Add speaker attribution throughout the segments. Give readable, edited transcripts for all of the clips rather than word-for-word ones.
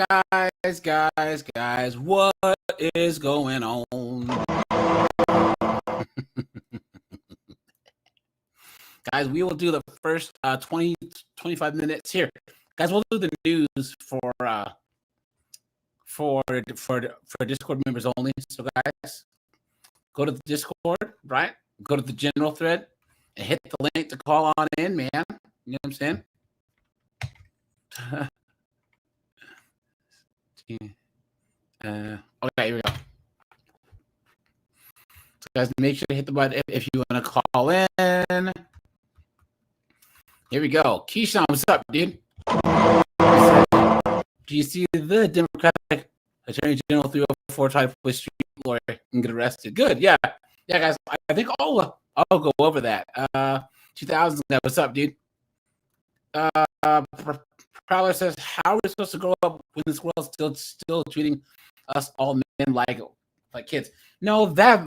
Speaker 1: Guys, what is going on? Guys, we will do the first 25 minutes here. Guys, we'll do the news for Discord members only. So guys, go to the Discord, right? Go to the general thread and hit the link to call on in, man. You know what I'm saying? Okay, here we go. So guys, make sure to hit the button if you want to call in. Here we go. Keyshawn, what's up, dude? Do you see the Democratic Attorney General 304 try to push street lawyer and get arrested? Good, yeah, guys. I think I'll go over that. 2000. What's up, dude? Prowler says, "How are we supposed to grow up when this world's still treating us all men like kids?" No, that's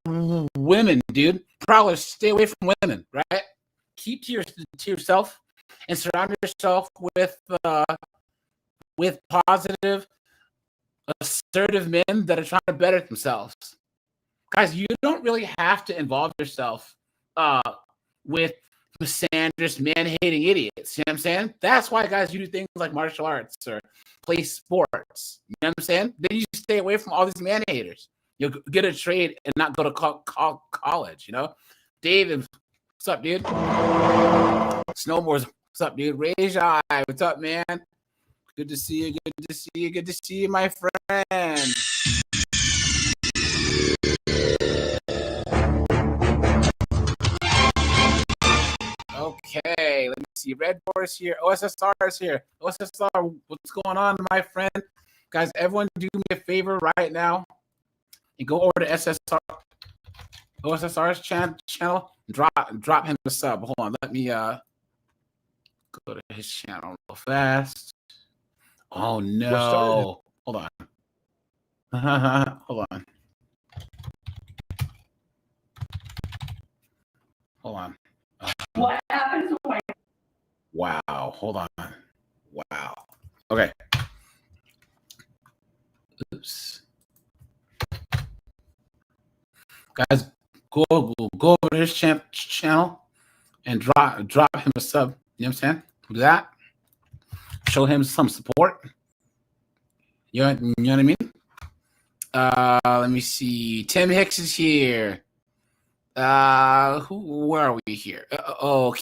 Speaker 1: women, dude. Prowler, stay away from women, right? Keep to yourself and surround yourself with positive, assertive men that are trying to better themselves. Guys, you don't really have to involve yourself with misandrous, man-hating idiots. You know what I'm saying? That's why, guys, you do things like martial arts or play sports. You know what I'm saying? Then you stay away from all these man-haters. You'll get a trade and not go to college, you know? David, what's up, dude? Snowboards, what's up, dude? Raise your eye. What's up, man? Good to see you. Good to see you. Good to see you, my friend. Okay, let me see. Red Doors here. OSSR is here. OSSR, what's going on, my friend? Guys, everyone do me a favor right now and go over to OSSR's channel and drop him a sub. Hold on. Let me go to his channel real fast. Oh, no. Hold on. Hold on. Hold on.
Speaker 2: What happened to my...
Speaker 1: Wow. Hold on. Wow. Okay. Oops. Guys, go over to his channel and drop him a sub. You know what I'm saying? Do that. Show him some support. You know what I mean? Let me see. Tim Hicks is here. Where are we here?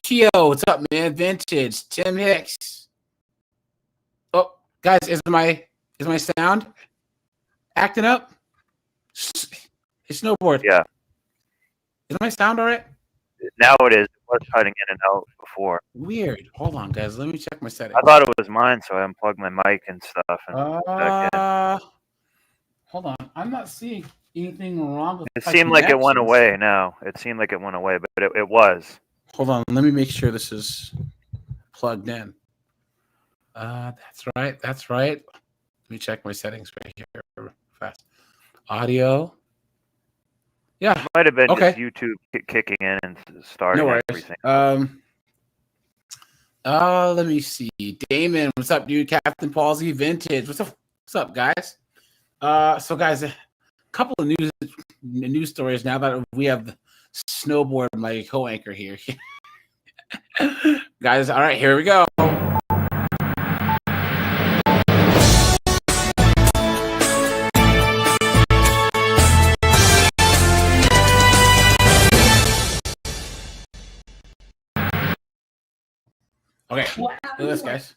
Speaker 1: Keo, what's up, man? Vintage, Tim Hicks. Oh, guys, is my sound acting up? It's snowboard.
Speaker 3: Yeah.
Speaker 1: Is my sound all right?
Speaker 3: Now it is. It was cutting in and out before.
Speaker 1: Weird. Hold on, guys. Let me check my settings.
Speaker 3: I thought it was mine, so I unplugged my mic and stuff. And back in.
Speaker 1: Hold on. I'm not seeing anything wrong with
Speaker 3: it. Seemed like it went away now. It seemed like it went away, but it was.
Speaker 1: Hold on. Let me make sure this is plugged in. That's right. That's right. Let me check my settings right here fast. Audio. Yeah.
Speaker 3: It might have been
Speaker 1: okay.
Speaker 3: just YouTube kicking in and starting everything.
Speaker 1: Let me see. Damon, what's up, dude? Captain Palsy Vintage. What's up, guys? So guys, a couple of news stories now that we have the snowboard, my co-anchor here. Guys, all right, here we go. Okay, look at this, guys.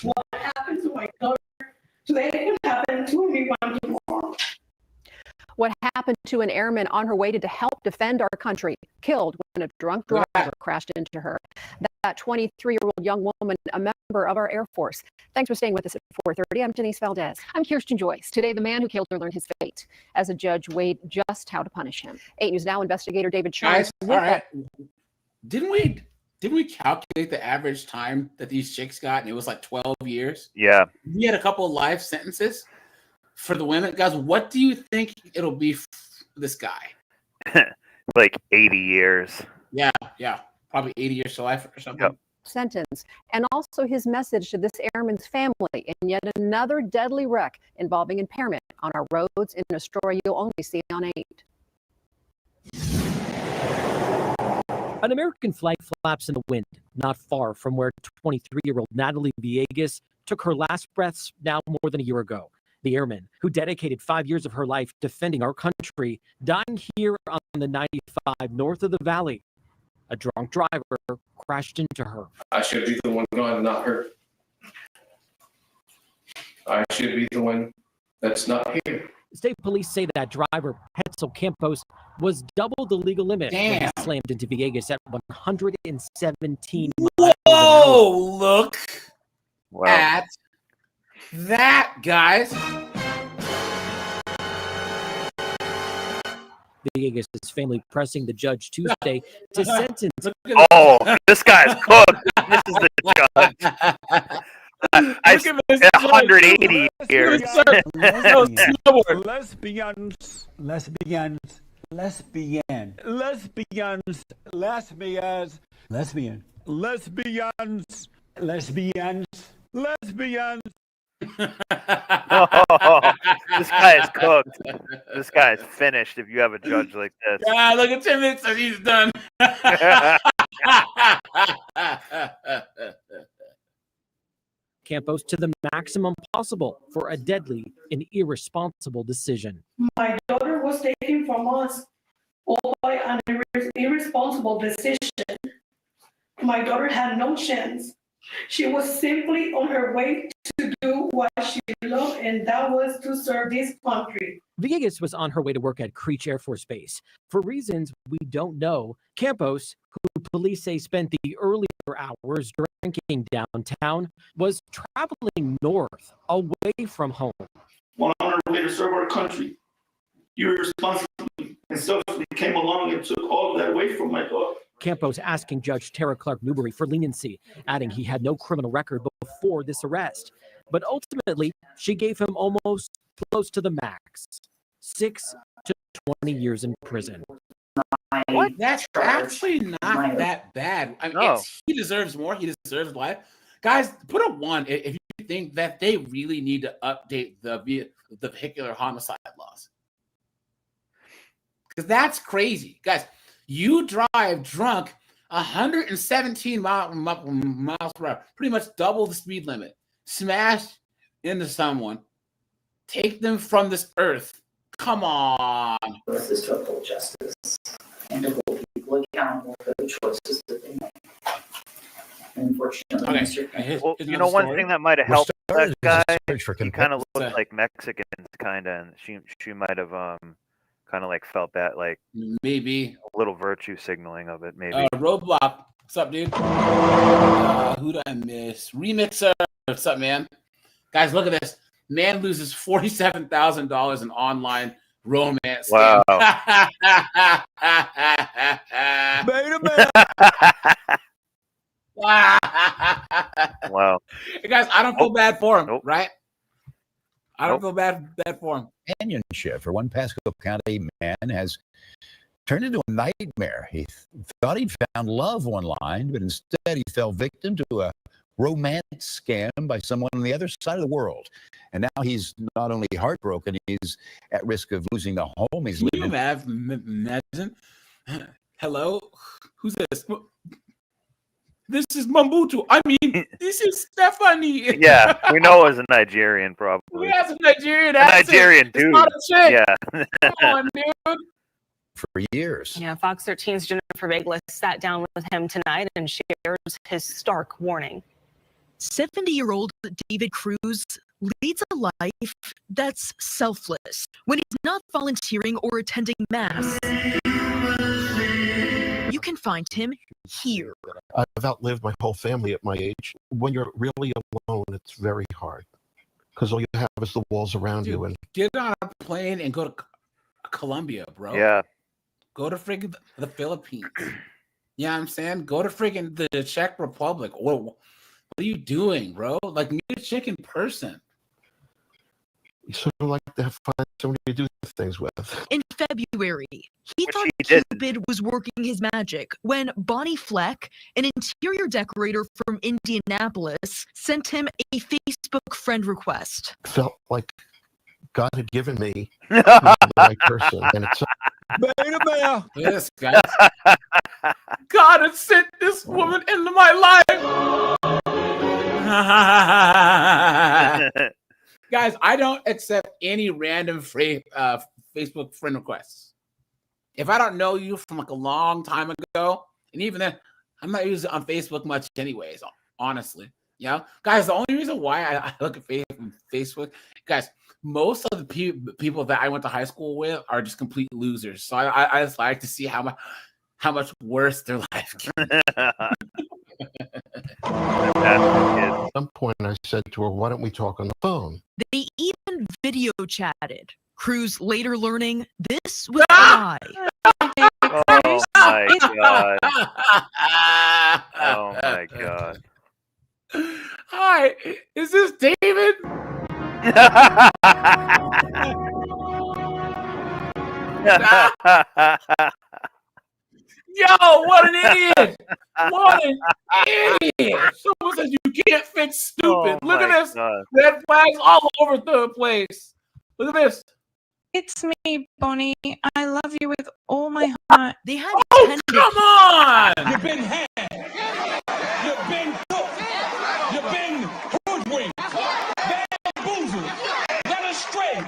Speaker 2: What happened to my daughter today could happen to anyone tomorrow.
Speaker 4: What happened to an airman on her way to help defend our country, killed when a drunk driver crashed into her. That 23-year-old young woman, a member of our Air Force. Thanks for staying with us at 4:30. I'm Denise Valdez.
Speaker 5: I'm Kirsten Joyce. Today, the man who killed her learned his fate as a judge weighed just how to punish him.
Speaker 4: 8 News Now investigator David
Speaker 1: Guys, all right. Didn't we calculate the average time that these chicks got? And it was like 12 years.
Speaker 3: Yeah.
Speaker 1: We had a couple of life sentences for the women. Guys, what do you think it'll be for this guy?
Speaker 3: Like 80 years.
Speaker 1: Yeah. Probably 80 years to life or something.
Speaker 3: Yep.
Speaker 4: sentence, and also his message to this airman's family in yet another deadly wreck involving impairment on our roads in a story you'll only see on 8.
Speaker 6: An American flag flaps in the wind, not far from where 23-year-old Natalie Leykis took her last breaths now more than a year ago. The airman, who dedicated 5 years of her life defending our country, dying here on the 95 north of the valley. A drunk driver crashed into her.
Speaker 7: I should be the one gone, not her. I should be the one that's not here.
Speaker 6: State police say that driver, Hetzel Campos, was double the legal limit when he slammed into Villegas at 117 miles an hour.
Speaker 1: Whoa, look
Speaker 3: Wow.
Speaker 1: at that, guys.
Speaker 6: Villegas' family pressing the judge Tuesday to sentence.
Speaker 3: Oh, this guy's cooked. This is the judge. I spent 180 years.
Speaker 8: Lesbians, lesbians, lesbian, lesbians, lesbians, lesbian, lesbians, lesbians, lesbians.
Speaker 3: Oh, this guy is cooked. This guy is finished if you have a judge like this.
Speaker 1: Yeah, look at 10 minutes and he's done.
Speaker 6: Campos to the maximum possible for a deadly and irresponsible decision.
Speaker 2: My daughter was taken from us all by an irresponsible decision. My daughter had no chance. She was simply on her way to do what she loved, and that was to serve this country.
Speaker 6: Villegas was on her way to work at Creech Air Force Base. For reasons we don't know, Campos, who police say spent the earlier hours drinking downtown, was traveling north, away from home.
Speaker 9: On our way to serve our country, you irresponsibly and selfishly came along and took all of that away from my daughter.
Speaker 6: Campos asking Judge Tara Clark Newberry for leniency, adding he had no criminal record before this arrest. But ultimately, she gave him almost close to the max, 6 to 20 years in prison.
Speaker 1: What? That's actually not that bad. I mean,
Speaker 3: No.
Speaker 1: he deserves more. He deserves life. Guys, put a 1 if you think that they really need to update the vehicular homicide laws. Because that's crazy. Guys, you drive drunk 117 miles per hour, pretty much double the speed limit, smash into someone, take them from this earth. Come on.
Speaker 10: This is to uphold justice and to hold people accountable for the choices that they make. Unfortunately,
Speaker 1: Okay.
Speaker 3: Well, you know, one thing that might have helped that guy, he kind of looked like Mexicans, kind of, and she might have kind of like felt that, like
Speaker 1: maybe
Speaker 3: a little virtue signaling of it, maybe.
Speaker 1: Roadblock, what's up, dude? Who did I miss? Remixer, what's up, man? Guys, look at this. Man loses $47,000 in online romance.
Speaker 3: Wow.
Speaker 8: Beta man.
Speaker 3: Wow.
Speaker 1: Hey guys, I don't feel bad for him,
Speaker 3: Nope.
Speaker 1: right? I don't feel bad for him.
Speaker 11: Companionship for one Pasco County man has turned into a nightmare. He thought he'd found love online, but instead he fell victim to a romance scam by someone on the other side of the world. And now he's not only heartbroken, he's at risk of losing the home he's
Speaker 1: Can
Speaker 11: living
Speaker 1: you imagine? Hello? Who's this? This is Mambutu. I mean, this is Stephanie.
Speaker 3: Yeah, we know it was a Nigerian, probably.
Speaker 1: He has a Nigerian
Speaker 3: A
Speaker 1: accent.
Speaker 3: Nigerian
Speaker 1: It's
Speaker 3: dude.
Speaker 1: not a chick.
Speaker 3: Yeah.
Speaker 1: Come on, dude.
Speaker 11: for years.
Speaker 12: Yeah, Fox 13's Jennifer Baglis sat down with him tonight and shares his stark warning.
Speaker 13: 70-year-old David Cruz leads a life that's selfless when he's not volunteering or attending mass. You can find him here.
Speaker 14: I've outlived my whole family at my age. When you're really alone, it's very hard because all you have is the walls around you. And
Speaker 1: Get on a plane and go to Colombia, bro.
Speaker 3: Yeah.
Speaker 1: Go to friggin' the Philippines. Yeah, I'm saying? Go to friggin' the Czech Republic. What are you doing, bro? Like, meet a chick in person.
Speaker 14: You sort of like to find somebody to do things with.
Speaker 13: In February, he
Speaker 3: Which
Speaker 13: thought
Speaker 3: he didn't.
Speaker 13: Cupid was working his magic when Bonnie Fleck, an interior decorator from Indianapolis, sent him a Facebook friend request.
Speaker 14: Felt like God had given me the right person, and it's
Speaker 1: This guy. God has sent this woman into my life. Guys, I don't accept any random Facebook friend requests. If I don't know you from like a long time ago, and even then, I'm not using on Facebook much anyways, honestly. You know? Guys, the only reason why I look at Facebook, guys, most of the people that I went to high school with are just complete losers. So I just like to see how much worse their life can be.
Speaker 14: At some point, I said to her, "Why don't we talk on the phone?"
Speaker 13: They even video chatted. Cruz later learning this was a lie.
Speaker 3: Oh my god. Oh my god.
Speaker 1: Hi, is this David? Yo, what an idiot! What an idiot! Someone says you can't fix stupid.
Speaker 3: Oh
Speaker 1: Look at
Speaker 3: my
Speaker 1: this.
Speaker 3: God.
Speaker 1: Red flags all over the place. Look at this.
Speaker 15: It's me, Bonnie. I love you with all my heart.
Speaker 13: They had
Speaker 1: Oh, come on!
Speaker 8: You've been had. You've been cooked. You've been hoodwinked. Bamboozled. Led astray.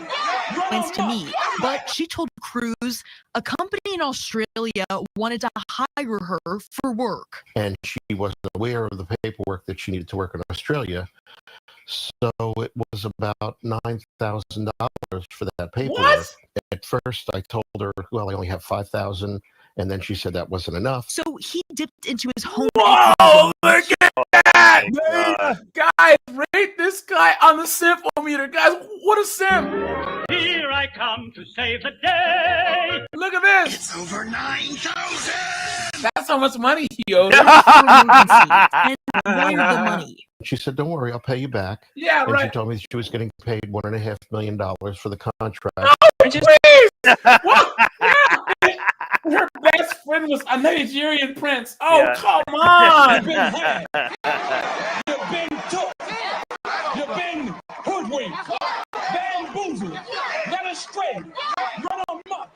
Speaker 13: Thanks to me, but she told Cruz a company in Australia wanted to hire her for work.
Speaker 14: And she wasn't aware of the paperwork that she needed to work in Australia. So it was about $9,000 for that paperwork.
Speaker 1: What?
Speaker 14: At first, I told her, "Well, I only have $5,000," and then she said that wasn't enough.
Speaker 13: So he dipped into his home.
Speaker 1: Whoa, look at that! Guys, rate this guy on the simp-o-meter. Guys, what a simp!
Speaker 16: Here I come to save the day.
Speaker 1: Look at this!
Speaker 16: It's over 9,000.
Speaker 1: That's how much money he owed.
Speaker 13: And wired the money.
Speaker 14: She said, "Don't worry, I'll pay you back."
Speaker 1: Yeah,
Speaker 14: and
Speaker 1: right.
Speaker 14: she told me she was getting paid $1.5 million for the contract.
Speaker 1: Oh, please! What? Yeah. Her best friend was a Nigerian prince. Oh,
Speaker 14: Yeah.
Speaker 1: come on!
Speaker 8: You've been had. You've been took. You've been hoodwinked. Bamboozled. Led astray. Run amok.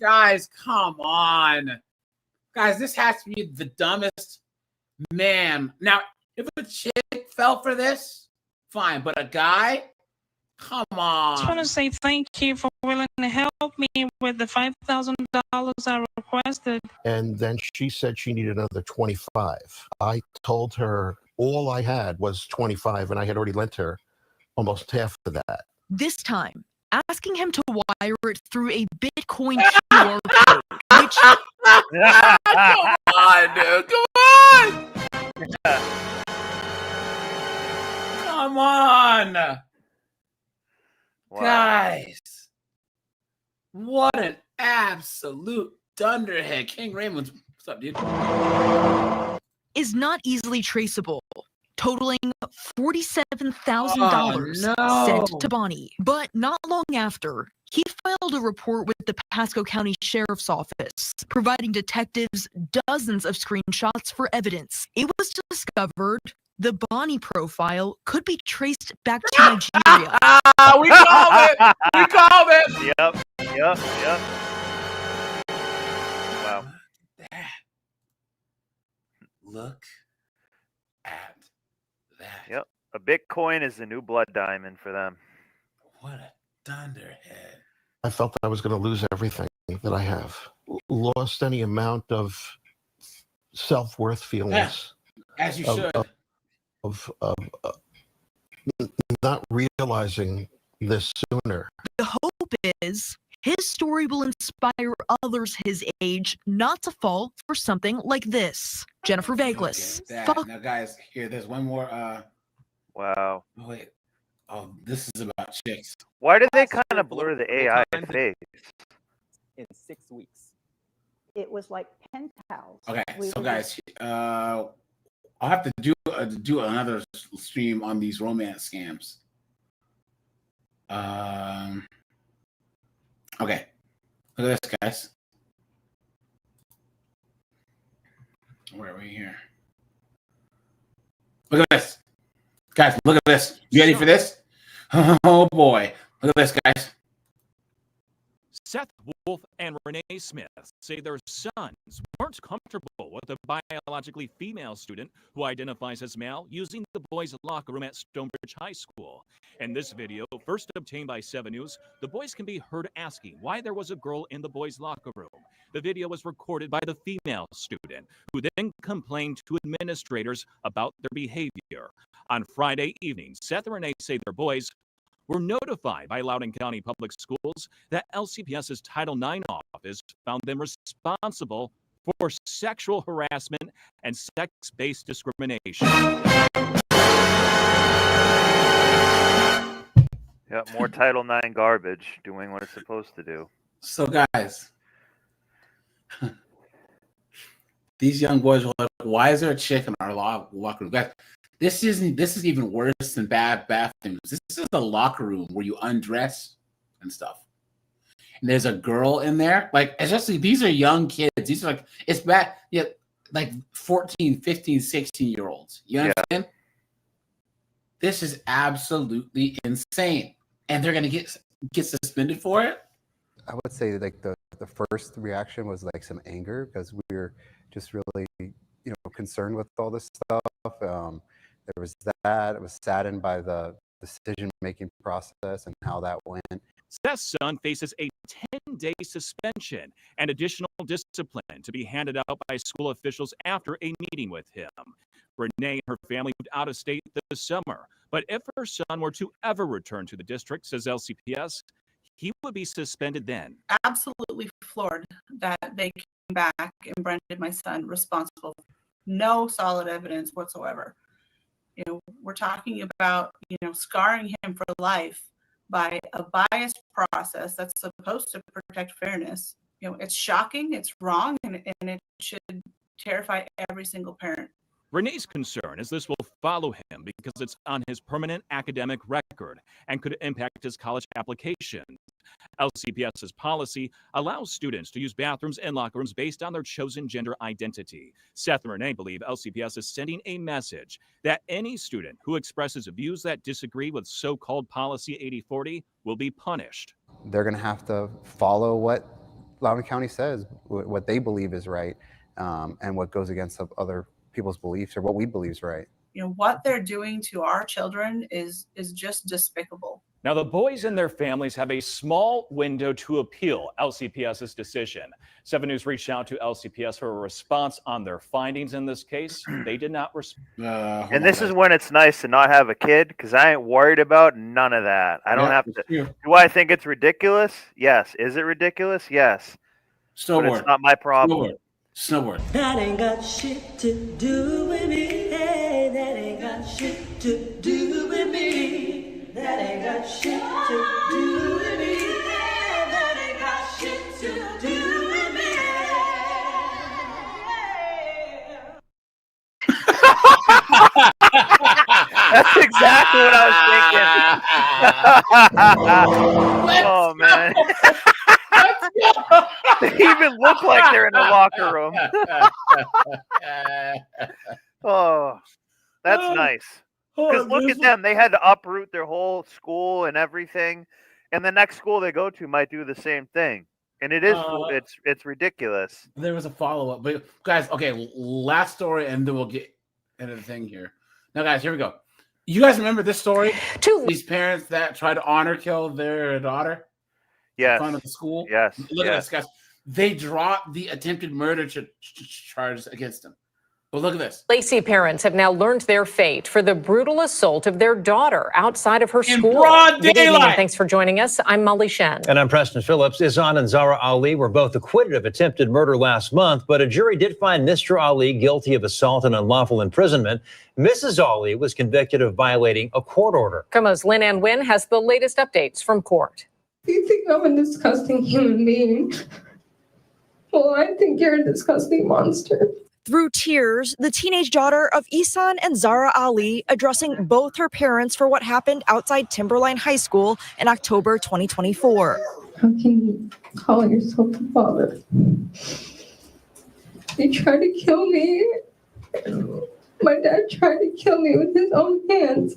Speaker 1: Guys, come on. Guys, this has to be the dumbest man. Now, if a chick fell for this, fine. But a guy? Come
Speaker 15: I just want
Speaker 1: on.
Speaker 15: to say thank you for willing to help me with the $5,000 I requested.
Speaker 14: And then she said she needed another 25. I told her all I had was 25, and I had already lent her almost half of that.
Speaker 13: This time, asking him to wire it through a Bitcoin QR code, which
Speaker 1: Come on, dude. Come on. Come on.
Speaker 3: Wow.
Speaker 1: Guys. What an absolute dunderhead. King Raymond's. What's up, dude?
Speaker 13: is not easily traceable, totaling $47,000
Speaker 1: no.
Speaker 13: sent to Bonnie. But not long after, he filed a report with the Pasco County Sheriff's Office, providing detectives dozens of screenshots for evidence. It was discovered the Bonnie profile could be traced back to Nigeria.
Speaker 1: We called it! We called it!
Speaker 3: Yep. Wow.
Speaker 1: Look at that.
Speaker 3: Yep. A Bitcoin is the new blood diamond for them.
Speaker 1: What a dunderhead.
Speaker 14: I felt I was going to lose everything that I have. Lost any amount of self-worth feelings.
Speaker 1: As you should.
Speaker 14: Of not realizing this sooner.
Speaker 13: The hope is his story will inspire others his age not to fall for something like this. Jennifer Vegas.
Speaker 1: Okay, now, guys, here, there's one more.
Speaker 3: Wow.
Speaker 1: Oh, wait. Oh, this is about chicks.
Speaker 3: Why do they kind of blur the AI face?
Speaker 17: In 6 weeks. It was like pen pals.
Speaker 1: Okay,
Speaker 17: We
Speaker 1: so
Speaker 17: were
Speaker 1: guys, I'll have to do another stream on these romance scams. Okay. Look at this, guys. Where are we here? Look at this. Guys, look at this. You ready for this? Oh, boy. Look at this, guys.
Speaker 18: Seth Wolf and Renee Smith say their sons weren't comfortable with a biologically female student who identifies as male using the boys' locker room at Stonebridge High School. In this video, first obtained by 7 News, the boys can be heard asking why there was a girl in the boys' locker room. The video was recorded by the female student, who then complained to administrators about their behavior. On Friday evening, Seth and Renee say their boys were notified by Loudoun County Public Schools that LCPS's Title IX office found them responsible for sexual harassment and sex-based discrimination.
Speaker 3: Yeah, more Title IX garbage doing what it's supposed to do.
Speaker 1: So, guys, these young boys were like, why is there a chick in our locker room? Guys, this is even worse than bad bathrooms. This is a locker room where you undress and stuff. And there's a girl in there. Like, especially these are young kids. These are like, it's bad. Yeah, like 14, 15, 16-year-olds. You understand? This is absolutely insane. And they're gonna get suspended for it?
Speaker 19: I would say like the first reaction was like some anger because we were just really, concerned with all this stuff. There was that. I was saddened by the decision-making process and how that went.
Speaker 18: Seth's son faces a 10-day suspension and additional discipline to be handed out by school officials after a meeting with him. Renee and her family moved out of state this summer, but if her son were to ever return to the district, says LCPS, he would be suspended then.
Speaker 20: Absolutely floored that they came back and branded my son responsible. No solid evidence whatsoever. We're talking about, scarring him for life by a biased process that's supposed to protect fairness. It's shocking, it's wrong, and it should terrify every single parent.
Speaker 18: Renee's concern is this will follow him because it's on his permanent academic record and could impact his college application. LCPS's policy allows students to use bathrooms and locker rooms based on their chosen gender identity. Seth and Renee believe LCPS is sending a message that any student who expresses views that disagree with so-called Policy 8040 will be punished.
Speaker 19: They're going to have to follow what Loudoun County says, what they believe is right, and what goes against other people's beliefs or what we believe is right.
Speaker 20: What they're doing to our children is just despicable.
Speaker 18: Now, the boys and their families have a small window to appeal LCPS's decision. 7 News reached out to LCPS for a response on their findings in this case. They did not respond.
Speaker 3: And this is when it's nice to not have a kid, because I ain't worried about none of that. I don't have to. Do I think it's ridiculous? Yes. Is it ridiculous? Yes.
Speaker 1: Snowboard.
Speaker 3: But it's not my problem.
Speaker 1: Snowboard.
Speaker 21: That ain't got shit to do with me. Hey, that ain't got shit to do with me. That ain't got shit to do with me. Hey, that ain't got shit to do with me.
Speaker 3: That's exactly what I was thinking. Oh, man. They even look like they're in a locker room. Oh, that's nice. Because look at them. They had to uproot their whole school and everything. And the next school they go to might do the same thing. And it is, it's ridiculous.
Speaker 1: There was a follow-up. But guys, okay, last story, and then we'll get into the thing here. Now, guys, here we go. You guys remember this story? These parents that tried to honor kill their daughter?
Speaker 3: Yes.
Speaker 1: In front of the school?
Speaker 3: Yes.
Speaker 1: Look at this, guys. They dropped the attempted murder charges against them. But look at this.
Speaker 22: Lacey parents have now learned their fate for the brutal assault of their daughter outside of her school.
Speaker 1: Broad
Speaker 22: Good evening,
Speaker 1: daylight.
Speaker 22: and thanks for joining us. I'm Molly Shen.
Speaker 23: And I'm Preston Phillips. Izan and Zara Ali were both acquitted of attempted murder last month, but a jury did find Mr. Ali guilty of assault and unlawful imprisonment. Mrs. Ali was convicted of violating a court order.
Speaker 22: KOMO's Lynn Ann Wynn has the latest updates from court.
Speaker 24: You think I'm a disgusting human being? Well, I think you're a disgusting monster.
Speaker 4: Through tears, the teenage daughter of Ihsan and Zara Ali addressing both her parents for what happened outside Timberline High School in October 2024.
Speaker 5: How can you call yourself a father? They tried to kill me. My dad tried to kill me with his own hands.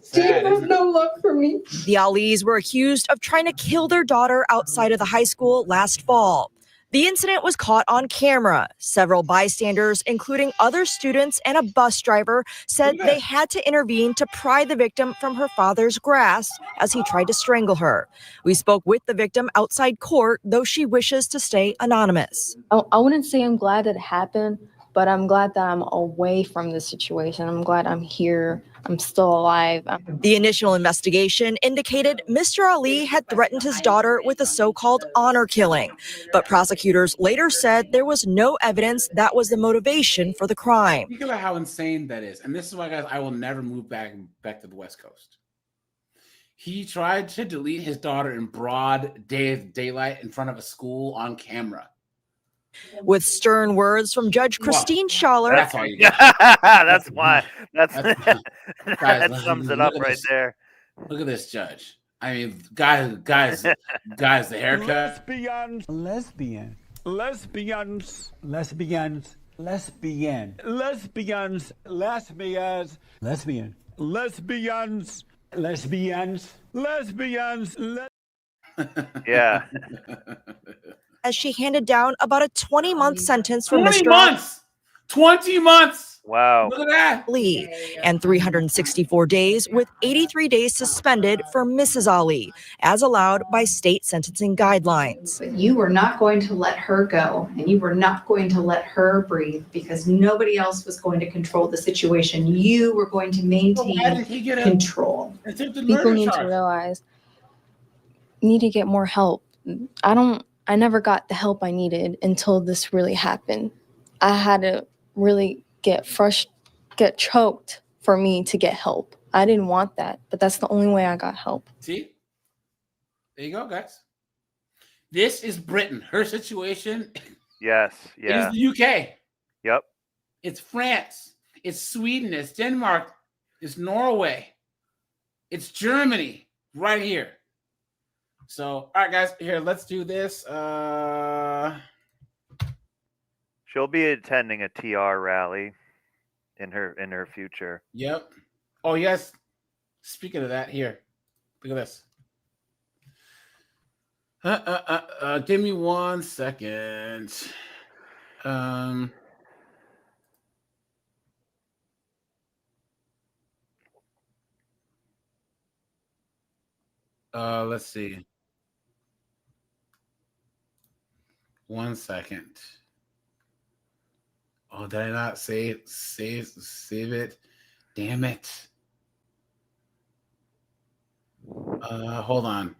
Speaker 5: Steve has no love for me.
Speaker 4: The Alis were accused of trying to kill their daughter outside of the high school last fall. The incident was caught on camera. Several bystanders, including other students and a bus driver, said they had to intervene to pry the victim from her father's grasp as he tried to strangle her. We spoke with the victim outside court, though she wishes to stay anonymous.
Speaker 5: I wouldn't say I'm glad that it happened, but I'm glad that I'm away from this situation. I'm glad I'm here. I'm still alive.
Speaker 4: The initial investigation indicated Mr. Ali had threatened his daughter with a so-called honor killing, but prosecutors later said there was no evidence that was the motivation for the crime.
Speaker 1: Think about how insane that is. And this is why, guys, I will never move back to the West Coast. He tried to delete his daughter in broad daylight in front of a school on camera.
Speaker 4: With stern words from Judge Christine Schaller.
Speaker 1: That's all you get.
Speaker 3: That's why. That sums it up right there.
Speaker 1: Look at this judge. I mean, guys, the haircut.
Speaker 8: Lesbians, lesbians, lesbians, lesbians, lesbians, lesbians, lesbians, lesbians, lesbians, lesbians, lesbians.
Speaker 3: Yeah.
Speaker 4: As she handed down about a 20-month sentence for
Speaker 1: 20
Speaker 4: Mr.
Speaker 1: months! 20 months!
Speaker 3: Wow.
Speaker 1: Look at that.
Speaker 4: Ali, and 364 days with 83 days suspended for Mrs. Ali, as allowed by state sentencing guidelines.
Speaker 5: You were not going to let her go, and you were not going to let her breathe because nobody else was going to control the situation. You were going to maintain control. People need to realize, need to get more help. I never got the help I needed until this really happened. I had to really get choked for me to get help. I didn't want that, but that's the only way I got help.
Speaker 1: See? There you go, guys. This is Britain. Her situation.
Speaker 3: Yes. Yeah.
Speaker 1: It is the UK.
Speaker 3: Yep.
Speaker 1: It's France. It's Sweden. It's Denmark. It's Norway. It's Germany. Right here. So, all right, guys, here, let's do this.
Speaker 3: She'll be attending a TR rally in her future.
Speaker 1: Yep. Oh, yes. Speaking of that, here, look at this. Give me 1 second. Let's see. 1 second. Oh, did I not save it? Damn it. Hold on.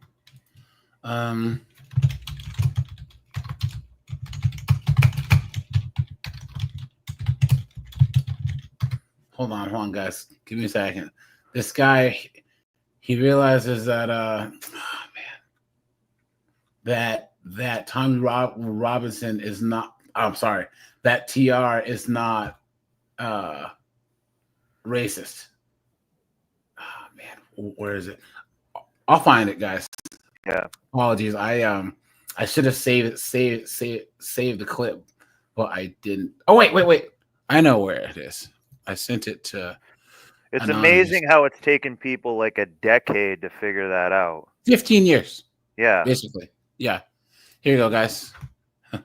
Speaker 1: Hold on, guys. Give me a second. This guy, he realizes that that Tommy Robinson is not. I'm sorry. That TR is not racist. Oh man, where is it? I'll find it, guys.
Speaker 3: Yeah.
Speaker 1: Apologies. I should have saved the clip, but I didn't. Oh wait. I know where it is. I sent it to.
Speaker 3: It's
Speaker 1: Anonymous.
Speaker 3: amazing how it's taken people like a decade to figure that out.
Speaker 1: 15 years.
Speaker 3: Yeah.
Speaker 1: Basically. Yeah. Here you go, guys. Here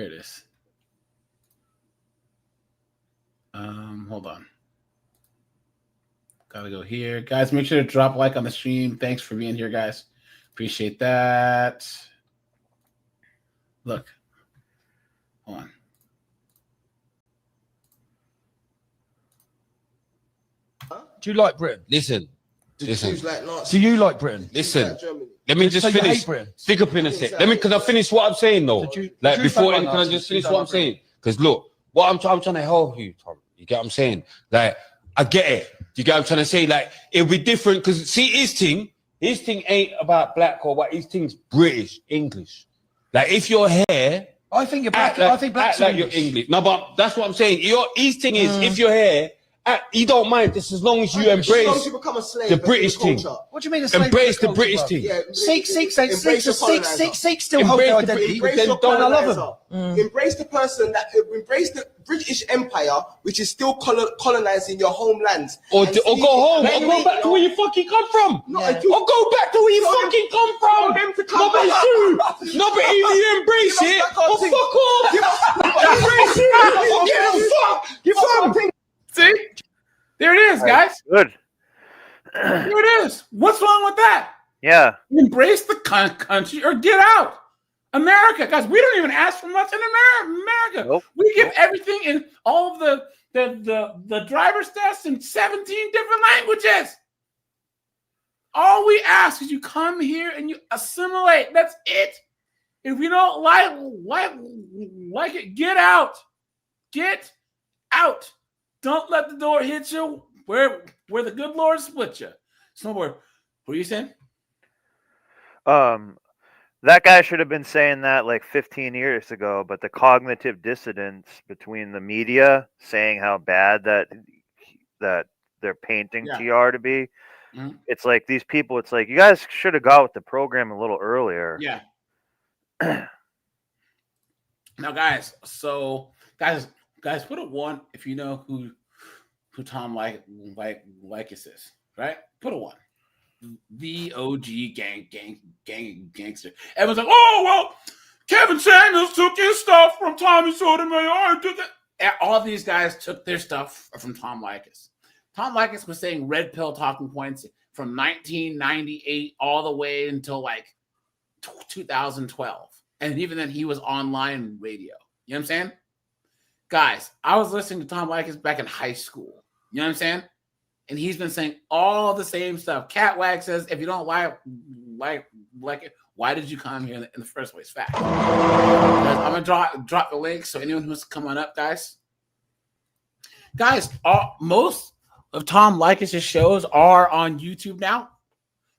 Speaker 1: it is. Hold on. Gotta go here. Guys, make sure to drop a like on the stream. Thanks for being here, guys. Appreciate that. Look. Hold on.
Speaker 7: Do you like Britain? Listen. Do you like Britain? Listen. Let me just finish. Stick up in a sec. Let me, because I finished what I'm saying though. Like before, can I just finish what I'm saying? Because look, what I'm trying to help you, Tom. You get what I'm saying? Like, I get it. You get what I'm trying to say? Like, it'll be different because see, his thing ain't about black or white. His thing's British, English. Like, if you're here
Speaker 2: I think you're black. I think black
Speaker 7: like you're English. No, but that's what I'm saying. His thing is, if you're here, he don't mind this as long as you embrace the British thing.
Speaker 2: What do you mean a slave?
Speaker 7: Embrace the British thing.
Speaker 2: Sikhs still hold their identity.
Speaker 6: Embrace
Speaker 2: I love them.
Speaker 6: Embrace the person that embrace the British Empire, which is still colonizing your homelands.
Speaker 7: Or go home. Or go back to where you fucking come from. Or go back to where you fucking come from. No, but it's true. No, but if you embrace it, fuck off. Embrace it. Give a fuck.
Speaker 1: See? There it is, guys.
Speaker 3: Good.
Speaker 1: There it is. What's wrong with that?
Speaker 3: Yeah.
Speaker 1: Embrace the country or get out. America, guys, we don't even ask for much in America.
Speaker 3: Nope.
Speaker 1: We give everything in all of the driver's tests in 17 different languages. All we ask is you come here and you assimilate. That's it. If you don't like it, get out. Get out. Don't let the door hit you where the good Lord split you. Somewhere. What are you saying?
Speaker 3: That guy should have been saying that like 15 years ago, but the cognitive dissonance between the media saying how bad that they're painting TR to be, it's like these people, it's like you guys should have got with the program a little earlier.
Speaker 1: Yeah. Now, guys, put a 1 if you know who Tom Leykis is, right? Put a 1. The OG gangster. Everyone's like, oh, well, Kevin Samuels took his stuff from Tommy Sotomayor. I did that. All these guys took their stuff from Tom Leykis. Tom Leykis was saying red pill talking points from 1998 all the way until like 2012. And even then, he was online radio. You know what I'm saying? Guys, I was listening to Tom Leykis back in high school. You know what I'm saying? And he's been saying all the same stuff. Catwag says, if you don't like it, why did you come here in the first place? Fact. I'm going to drop the link so anyone who's coming up, guys. Guys, most of Tom Leykis' shows are on YouTube now.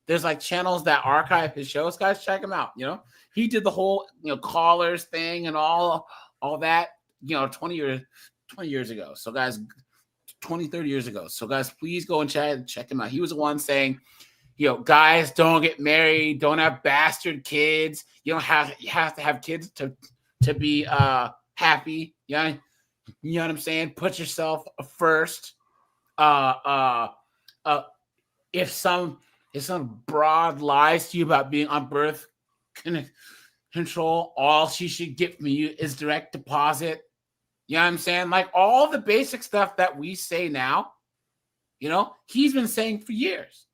Speaker 1: There's like channels that archive his shows. Guys, check him out. You know, he did the whole, callers thing and all that, 20 years ago. So guys, 20, 30 years ago. So guys, please go and check him out. He was the one saying, guys, don't get married, don't have bastard kids. You have to have kids to be happy. Yeah. You know what I'm saying? Put yourself first. If some broad lies to you about being on birth control, all she should get from you is direct deposit. You know what I'm saying? Like all the basic stuff that we say now, he's been saying for years.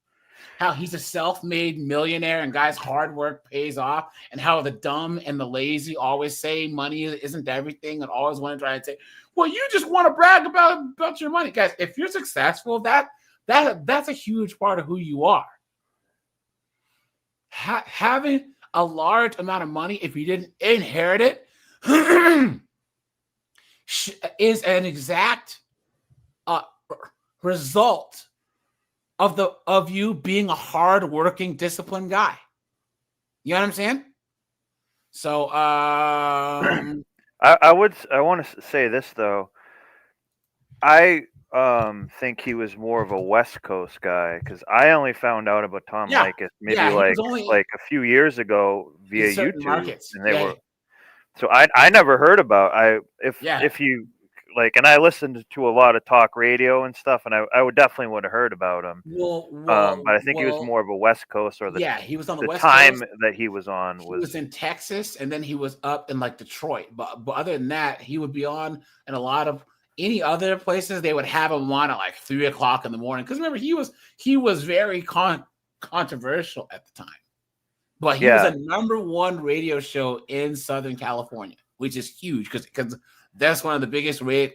Speaker 1: How he's a self-made millionaire and guys, hard work pays off, and how the dumb and the lazy always say money isn't everything and always want to try and say, well, you just want to brag about your money. Guys, if you're successful, that's a huge part of who you are. Having a large amount of money, if you didn't inherit it, is an exact result of you being a hard-working, disciplined guy. You know what I'm saying? So,
Speaker 3: I want to say this though. I think he was more of a West Coast guy because I only found out about Tom Leykis maybe like a few years ago via YouTube,
Speaker 1: markets.
Speaker 3: And they were. So I never heard about if you like, and I listened to a lot of talk radio and stuff, and I would definitely would have heard about him. But I think he was more of a West Coast
Speaker 1: he was on the West
Speaker 3: time
Speaker 1: Coast.
Speaker 3: That he was on
Speaker 1: He was in Texas, and then he was up in like Detroit. But other than that, he would be on in a lot of any other places. They would have him on at like 3 o'clock in the morning. Because remember, he was very controversial at the time. But he was a #1 radio show in Southern California, which is huge because that's one of the biggest radio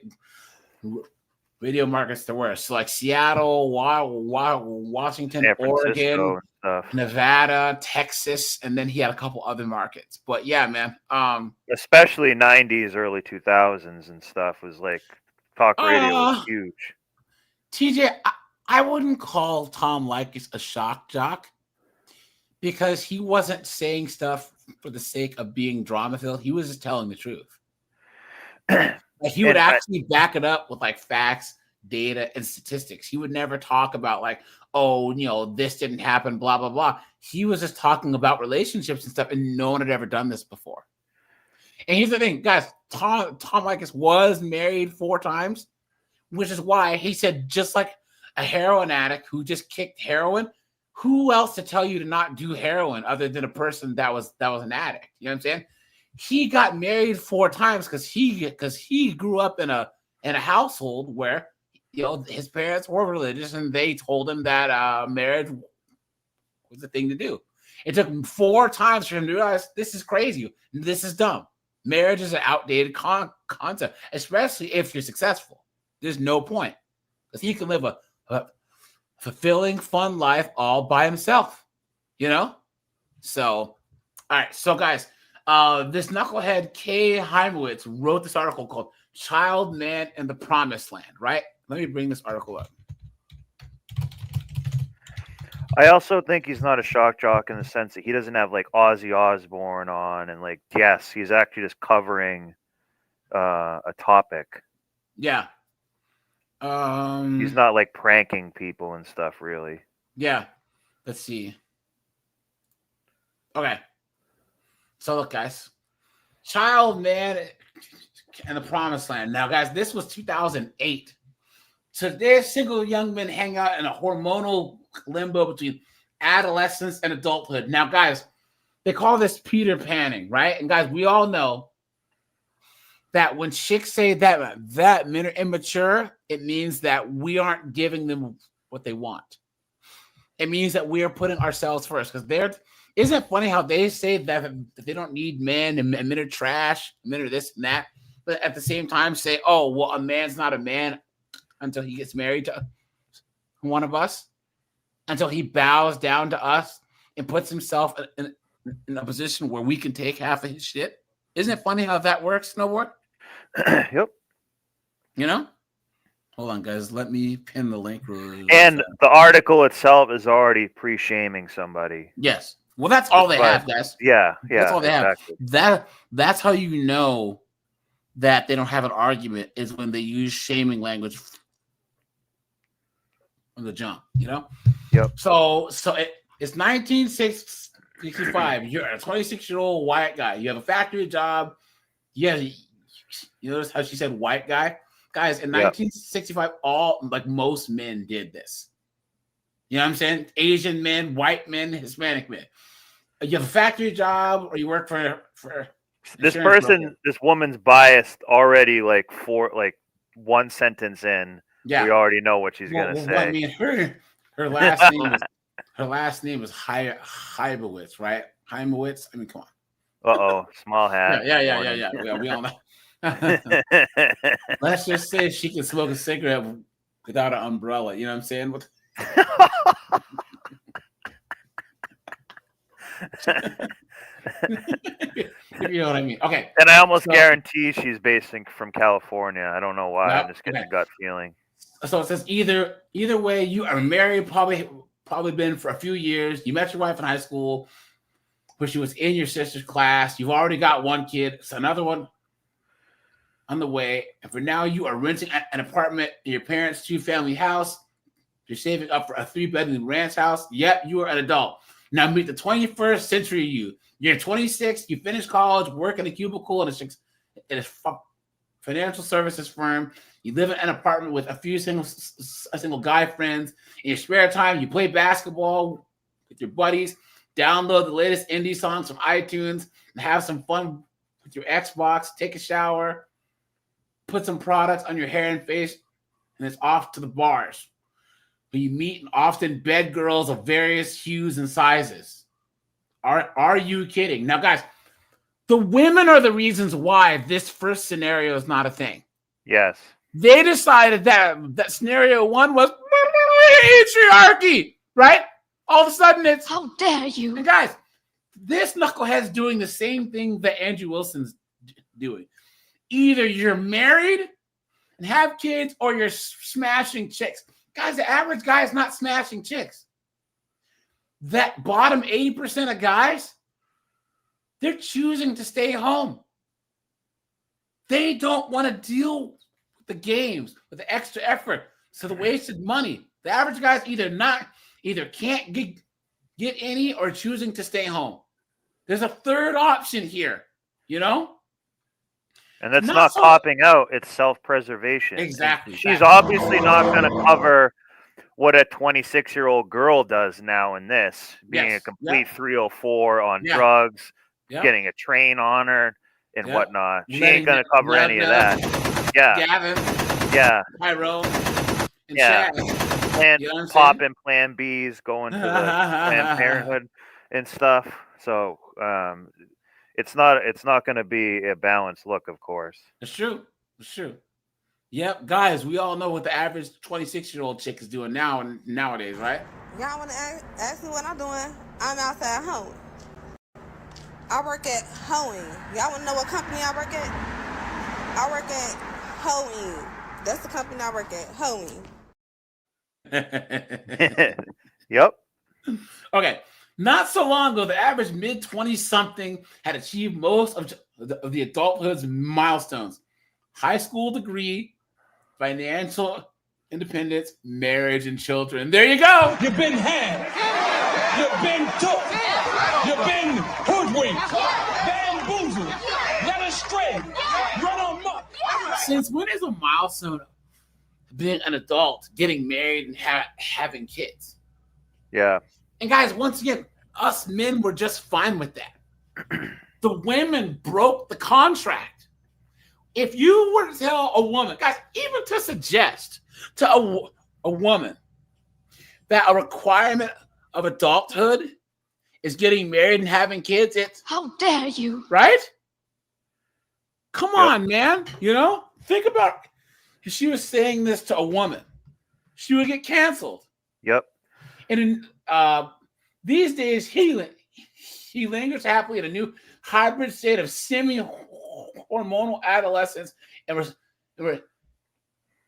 Speaker 1: markets there were. So like Seattle, Washington, Oregon, Nevada, Texas, and then he had a couple other markets. But yeah, man.
Speaker 3: Especially 90s, early 2000s and stuff was like talk radio was huge.
Speaker 1: TJ, I wouldn't call Tom Leykis a shock jock. Because he wasn't saying stuff for the sake of being drama-filled. He was just telling the truth. Like, he would actually back it up with like facts, data, and statistics. He would never talk about like, oh, you know, this didn't happen, blah, blah, blah. He was just talking about relationships and stuff, and no one had ever done this before. And here's the thing, guys, Tom Leykis was married 4 times, which is why he said, just like a heroin addict who just kicked heroin, who else to tell you to not do heroin other than a person that was an addict? You know what I'm saying? He got married 4 times because he grew up in a household where, you know, his parents were religious and they told him that marriage was the thing to do. It took him 4 times for him to realize this is crazy, this is dumb. Marriage is an outdated concept, especially if you're successful. There's no point because he can live a fulfilling, fun life all by himself, you know? So, all right. So, guys, this knucklehead Kay Heimowitz wrote this article called Child, Man, and the Promised Land, right? Let me bring this article up.
Speaker 3: I also think he's not a shock jock in the sense that he doesn't have like Ozzy Osbourne on and like, yes, he's actually just covering a topic.
Speaker 1: Yeah.
Speaker 3: He's not like pranking people and stuff, really.
Speaker 1: Yeah. Let's see. Okay. So look, guys. Child, Man, and the Promised Land. Now, guys, this was 2008. So there's single young men hang out in a hormonal limbo between adolescence and adulthood. Now, guys, they call this Peter Panning, right? And guys, we all know that when chicks say that men are immature, it means that we aren't giving them what they want. It means that we are putting ourselves first. Because isn't it funny how they say that they don't need men and men are trash, men are this and that, but at the same time say, oh, well, a man's not a man until he gets married to one of us, until he bows down to us and puts himself in a position where we can take half of his shit. Isn't it funny how that works, Snowboard?
Speaker 3: Yep.
Speaker 1: You know? Hold on, guys. Let me pin the link.
Speaker 3: And the article itself is already pre-shaming somebody.
Speaker 1: Yes. Well, that's all they have, guys.
Speaker 3: Yeah.
Speaker 1: That's all they
Speaker 3: exactly.
Speaker 1: have. That's how you know that they don't have an argument, is when they use shaming language from the jump, you know?
Speaker 3: Yep.
Speaker 1: So it's 1965. You're a 26-year-old white guy. You have a factory job. Yeah, you notice how she said white guy? Guys, in 1965, most men did this. You know what I'm saying? Asian men, white men, Hispanic men. You have a factory job, or you work for
Speaker 3: this woman's biased already. Like one sentence in, we already know what she's gonna say.
Speaker 1: I mean, her last name is Heimowitz, right? Heimowitz. I mean, come on.
Speaker 3: Small hat.
Speaker 1: Yeah. We all know. Let's just say she can smoke a cigarette without an umbrella. You know what I'm saying? You know what I mean? Okay.
Speaker 3: And I almost guarantee she's based from California. I don't know why. I'm just getting a gut feeling.
Speaker 1: So it says either way, you are married, probably been for a few years. You met your wife in high school, where she was in your sister's class. You've already got one kid. It's another one on the way. And for now, you are renting an apartment in your parents' 2-family house. You're saving up for a 3-bedroom ranch house. Yep, you are an adult. Now meet the 21st century you. You're 26. You finished college, work in a cubicle in a financial services firm. You live in an apartment with a few single guy friends. In your spare time, you play basketball with your buddies. Download the latest indie songs from iTunes and have some fun with your Xbox. Take a shower. Put some products on your hair and face, and it's off to the bars. But you meet often bed girls of various hues and sizes. Are you kidding? Now, guys, the women are the reasons why this first scenario is not a thing.
Speaker 3: Yes.
Speaker 1: They decided that scenario 1 was patriarchy, right? All of a sudden it's, how dare you? And guys, this knucklehead's doing the same thing that Andrew Wilson's doing. Either you're married and have kids, or you're smashing chicks. Guys, the average guy is not smashing chicks. That bottom 80% of guys They're choosing to stay home. They don't want to deal with the games, with the extra effort, so the wasted money. The average guy's either can't get any or choosing to stay home. There's a third option here, you know?
Speaker 3: And that's not copping out, it's self-preservation.
Speaker 1: Exactly.
Speaker 3: She's obviously not going to cover what a 26-year-old girl does now in this, being a complete 304 on drugs, getting a train on her and whatnot. She ain't going to cover any of that. Yeah.
Speaker 1: Gavin.
Speaker 3: Yeah.
Speaker 1: Tyrone. And
Speaker 3: yeah.
Speaker 1: Shaq.
Speaker 3: And
Speaker 1: You know what I'm
Speaker 3: popping Plan Bs, going to the Planned Parenthood and stuff. So it's not going to be a balanced look, of course.
Speaker 1: It's true. It's true. Yep, guys, we all know what the average 26-year-old chick is doing nowadays, right?
Speaker 9: Y'all want to ask me what I'm doing? I'm outside hoeing. I work at hoeing. Y'all want to know what company I work at? I work at hoeing. That's the company I work at, hoeing.
Speaker 3: Yep.
Speaker 1: Okay. Not so long ago, the average mid-20-something had achieved most of the adulthood's milestones. High school degree, financial independence, marriage, and children. There you go.
Speaker 8: You've been had. You've been took. You've been hoodwinked, bamboozled, led astray, run amok.
Speaker 1: Since when is a milestone being an adult, getting married, and having kids?
Speaker 3: Yeah.
Speaker 1: And guys, once again, us men were just fine with that. The women broke the contract. If you were to tell a woman, guys, even to suggest to a woman that a requirement of adulthood is getting married and having kids, it's
Speaker 10: how dare you,
Speaker 1: right? Come on, man. You know, think about if she was saying this to a woman, she would get canceled.
Speaker 3: Yep.
Speaker 1: And in these days, he lingers happily in a new hybrid state of semi-hormonal adolescence and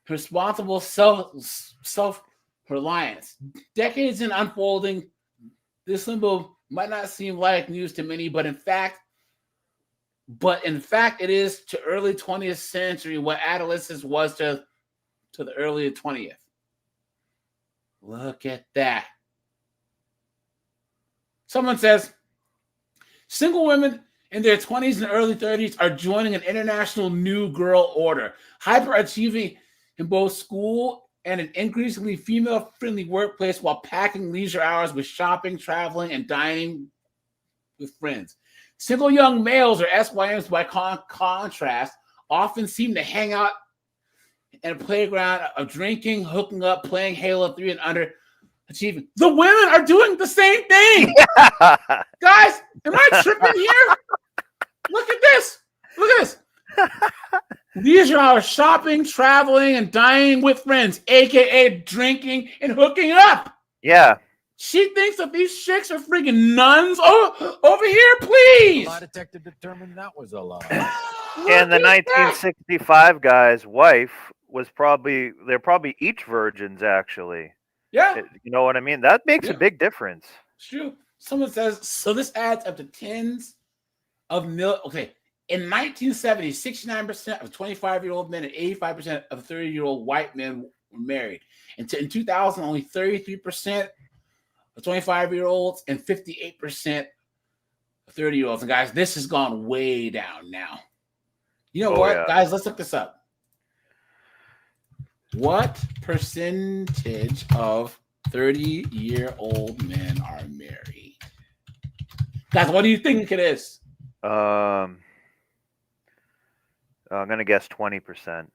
Speaker 1: responsible self-reliance. Decades in unfolding, this limbo might not seem like news to many, but in fact, it is to early 20th century what adolescence was to the early 20th. Look at that. Someone says, single women in their 20s and early 30s are joining an international new girl order, hyper-achieving in both school and an increasingly female-friendly workplace while packing leisure hours with shopping, traveling, and dining with friends. Single young males, or SYMs by contrast, often seem to hang out in a playground of drinking, hooking up, playing Halo 3 and under, achieving. The women are doing the same thing. Guys, am I tripping here? Look at this. Look at this. These are our shopping, traveling, and dining with friends, aka drinking and hooking up.
Speaker 3: Yeah.
Speaker 1: She thinks that these chicks are freaking nuns. Oh, over here, please.
Speaker 11: Lie detector determined that was a lie.
Speaker 3: And the 1965 guy's wife was they're probably each virgins, actually.
Speaker 1: Yeah.
Speaker 3: You know what I mean? That makes a big difference.
Speaker 1: It's true. Someone says, so this adds up to tens of millions. Okay. In 1970, 69% of 25-year-old men and 85% of 30-year-old white men were married. And in 2000, only 33% of 25-year-olds and 58% of 30-year-olds. And guys, this has gone way down now. You know what, guys? Let's look this up. What percentage of 30-year-old men are married? Guys, what do you think it is?
Speaker 3: I'm going to guess 20%.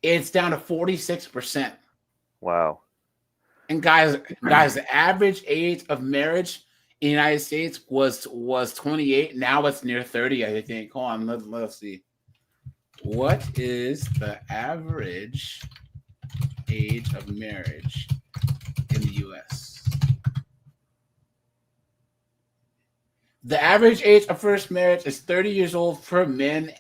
Speaker 1: It's down to 46%.
Speaker 3: Wow.
Speaker 1: And guys, the average age of marriage in the United States was 28. Now it's near 30, I think. Hold on, let's see. What is the average age of marriage in the U.S.? The average age of first marriage is 30 years old for men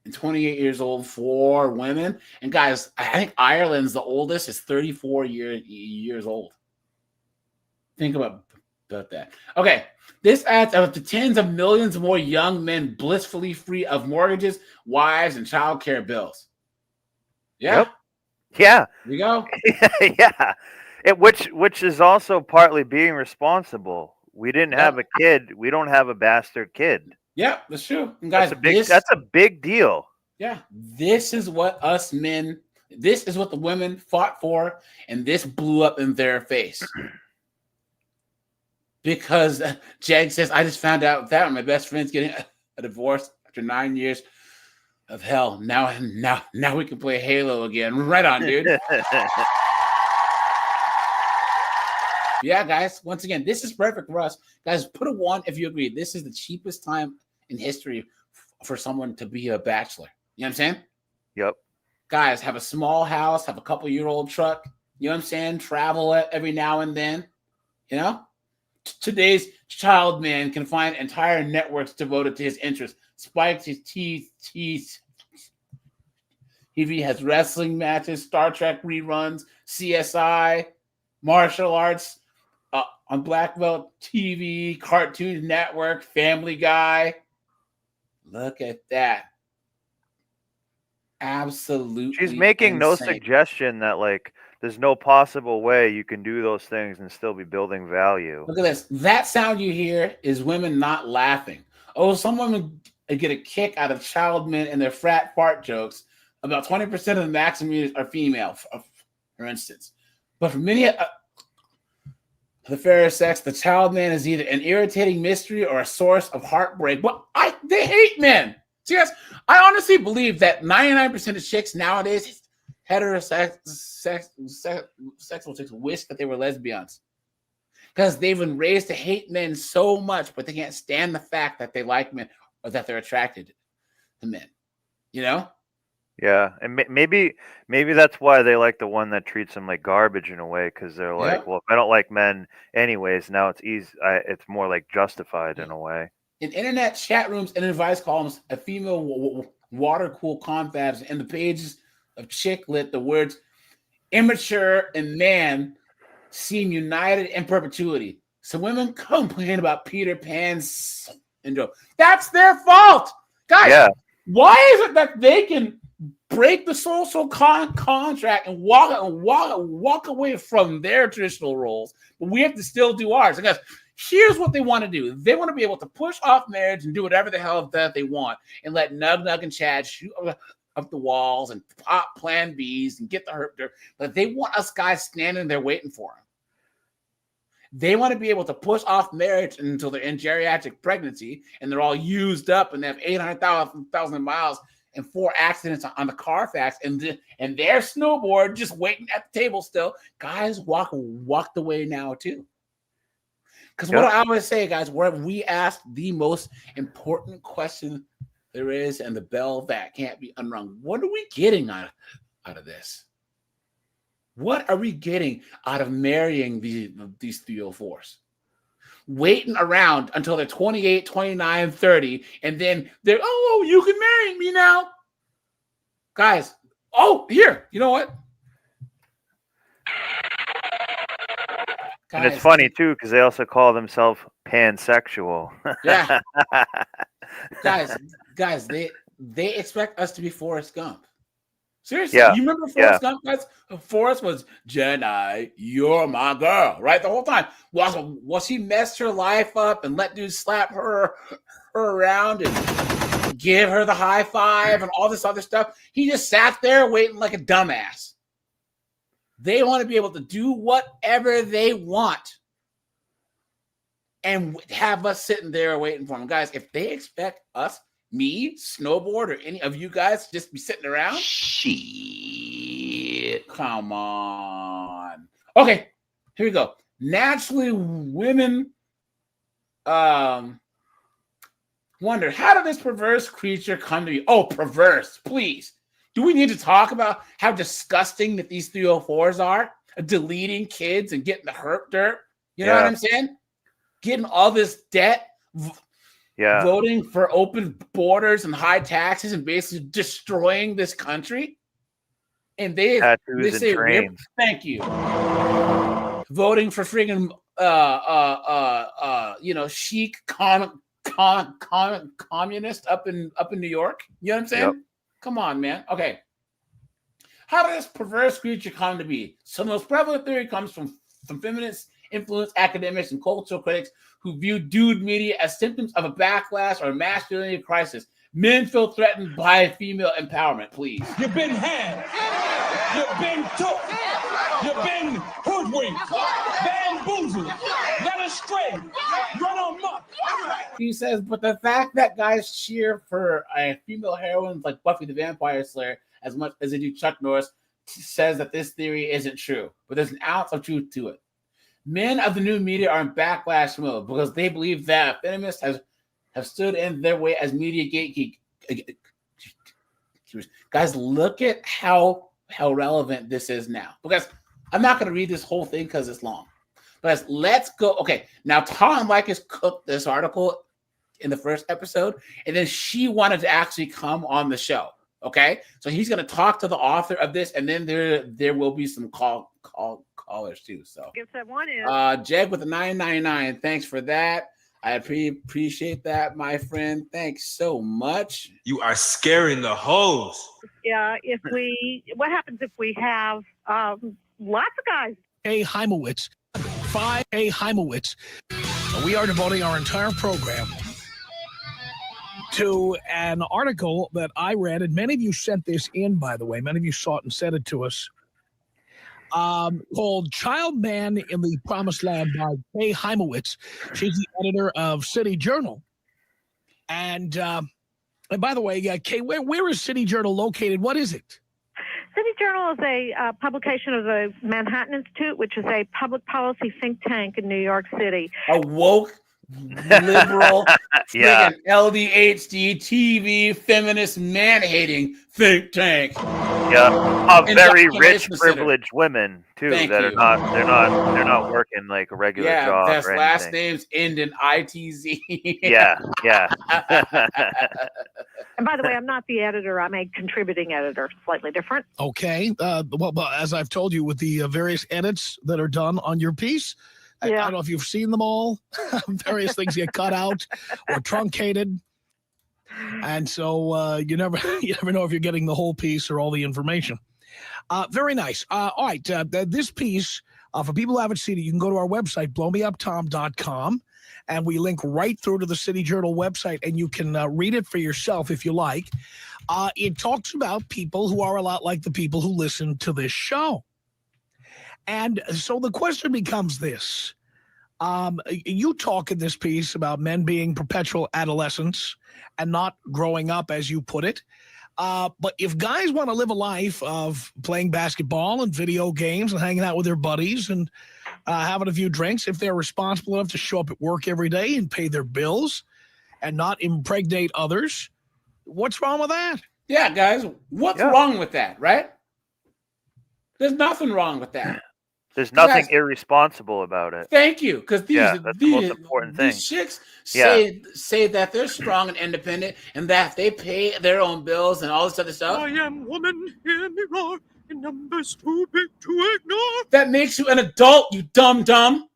Speaker 1: and 28 years old for women. And guys, I think Ireland's the oldest is 34 years old. Think about about that. Okay. This adds up to tens of millions more young men blissfully free of mortgages, wives, and child care bills. Yeah.
Speaker 3: Yep. Yeah.
Speaker 1: Here we go.
Speaker 3: Yeah. Which is also partly being responsible. We didn't have a kid. We don't have a bastard kid.
Speaker 1: Yeah, that's true. And guys,
Speaker 3: that's a big deal.
Speaker 1: Yeah. This is what us men, this is what the women fought for, and this blew up in their face. Because Jag says, I just found out that my best friend's getting a divorce after 9 years of hell. Now we can play Halo again. Right on, dude. Yeah, guys. Once again, this is perfect for us. Guys, put a 1 if you agree. This is the cheapest time in history for someone to be a bachelor. You know what I'm saying?
Speaker 3: Yep.
Speaker 1: Guys, have a small house, have a couple-year-old truck. You know what I'm saying? Travel every now and then. You know? Today's child man can find entire networks devoted to his interests. Spike TV has wrestling matches, Star Trek reruns, CSI, martial arts on Black Belt TV, Cartoon Network, Family Guy. Look at that. Absolutely.
Speaker 3: She's making no
Speaker 1: insane.
Speaker 3: suggestion that like there's no possible way you can do those things and still be building value.
Speaker 1: Look at this. That sound you hear is women not laughing. Oh, some women get a kick out of child men and their frat fart jokes. About 20% of the maximum users are female, for instance. But for many of the fairer sex, the child man is either an irritating mystery or a source of heartbreak. But they hate men. So yes, I honestly believe that 99% of chicks nowadays, heterosexual chicks, wish that they were lesbians. Because they've been raised to hate men so much, but they can't stand the fact that they like men or that they're attracted to men. You know?
Speaker 3: Yeah, and maybe that's why they like the one that treats them like garbage in a way, because they're like, well, if I don't like men anyways, now it's easy. It's more like justified in a way.
Speaker 1: In internet chat rooms and advice columns, a female water cool confabs in the pages of Chick Lit, the words immature and man seem united in perpetuity. So women complain about Peter Pan's syndrome. That's their fault. Guys, why is it that they can break the social contract and walk away from their traditional roles, but we have to still do ours? Because here's what they want to do. They want to be able to push off marriage and do whatever the hell that they want and let Nug and Chad shoot up the walls and pop Plan Bs and get the hurt dirt. But they want us guys standing there waiting for them. They want to be able to push off marriage until they're in geriatric pregnancy and they're all used up and they have 800,000 miles and 4 accidents on the Carfax and their snowboard just waiting at the table still. Guys walked away now too. Because what I always say, guys, where we ask the most important question there is and the bell that can't be unrung. What are we getting out of this? What are we getting out of marrying these 304s? Waiting around until they're 28, 29, 30, and then they're, oh, you can marry me now. Guys, here, you know what?
Speaker 3: And it's funny too because they also call themselves pansexual.
Speaker 1: Yeah, guys, they expect us to be Forrest Gump. Seriously, you remember Forrest Gump, guys? Forrest was Jenny, you're my girl, right? The whole time. Well, she messed her life up and let dudes slap her around and give her the high five and all this other stuff. He just sat there waiting like a dumbass. They want to be able to do whatever they want and have us sitting there waiting for them. Guys, if they expect us, me, Snowboard, or any of you guys just be sitting around, shit, come on. Okay, here we go. Naturally, women wonder, how did this perverse creature come to be? Oh, perverse, please. Do we need to talk about how disgusting that these 304s are? Deleting kids and getting the hurt dirt. You know what I'm saying? Getting all this debt. Voting for open borders and high taxes and basically destroying this country. And they say, thank you. voting for friggin' chic communist up in New York. You know what I'm saying?
Speaker 3: Yep.
Speaker 1: Come on, man. Okay. How did this perverse creature come to be? So the most prevalent theory comes from feminists, influenced academics, and cultural critics who view dude media as symptoms of a backlash or masculinity crisis. Men feel threatened by female empowerment, please.
Speaker 8: You've been had. You've been took. You've been hoodwinked. Bamboozled. Led astray. Run amok.
Speaker 1: He says, but the fact that guys cheer for female heroines like Buffy the Vampire Slayer as much as they do Chuck Norris says that this theory isn't true. But there's an ounce of truth to it. Men of the new media are in backlash mode because they believe that feminists have stood in their way as media gatekeepers. Guys, look at how relevant this is now. Because I'm not going to read this whole thing because it's long. But let's go. Okay, now Tom Leykis cooked this article in the first episode, and then she wanted to actually come on the show. Okay, so he's going to talk to the author of this, and then there will be some callers too. So, Jeg with the 999. Thanks for that. I appreciate that, my friend. Thanks so much.
Speaker 10: You are scaring the hoes.
Speaker 12: Yeah, what happens if we have lots of guys?
Speaker 16: A. Heimowitz, 5A Heimowitz. We are devoting our entire program to an article that I read, and many of you sent this in, by the way. Many of you saw it and sent it to us, called Child Man in the Promised Land by Kay Heimowitz. She's the editor of City Journal. And by the way, Kay, where is City Journal located? What is it?
Speaker 12: City Journal is a publication of the Manhattan Institute, which is a public policy think tank in New York City.
Speaker 1: A woke, liberal,
Speaker 3: Yeah.
Speaker 1: LDHD, TV, feminist, man-hating think tank.
Speaker 3: Yeah, of very rich,
Speaker 1: Indoctrination
Speaker 3: privileged women too.
Speaker 1: Thank
Speaker 3: that
Speaker 1: you.
Speaker 3: they're not working like a regular
Speaker 1: Yeah,
Speaker 3: job.
Speaker 1: that's
Speaker 3: or
Speaker 1: last
Speaker 3: anything.
Speaker 1: names end in ITZ.
Speaker 3: Yeah.
Speaker 12: And by the way, I'm not the editor. I'm a contributing editor, slightly different.
Speaker 16: Okay. Well, as I've told you, with the various edits that are done on your piece, I don't know if you've seen them all. Various things get cut out or truncated. And so you never know if you're getting the whole piece or all the information. Very nice. All right. This piece, for people who haven't seen it, you can go to our website, blowmeuptom.com, and we link right through to the City Journal website, and you can read it for yourself if you like. It talks about people who are a lot like the people who listen to this show. And so the question becomes this. You talk in this piece about men being perpetual adolescents and not growing up, as you put it. But if guys want to live a life of playing basketball and video games and hanging out with their buddies and having a few drinks, if they're responsible enough to show up at work every day and pay their bills and not impregnate others, what's wrong with that?
Speaker 1: Yeah, guys, what's wrong with that, right? There's nothing wrong with that.
Speaker 3: There's nothing irresponsible about it.
Speaker 1: Thank you, because
Speaker 3: that's the most important thing.
Speaker 1: These chicks say that they're strong and independent and that they pay their own bills and all this other stuff.
Speaker 8: I am woman, hear me roar, in numbers too big to ignore.
Speaker 1: That makes you an adult, you dumb.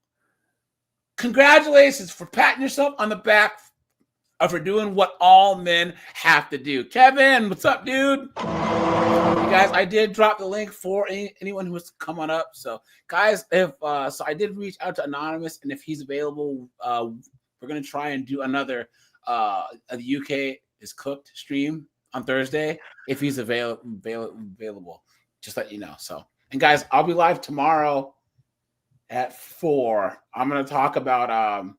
Speaker 1: Congratulations for patting yourself on the back for doing what all men have to do. Kevin, what's up, dude? You guys, I did drop the link for anyone who wants to come on up. So, guys, if so, I did reach out to Anonymous, and if he's available, we're gonna try and do another the UK is cooked stream on Thursday if he's available. Just let you know. So, and guys, I'll be live tomorrow at 4. I'm gonna talk about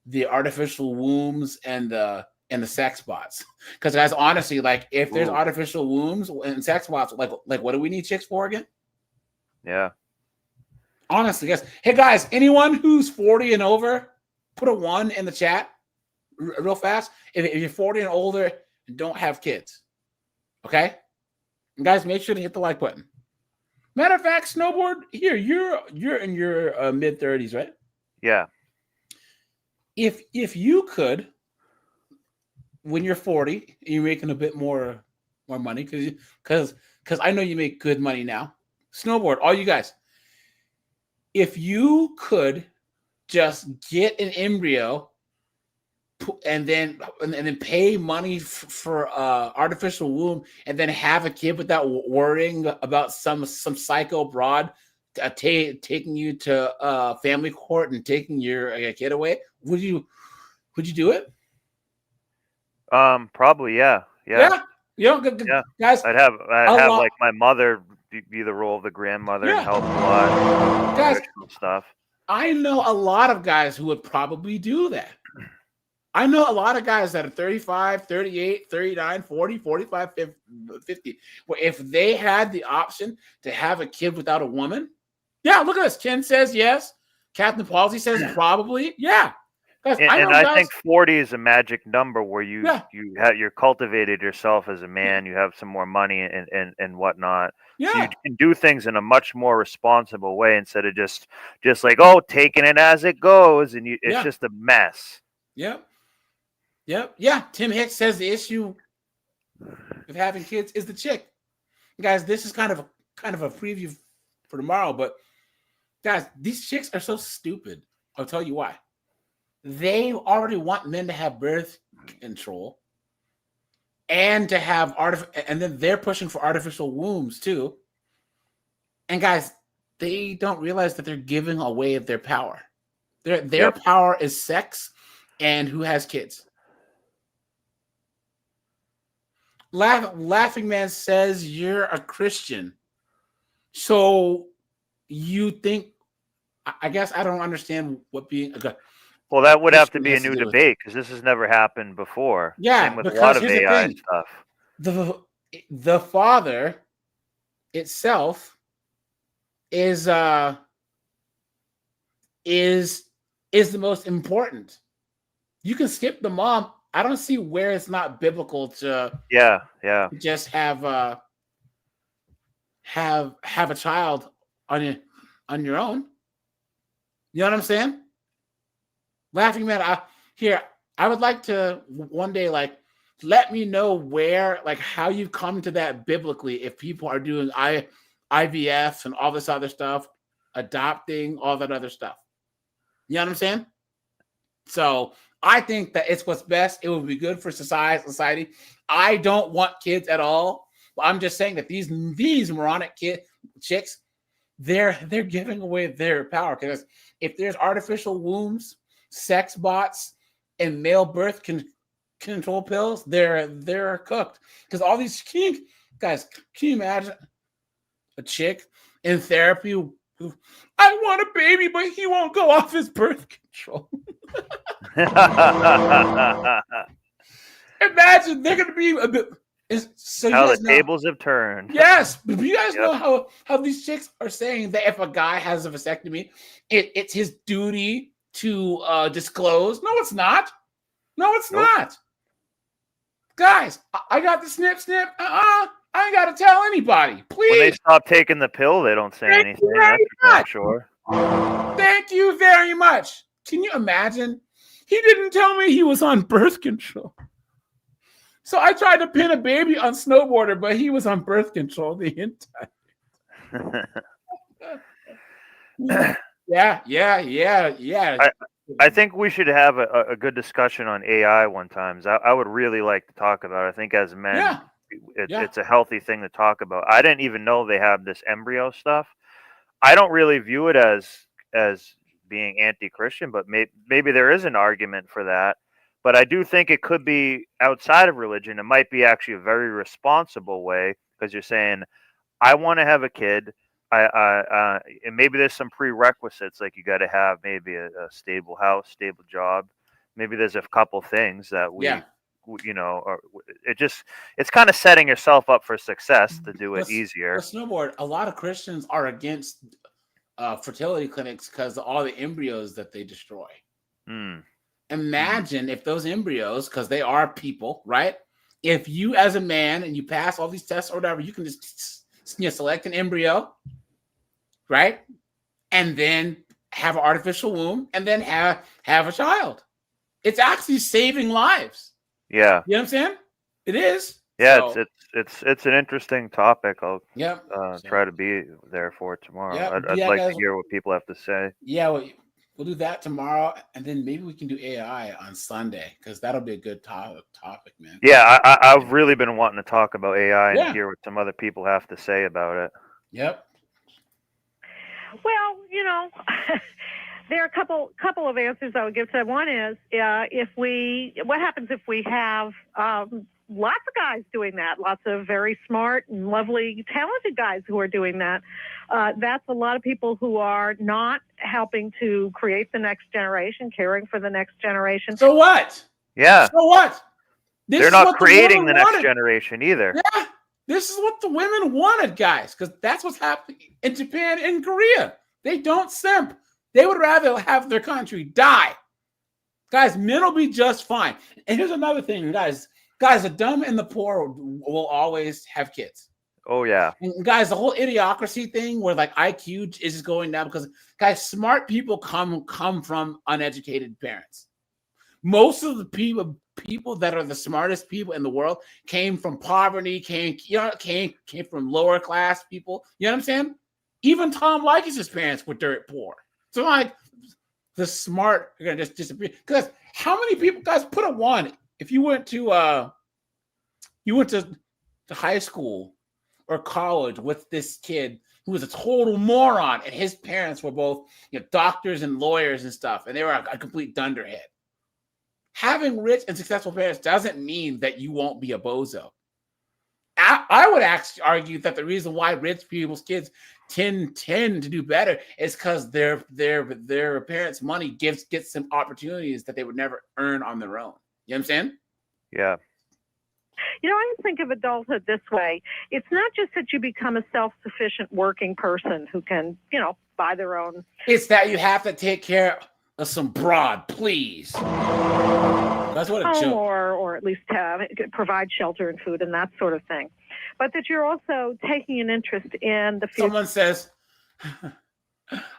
Speaker 1: the artificial wombs and the sex bots. Because guys, honestly, like if there's artificial wombs and sex bots, like what do we need chicks for again?
Speaker 3: Yeah.
Speaker 1: Honestly, guys. Hey guys, anyone who's 40 and over, put a 1 in the chat real fast. If you're 40 and older and don't have kids. Okay? And guys, make sure to hit the like button. Matter of fact, Snowboard, here, you're in your mid-30s, right?
Speaker 3: Yeah.
Speaker 1: If you could, when you're 40, you're making a bit more money because I know you make good money now. Snowboard, all you guys. if you could just get an embryo and then pay money for artificial womb and then have a kid without worrying about some psycho broad taking you to family court and taking your kid away, would you do it?
Speaker 3: Probably, yeah.
Speaker 1: Yeah. Guys,
Speaker 3: I'd have like my mother be the role of the grandmother and help a lot.
Speaker 1: Guys,
Speaker 3: Stuff.
Speaker 1: I know a lot of guys who would probably do that. I know a lot of guys that are 35, 38, 39, 40, 45, 50, where if they had the option to have a kid without a woman, yeah, look at this. Ken says yes. Captain Palsy says probably. Yeah. Guys,
Speaker 3: I think 40 is a magic number where you're cultivated yourself as a man. You have some more money and whatnot.
Speaker 1: Yeah.
Speaker 3: So you can do things in a much more responsible way instead of just like, taking it as it goes, and it's just a mess.
Speaker 1: Yep. Yeah. Tim Hicks says the issue with having kids is the chick. Guys, this is kind of a preview for tomorrow, but guys, these chicks are so stupid. I'll tell you why. They already want men to have birth control and to have and then they're pushing for artificial wombs too. And guys, they don't realize that they're giving away their power. Their power is sex and who has kids. Laughing Man says you're a Christian. So you think, I guess I don't understand what being a
Speaker 3: well, that would have to be a new debate because this has never happened before.
Speaker 1: Yeah,
Speaker 3: same with a lot of AI stuff.
Speaker 1: The father itself is the most important. You can skip the mom. I don't see where it's not biblical to just have a child on your own. You know what I'm saying? Laughing Man, I would like to one day let me know where how you come to that biblically. If people are doing IVF and all this other stuff, adopting all that other stuff, you know what I'm saying? So I think that it's what's best. It would be good for society. I don't want kids at all. But I'm just saying that these moronic chicks, they're giving away their power because if there's artificial wombs, sex bots, and male birth control pills, they're cooked. Because all these guys, can you imagine a chick in therapy who I want a baby, but he won't go off his birth control. Imagine they're gonna be a bit. So
Speaker 3: how the tables have turned.
Speaker 1: Yes, but you guys know how these chicks are saying that if a guy has a vasectomy, it's his duty to disclose. No, it's not. Not. Guys, I got the snip. I ain't got to tell anybody. Please.
Speaker 3: When they stop taking the pill, they don't say anything. That's for sure.
Speaker 1: Thank you very much. Can you imagine? He didn't tell me he was on birth control. So I tried to pin a baby on snowboarder, but he was on birth control the entire time. Yeah.
Speaker 3: I think we should have a good discussion on AI one time. I would really like to talk about it. I think as men, it's a healthy thing to talk about. I didn't even know they have this embryo stuff. I don't really view it as being anti-Christian, but maybe there is an argument for that. But I do think it could be outside of religion. It might be actually a very responsible way because you're saying, I want to have a kid. And maybe there's some prerequisites, like you got to have maybe a stable house, stable job. Maybe there's a couple things that it's kind of setting yourself up for success to do it easier.
Speaker 1: Snowboard. A lot of Christians are against fertility clinics because of all the embryos that they destroy. Imagine if those embryos, because they are people, right? If you as a man and you pass all these tests or whatever, you can just select an embryo, right? And then have an artificial womb and then have a child. It's actually saving lives.
Speaker 3: Yeah.
Speaker 1: You know what I'm saying? It is.
Speaker 3: Yeah,
Speaker 1: So,
Speaker 3: it's an interesting topic. I'll
Speaker 1: yep.
Speaker 3: try to be there for it tomorrow.
Speaker 1: Yep.
Speaker 3: I'd
Speaker 1: Yeah,
Speaker 3: like
Speaker 1: guys.
Speaker 3: to hear what people have to say.
Speaker 1: Yeah, we'll do that tomorrow, and then maybe we can do AI on Sunday because that'll be a good topic, man.
Speaker 3: Yeah, I've really been wanting to talk about AI and
Speaker 1: Yeah.
Speaker 3: hear what some other people have to say about it.
Speaker 1: Yep.
Speaker 12: Well, there are a couple of answers I would give to that. One is, what happens if we have lots of guys doing that, lots of very smart and lovely, talented guys who are doing that. That's a lot of people who are not helping to create the next generation, caring for the next generation.
Speaker 1: So what?
Speaker 3: Yeah.
Speaker 1: So what?
Speaker 3: They're not creating the next generation either.
Speaker 1: Yeah. This is what the women wanted, guys, because that's what's happening in Japan and Korea. They don't simp. They would rather have their country die. Guys, men will be just fine. And here's another thing, guys. Guys, the dumb and the poor will always have kids.
Speaker 3: Oh, yeah.
Speaker 1: And guys, the whole idiocracy thing where like IQ is just going down because, guys, smart people come from uneducated parents. Most of the people that are the smartest people in the world came from poverty, came from lower class people. You know what I'm saying? Even Tom Leykis' parents were dirt poor. So like the smart are gonna just disappear. Because how many people, guys, put a one if you went to high school or college with this kid who was a total moron, and his parents were both doctors and lawyers and stuff, and they were a complete dunderhead. Having rich and successful parents doesn't mean that you won't be a bozo. I would actually argue that the reason why rich people's kids tend to do better is because their parents' money gets them opportunities that they would never earn on their own. You know what I'm saying?
Speaker 3: Yeah.
Speaker 12: I think of adulthood this way. It's not just that you become a self-sufficient working person who can, buy their own.
Speaker 1: It's that you have to take care of some broad, please. That's what it shows.
Speaker 12: Or at least provide shelter and food and that sort of thing. But that you're also taking an interest in the future.
Speaker 1: Someone says,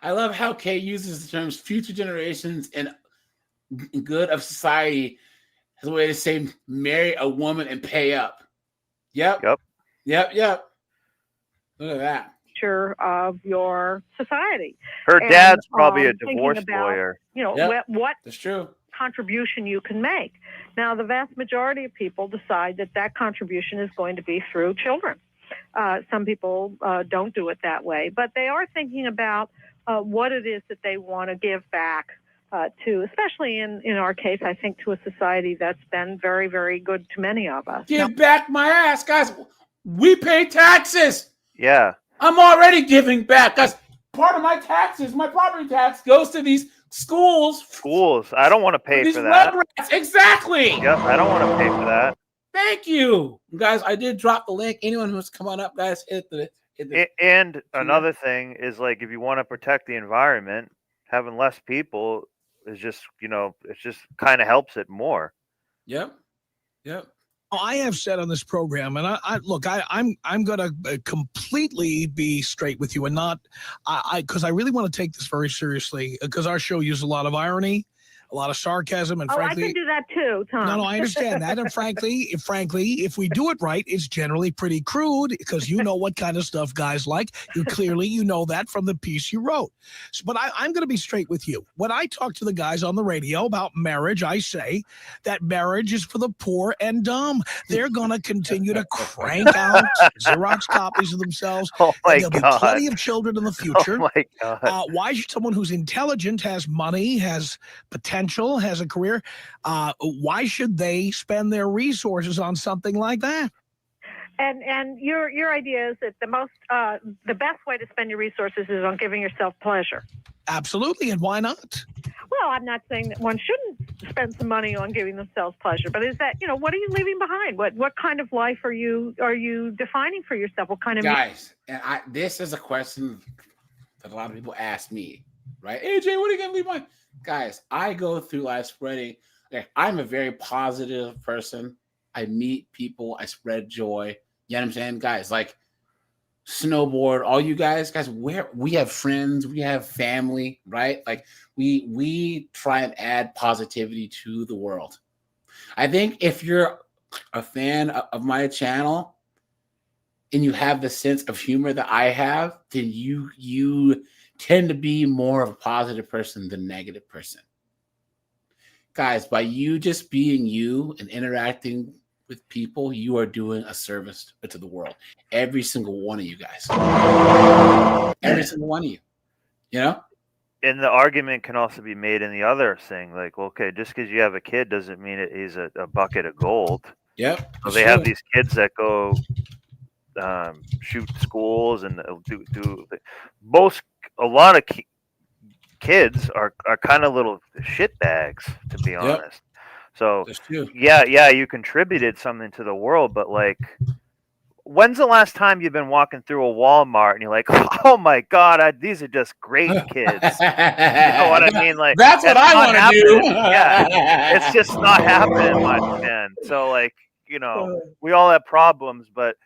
Speaker 1: I love how Kay uses the terms future generations and good of society as a way to say marry a woman and pay up. Yep. Look at that.
Speaker 12: Of your society.
Speaker 3: Her dad's probably a divorce lawyer.
Speaker 12: What
Speaker 1: that's true.
Speaker 12: Contribution you can make. Now, the vast majority of people decide that contribution is going to be through children. Some people don't do it that way, but they are thinking about what it is that they want to give back to, especially in our case, I think to a society that's been very, very good to many of us.
Speaker 1: Give back my ass, guys. We pay taxes.
Speaker 3: Yeah.
Speaker 1: I'm already giving back. Guys, part of my taxes, my property tax, goes to these schools.
Speaker 3: I don't want to pay for that.
Speaker 1: Rats. Exactly.
Speaker 3: Yep, I don't want to pay for that.
Speaker 1: Thank you. Guys, I did drop the link. Anyone who's come on up, guys, hit the
Speaker 3: and another thing is, like, if you want to protect the environment, having less people is just, it just kind of helps it more.
Speaker 1: Yep.
Speaker 16: I have said on this program, and I'm going to completely be straight with you and not, because I really want to take this very seriously, because our show uses a lot of irony, a lot of sarcasm, and frankly,
Speaker 12: I can do that too, Tom.
Speaker 16: No, I understand that, and frankly, if we do it right, it's generally pretty crude, because you know what kind of stuff guys like. You know that from the piece you wrote. But I'm going to be straight with you. When I talk to the guys on the radio about marriage, I say that marriage is for the poor and dumb. They're going to continue to crank out Xerox copies of themselves.
Speaker 3: Oh my
Speaker 16: There'll
Speaker 3: God.
Speaker 16: be plenty of children in the future.
Speaker 3: Oh my God.
Speaker 16: Why should someone who's intelligent, has money, has potential, has a career, why should they spend their resources on something like that?
Speaker 12: And your idea is that the best way to spend your resources is on giving yourself pleasure.
Speaker 16: Absolutely, and why not?
Speaker 12: Well, I'm not saying that one shouldn't spend some money on giving themselves pleasure, but is that, what are you leaving behind? What kind of life are you defining for yourself? What kind of
Speaker 1: guys? And this is a question that a lot of people ask me, right? AJ, what are you gonna leave behind? Guys, I go through life spreading. I'm a very positive person. I meet people. I spread joy. You know what I'm saying? Guys, like snowboard, all you guys, we have friends, we have family, right? Like we try and add positivity to the world. I think if you're a fan of my channel and you have the sense of humor that I have, then you tend to be more of a positive person than a negative person. Guys, by you just being you and interacting with people, you are doing a service to the world. Every single one of you guys. Every single one of you. You know?
Speaker 3: And the argument can also be made in the other thing, like, okay, just because you have a kid doesn't mean it is a bucket of gold.
Speaker 1: Yep.
Speaker 3: So they have these kids that go shoot schools and do a lot of kids are kind of little shit bags, to be honest. So yeah, you contributed something to the world, but like, when's the last time you've been walking through a Walmart and you're like, oh my God, these are just great kids? You know what I mean? Like,
Speaker 1: that's what I want to do.
Speaker 3: Yeah, it's just not happening much, man. So like, you know, we all have problems, but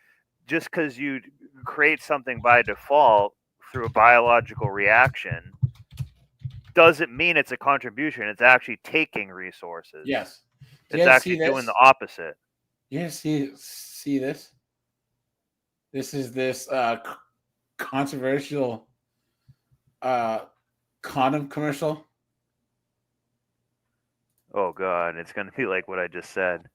Speaker 3: just because you create something by default through a biological reaction doesn't mean it's a contribution. It's actually taking resources.
Speaker 1: Yes.
Speaker 3: It's actually doing the opposite.
Speaker 1: Yeah, see this? This is this controversial condom commercial.
Speaker 3: Oh God, it's gonna be like what I just said.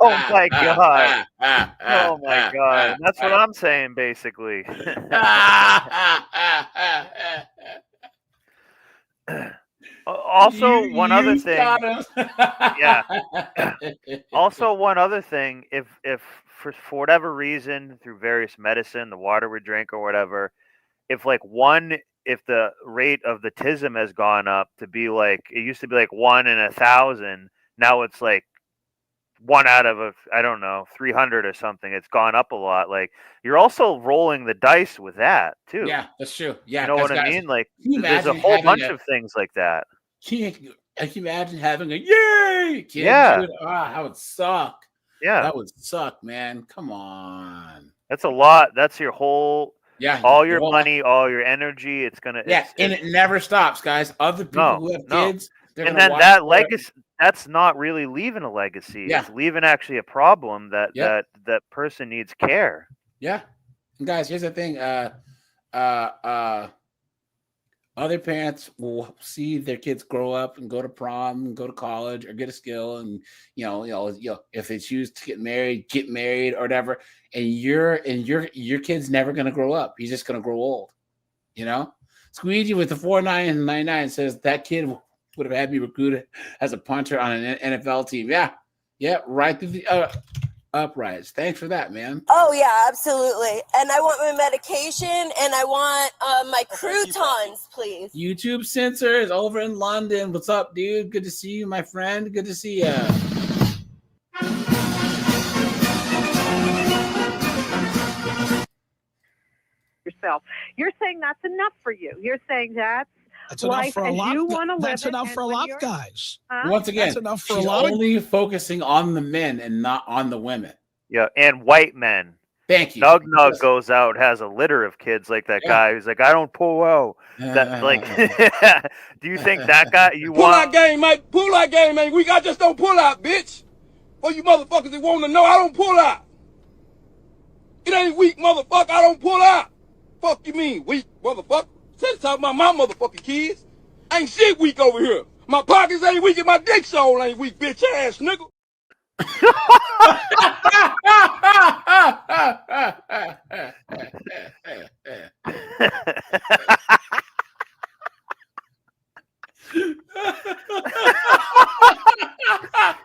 Speaker 3: Oh my God. Oh my God. That's what I'm saying, basically. Also, one other thing. Yeah. Also, one other thing. If for whatever reason, through various medicine, the water we drink or whatever, if the rate of the tism has gone up to be like, it used to be like 1 in 1,000. Now it's like 1 out of 300 or something. It's gone up a lot. Like, you're also rolling the dice with that too.
Speaker 1: Yeah, that's true. Yeah,
Speaker 3: you know what I mean? Like, there's a whole bunch of things like that.
Speaker 1: Can you imagine having a yay kid?
Speaker 3: Yeah.
Speaker 1: Dude? That would suck.
Speaker 3: Yeah,
Speaker 1: that would suck, man. Come on.
Speaker 3: That's a lot. That's your whole.
Speaker 1: Yeah,
Speaker 3: all your money, all your energy. It's gonna.
Speaker 1: Yeah, and it never stops, guys. Other people who have kids,
Speaker 3: and then that legacy. That's not really leaving a legacy.
Speaker 1: Yeah.
Speaker 3: It's leaving actually a problem that that person needs care.
Speaker 1: Yeah, and guys, here's the thing. Other parents will see their kids grow up and go to prom and go to college or get a skill, and you know, if they choose to get married or whatever. And your kid's never gonna grow up. He's just gonna grow old. You know, Squeegee with the 4999 says that kid would have had me recruited as a punter on an NFL team. Yeah, right through the uprights. Thanks for that, man.
Speaker 13: Oh yeah, absolutely. And I want my medication and I want my croutons, please.
Speaker 1: YouTube Censor is over in London. What's up, dude? Good to see you, my friend. Good to see you.
Speaker 12: Yourself. You're saying that's enough for you. You're saying that's
Speaker 16: enough
Speaker 12: life
Speaker 16: for a
Speaker 12: as
Speaker 16: lot.
Speaker 12: you want to live.
Speaker 16: That's enough for a lot of guys.
Speaker 1: Once again,
Speaker 16: that's enough for
Speaker 1: she's
Speaker 16: a lot of
Speaker 1: only focusing on the men and not on the women.
Speaker 3: Yeah, and white men.
Speaker 1: Thank you.
Speaker 3: Nug goes out, has a litter of kids like that guy who's like, I don't pull out. That like, do you think that guy you
Speaker 8: pull
Speaker 3: want?
Speaker 8: Out game, mate. Pull out game, ain't weak. I just don't pull out, bitch. For you motherfuckers that want to know, I don't pull out. It ain't weak, motherfucker. I don't pull out. Fuck you mean, weak, motherfucker? Said talking about my motherfucking kids. Ain't shit weak over here. My pockets ain't weak and my dick soul ain't weak, bitch ass nigga.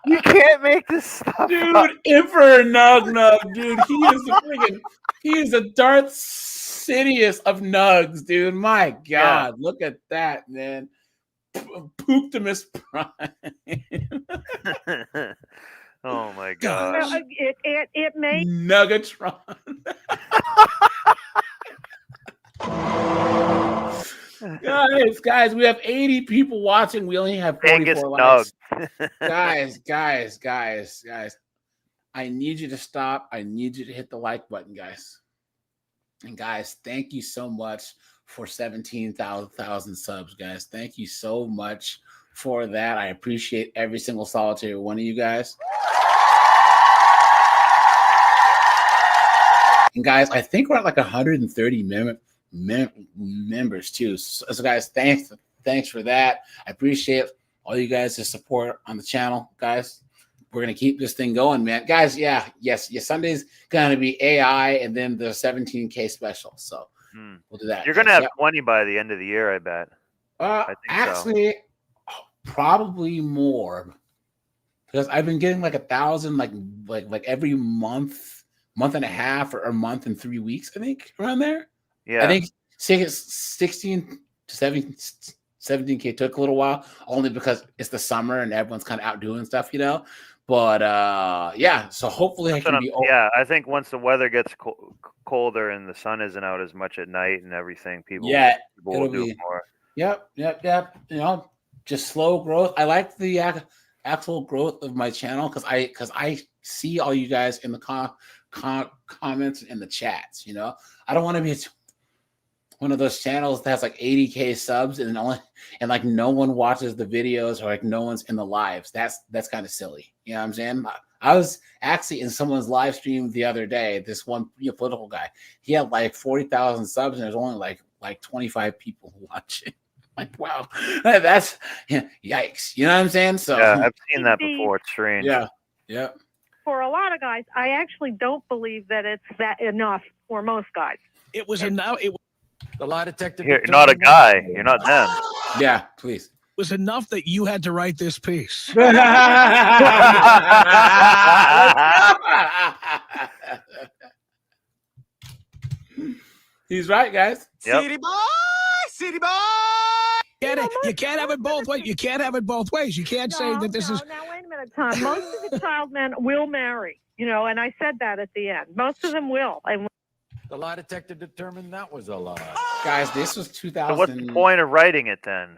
Speaker 3: You can't make this stuff
Speaker 1: dude.
Speaker 3: up.
Speaker 1: Emperor Nug, dude. He is the freaking. He's a Darth Sidious of nugs, dude. My God, look at that, man. Pooptimus Prime.
Speaker 3: Oh my God.
Speaker 12: Well, it may
Speaker 1: Nuggatron. guys, we have 80 people watching. We only have 44 likes. guys. I need you to stop. I need you to hit the like button, guys. And guys, thank you so much for 17,000 subs, guys. Thank you so much for that. I appreciate every single solitary one of you guys. And guys, I think we're at like 130 members too. So guys, thanks for that. I appreciate all you guys' support on the channel, guys. We're gonna keep this thing going, man. Guys, yes, Sunday's gonna be AI and then the 17K special. So we'll do that.
Speaker 3: You're gonna have 20 by the end of the year, I bet.
Speaker 1: I think actually, probably more, because I've been getting like 1,000, like every month and a half, or a month and 3 weeks, I think, around there.
Speaker 3: Yeah,
Speaker 1: I think 16 to 17K took a little while, only because it's the summer and everyone's kind of out doing stuff, you know. But yeah, so hopefully I can be.
Speaker 3: Yeah, I think once the weather gets colder and the sun isn't out as much at night and everything, people will do more.
Speaker 1: Yep. You know, just slow growth. I like the actual growth of my channel because I see all you guys in the comments and the chats. You know, I don't want to be one of those channels that has like 80K subs and like no one watches the videos, or like no one's in the lives. That's kind of silly. You know what I'm saying? I was actually in someone's live stream the other day. This one political guy, he had like 40,000 subs and there's only like 25 people watching. Like, wow, that's yikes. You know what I'm saying? So
Speaker 3: yeah, I've seen that before. It's strange.
Speaker 1: Yeah.
Speaker 12: For a lot of guys, I actually don't believe that it's that enough for most guys.
Speaker 16: It was enough.
Speaker 11: The lie detector.
Speaker 3: You're not a guy. You're not them.
Speaker 1: Yeah, please.
Speaker 16: It was enough that you had to write this piece.
Speaker 1: He's right, guys.
Speaker 3: Yep.
Speaker 2: City boy.
Speaker 16: You can't have it both ways. You can't have it both ways. You can't say that this is.
Speaker 12: Now wait a minute, Tom. Most of the child men will marry, you know, and I said that at the end. Most of them will.
Speaker 11: The lie detector determined that was a lie.
Speaker 1: Guys, this was 2000.
Speaker 3: So what's the point of writing it then?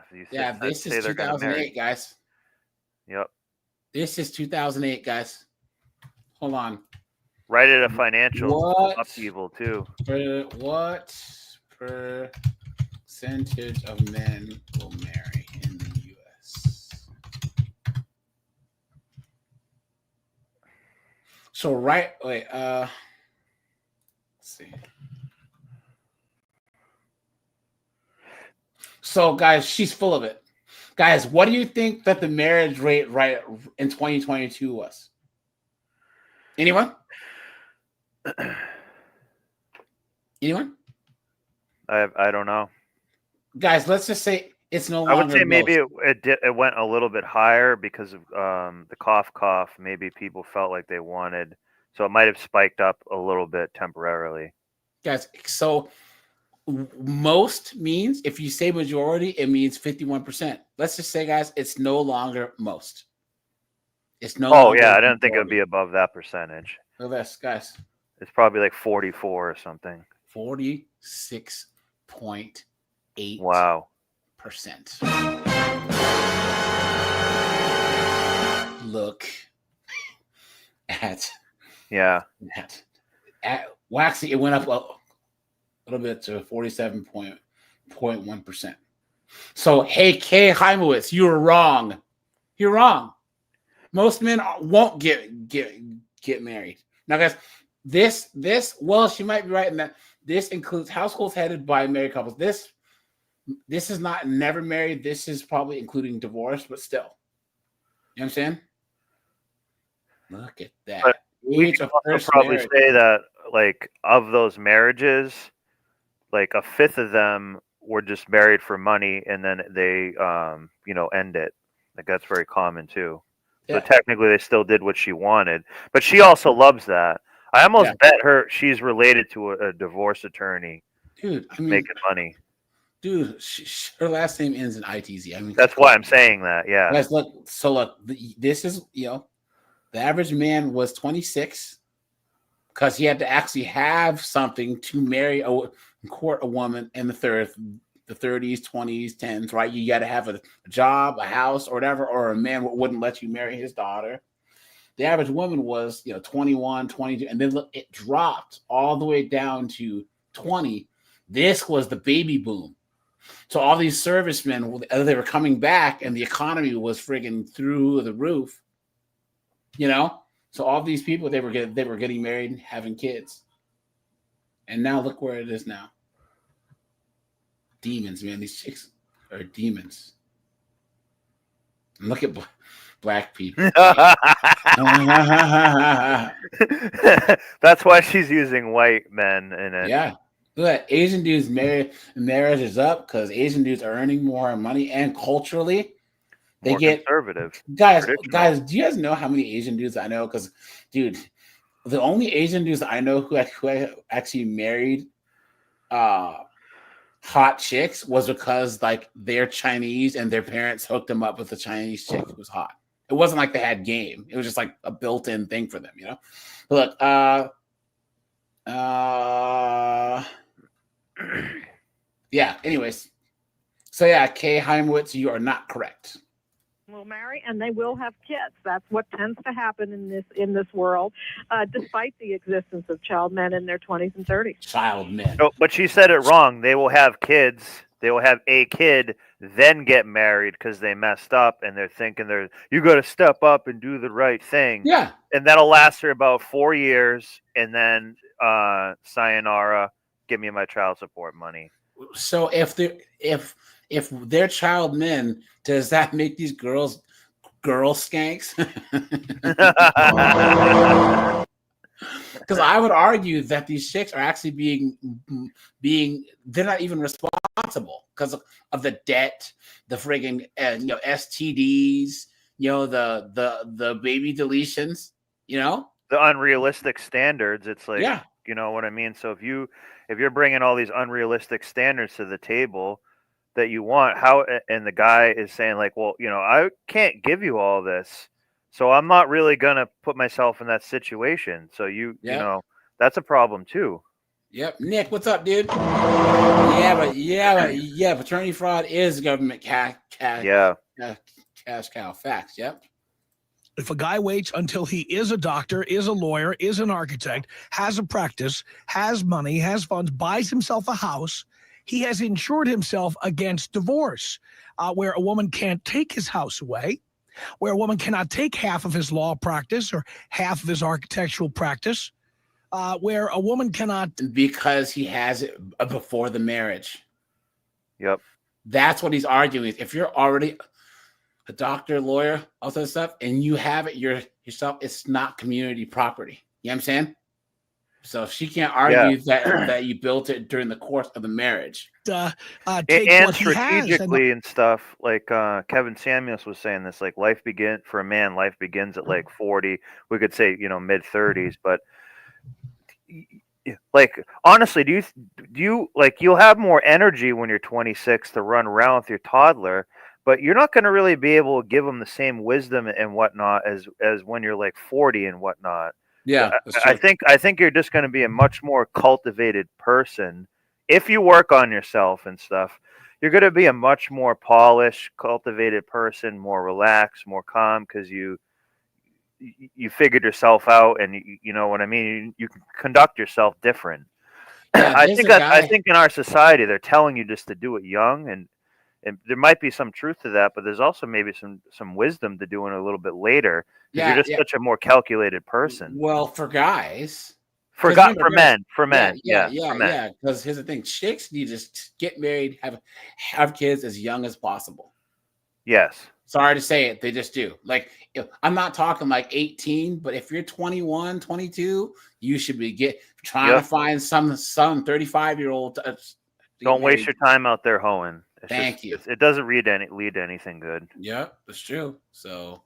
Speaker 1: This is 2008, guys.
Speaker 3: Yep.
Speaker 1: This is 2008, guys. Hold on.
Speaker 3: Write it a financial upheaval too.
Speaker 1: What percentage of men will marry in the U.S.? So let's see. So guys, she's full of it. Guys, what do you think that the marriage rate right in 2022 was? Anyone? Anyone?
Speaker 3: I don't know.
Speaker 1: Guys, let's just say it's no longer.
Speaker 3: I would say maybe it went a little bit higher because of the cough. Maybe people felt like they wanted, so it might have spiked up a little bit temporarily.
Speaker 1: Guys, so most means, if you say majority, it means 51%. Let's just say, guys, it's no longer most. It's no.
Speaker 3: Oh yeah, I didn't think it would be above that percentage.
Speaker 1: Look at this, guys.
Speaker 3: It's probably like 44 or something.
Speaker 1: 46.8.
Speaker 3: Wow.
Speaker 1: %. Look at that. Well, actually, it went up a little bit to 47.1%. So, hey, Kay Heimowitz, you were wrong. You're wrong. Most men won't get married. Now, guys, this well, she might be right in that this includes households headed by married couples. This is not never married. This is probably including divorce, but still. You know what I'm saying? Look at that.
Speaker 3: But we can also probably say that, like, of those marriages, like a fifth of them were just married for money, and then they, end it. Like, that's very common too. Yeah. So technically, they still did what she wanted, but she also loves that. I almost bet she's related to a divorce attorney.
Speaker 1: Dude, I mean,
Speaker 3: making money.
Speaker 1: Dude, her last name ends in ITZ. I mean,
Speaker 3: that's why I'm saying that. Yeah.
Speaker 1: Guys, look. So look, this is the average man was 26 because he had to actually have something to marry court a woman in the 30s, 20s, 10s, right? You got to have a job, a house, or whatever, or a man wouldn't let you marry his daughter. The average woman was 21, 22, and then look, it dropped all the way down to 20. This was the baby boom. So all these servicemen, they were coming back, and the economy was friggin' through the roof. So all these people, they were getting married and having kids, and now look where it is now. Demons, man. These chicks are demons. And look at black people.
Speaker 3: That's why she's using white men in it.
Speaker 1: Yeah. Look, Asian dudes marriage is up because Asian dudes are earning more money, and culturally they
Speaker 3: more
Speaker 1: get
Speaker 3: conservative.
Speaker 1: Guys, do you guys know how many Asian dudes I know? Because, dude, the only Asian dudes I know who actually married hot chicks was because like they're Chinese and their parents hooked them up with a Chinese chick who was hot. It wasn't like they had game. It was just like a built-in thing for them, Look, yeah, anyways. So yeah, Kay Heimowitz, you are not correct.
Speaker 12: Will marry and they will have kids. That's what tends to happen in this world, despite the existence of child men in their 20s and 30s.
Speaker 1: Child men.
Speaker 3: No, but she said it wrong. They will have kids. They will have a kid, then get married because they messed up, and they're thinking you got to step up and do the right thing.
Speaker 1: Yeah,
Speaker 3: and that'll last her about 4 years, and then sayonara, give me my child support money.
Speaker 1: So if they're child men, does that make these girl skanks? Because I would argue that these chicks are actually being they're not even responsible because of the debt, the friggin' STDs, the baby deletions,
Speaker 3: the unrealistic standards. It's like,
Speaker 1: yeah.
Speaker 3: You know what I mean? So if you're bringing all these unrealistic standards to the table that you want, and the guy is saying like, well, I can't give you all this, so I'm not really gonna put myself in that situation. So you that's a problem too.
Speaker 1: Yep. Nick, what's up, dude? Yeah, paternity fraud is government cash cow. Facts. Yep.
Speaker 16: If a guy waits until he is a doctor, is a lawyer, is an architect, has a practice, has money, has funds, buys himself a house, he has insured himself against divorce, where a woman can't take his house away, where a woman cannot take half of his law practice or half of his architectural practice, where a woman cannot...
Speaker 1: Because he has it before the marriage.
Speaker 3: Yep.
Speaker 1: That's what he's arguing. If you're already a doctor, lawyer, all that stuff, and you have it yourself, it's not community property. You know what I'm saying? So if she can't argue that you built it during the course of the marriage.
Speaker 3: And strategically and stuff, like Kevin Samuels was saying this, like life begins at like 40. We could say, mid 30s, but like honestly, do you like you'll have more energy when you're 26 to run around with your toddler, but you're not going to really be able to give them the same wisdom and whatnot as when you're like 40 and whatnot.
Speaker 1: Yeah,
Speaker 3: I think you're just going to be a much more cultivated person if you work on yourself and stuff. You're going to be a much more polished, cultivated person, more relaxed, more calm, because you figured yourself out, and you know what I mean. You can conduct yourself different.
Speaker 1: Yeah,
Speaker 3: I think in our society they're telling you just to do it young, and there might be some truth to that, but there's also maybe some wisdom to doing it a little bit later. Because you're just such a more calculated person.
Speaker 1: Well, for guys,
Speaker 3: for men. Yeah.
Speaker 1: Because here's the thing: chicks need to get married, have kids as young as possible.
Speaker 3: Yes.
Speaker 1: Sorry to say it, they just do. Like, I'm not talking like 18, but if you're 21, 22, you should be trying to find some 35-year-old.
Speaker 3: Don't waste your time out there hoeing.
Speaker 1: Thank you.
Speaker 3: It doesn't lead to anything good.
Speaker 1: Yeah, that's true. So,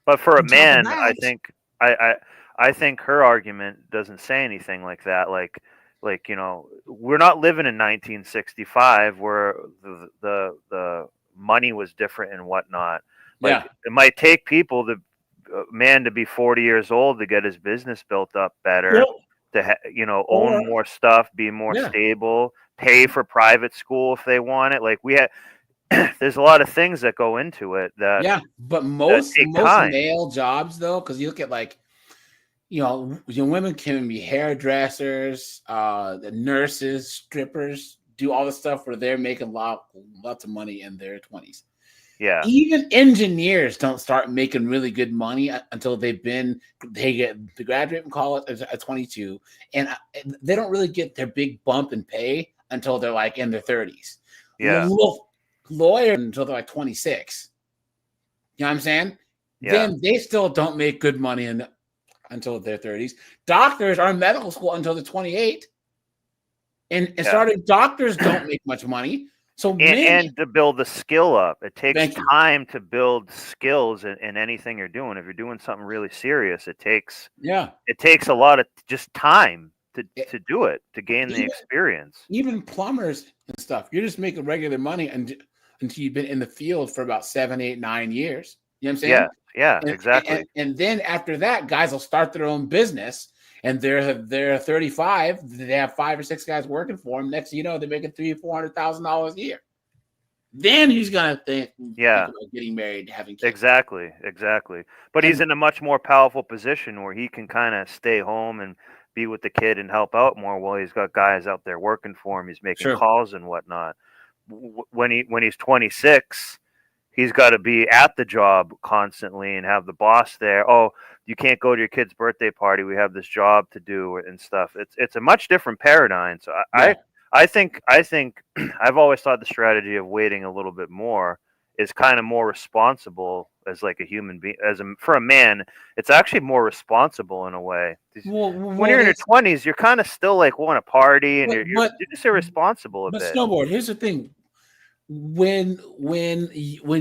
Speaker 3: but for a man, I think I I think her argument doesn't say anything like that. Like we're not living in 1965 where the money was different and whatnot. Like it might take people man to be 40 years old to get his business built up better, to own more stuff, be more stable, pay for private school if they want it. Like we had, there's a lot of things that go into it that
Speaker 1: but most
Speaker 3: time.
Speaker 1: male jobs though, because you look at like women can be hairdressers, nurses, strippers, do all the stuff where they're making lots of money in their 20s.
Speaker 3: Yeah.
Speaker 1: Even engineers don't start making really good money until they graduate from college at 22, and they don't really get their big bump in pay until they're like in their 30s.
Speaker 3: Yeah.
Speaker 1: Lawyers until they're like 26. You know what I'm saying?
Speaker 3: Yeah.
Speaker 1: Then they still don't make good money until their 30s. Doctors are in medical school until they're 28. And starting doctors don't make much money. So
Speaker 3: and to build the skill up, it takes time to build skills in anything you're doing. If you're doing something really serious, it takes a lot of just time to do it, to gain the experience.
Speaker 1: Even plumbers and stuff, you're just making regular money until you've been in the field for about 7, 8, 9 years. You know what I'm saying?
Speaker 3: Yeah, exactly.
Speaker 1: And then after that, guys will start their own business, and they're 35. They have 5 or 6 guys working for them. Next thing you know, they're making $300,000-$400,000 a year. Then he's gonna think about getting married, having kids.
Speaker 3: Exactly. But he's in a much more powerful position where he can kind of stay home and be with the kid and help out more while he's got guys out there working for him. He's making calls and whatnot. When he's 26, he's got to be at the job constantly and have the boss there. Oh, you can't go to your kid's birthday party. We have this job to do and stuff. It's a much different paradigm. So I think I've always thought the strategy of waiting a little bit more is kind of more responsible as like a human being. For a man, it's actually more responsible in a way. When you're in your 20s, you're kind of still like want to party and you're just irresponsible a bit.
Speaker 1: But snowboard, here's the thing. When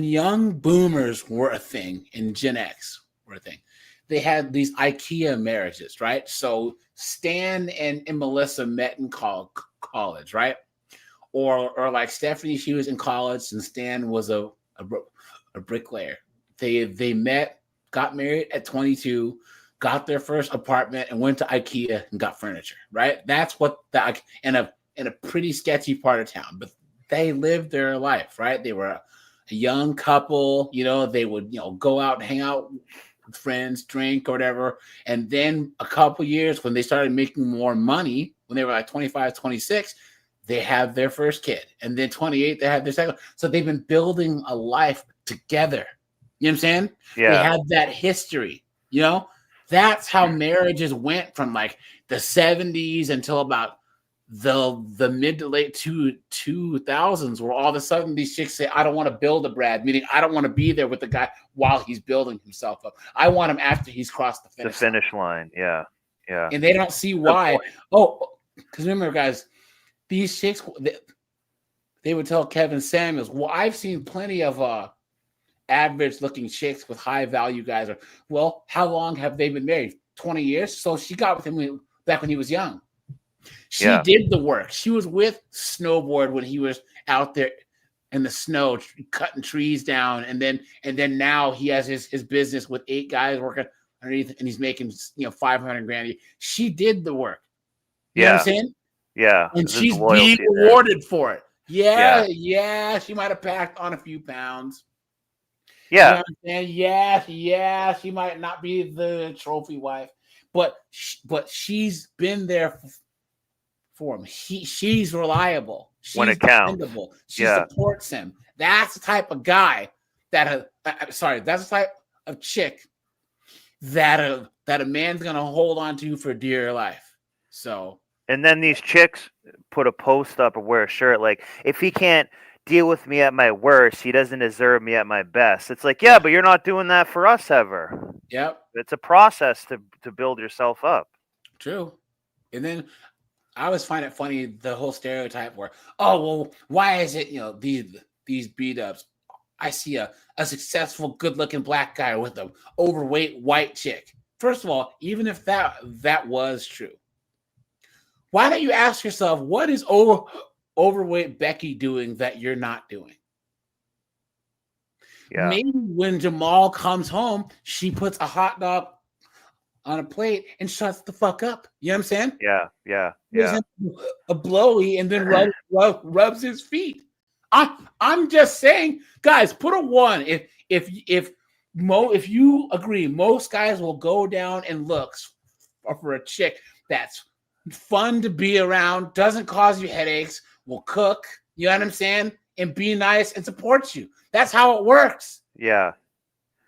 Speaker 1: young boomers were a thing and Gen X were a thing, they had these IKEA marriages, right? So Stan and Melissa met in college, right? Or like Stephanie, she was in college and Stan was a bricklayer. They met, got married at 22, got their first apartment and went to IKEA and got furniture, right? That's what in a pretty sketchy part of town, but they lived their life, right? They were a young couple, they would, go out and hang out with friends, drink or whatever. And then a couple years when they started making more money, when they were like 25, 26, they have their first kid. And then 28, they have their second. So they've been building a life together. You know what I'm saying?
Speaker 3: Yeah.
Speaker 1: They have that history, That's how marriages went from like the 70s until about the mid to late 2000s, where all of a sudden these chicks say, I don't want to build a Brad, meaning I don't want to be there with the guy while he's building himself up. I want him after he's crossed the finish
Speaker 3: line. Yeah.
Speaker 1: And they don't see why. Because remember, guys, these chicks, they would tell Kevin Samuels, well, I've seen plenty of average looking chicks with high value guys. Well, how long have they been married? 20 years. So she got with him back when he was young. She did the work. She was with Snowboard when he was out there in the snow cutting trees down, and then now he has his business with 8 guys working underneath, and he's making $500,000. She did the work. You know what I'm saying?
Speaker 3: Yeah,
Speaker 1: and she's being rewarded for it. Yeah, she might have packed on a few pounds.
Speaker 3: Yeah,
Speaker 1: you know what I'm saying? She might not be the trophy wife, but she's been there for him. She's reliable. She's
Speaker 3: when it counts.
Speaker 1: Dependable. She supports him. That's the type of guy that's the type of chick that a man's gonna hold on to for dear life. So,
Speaker 3: and then these chicks put a post up or wear a shirt like, if he can't deal with me at my worst, he doesn't deserve me at my best. It's like, but you're not doing that for us ever.
Speaker 1: Yep.
Speaker 3: It's a process to build yourself up.
Speaker 1: True. And then I always find it funny, the whole stereotype where, why is it, these beat ups? I see a successful, good looking black guy with an overweight white chick. first of all, even if that was true, why don't you ask yourself, what is overweight Becky doing that you're not doing?
Speaker 3: Yeah.
Speaker 1: Maybe when Jamal comes home, she puts a hot dog on a plate and shuts the fuck up. You know what I'm saying?
Speaker 3: Yeah, yeah,
Speaker 1: Gives
Speaker 3: yeah.
Speaker 1: him a blowy and then rubs his feet. I'm just saying, guys, put a 1 if you agree. Most guys will go down and look for a chick that's fun to be around, doesn't cause you headaches, will cook. You know what I'm saying? And be nice and support you. That's how it works.
Speaker 3: Yeah.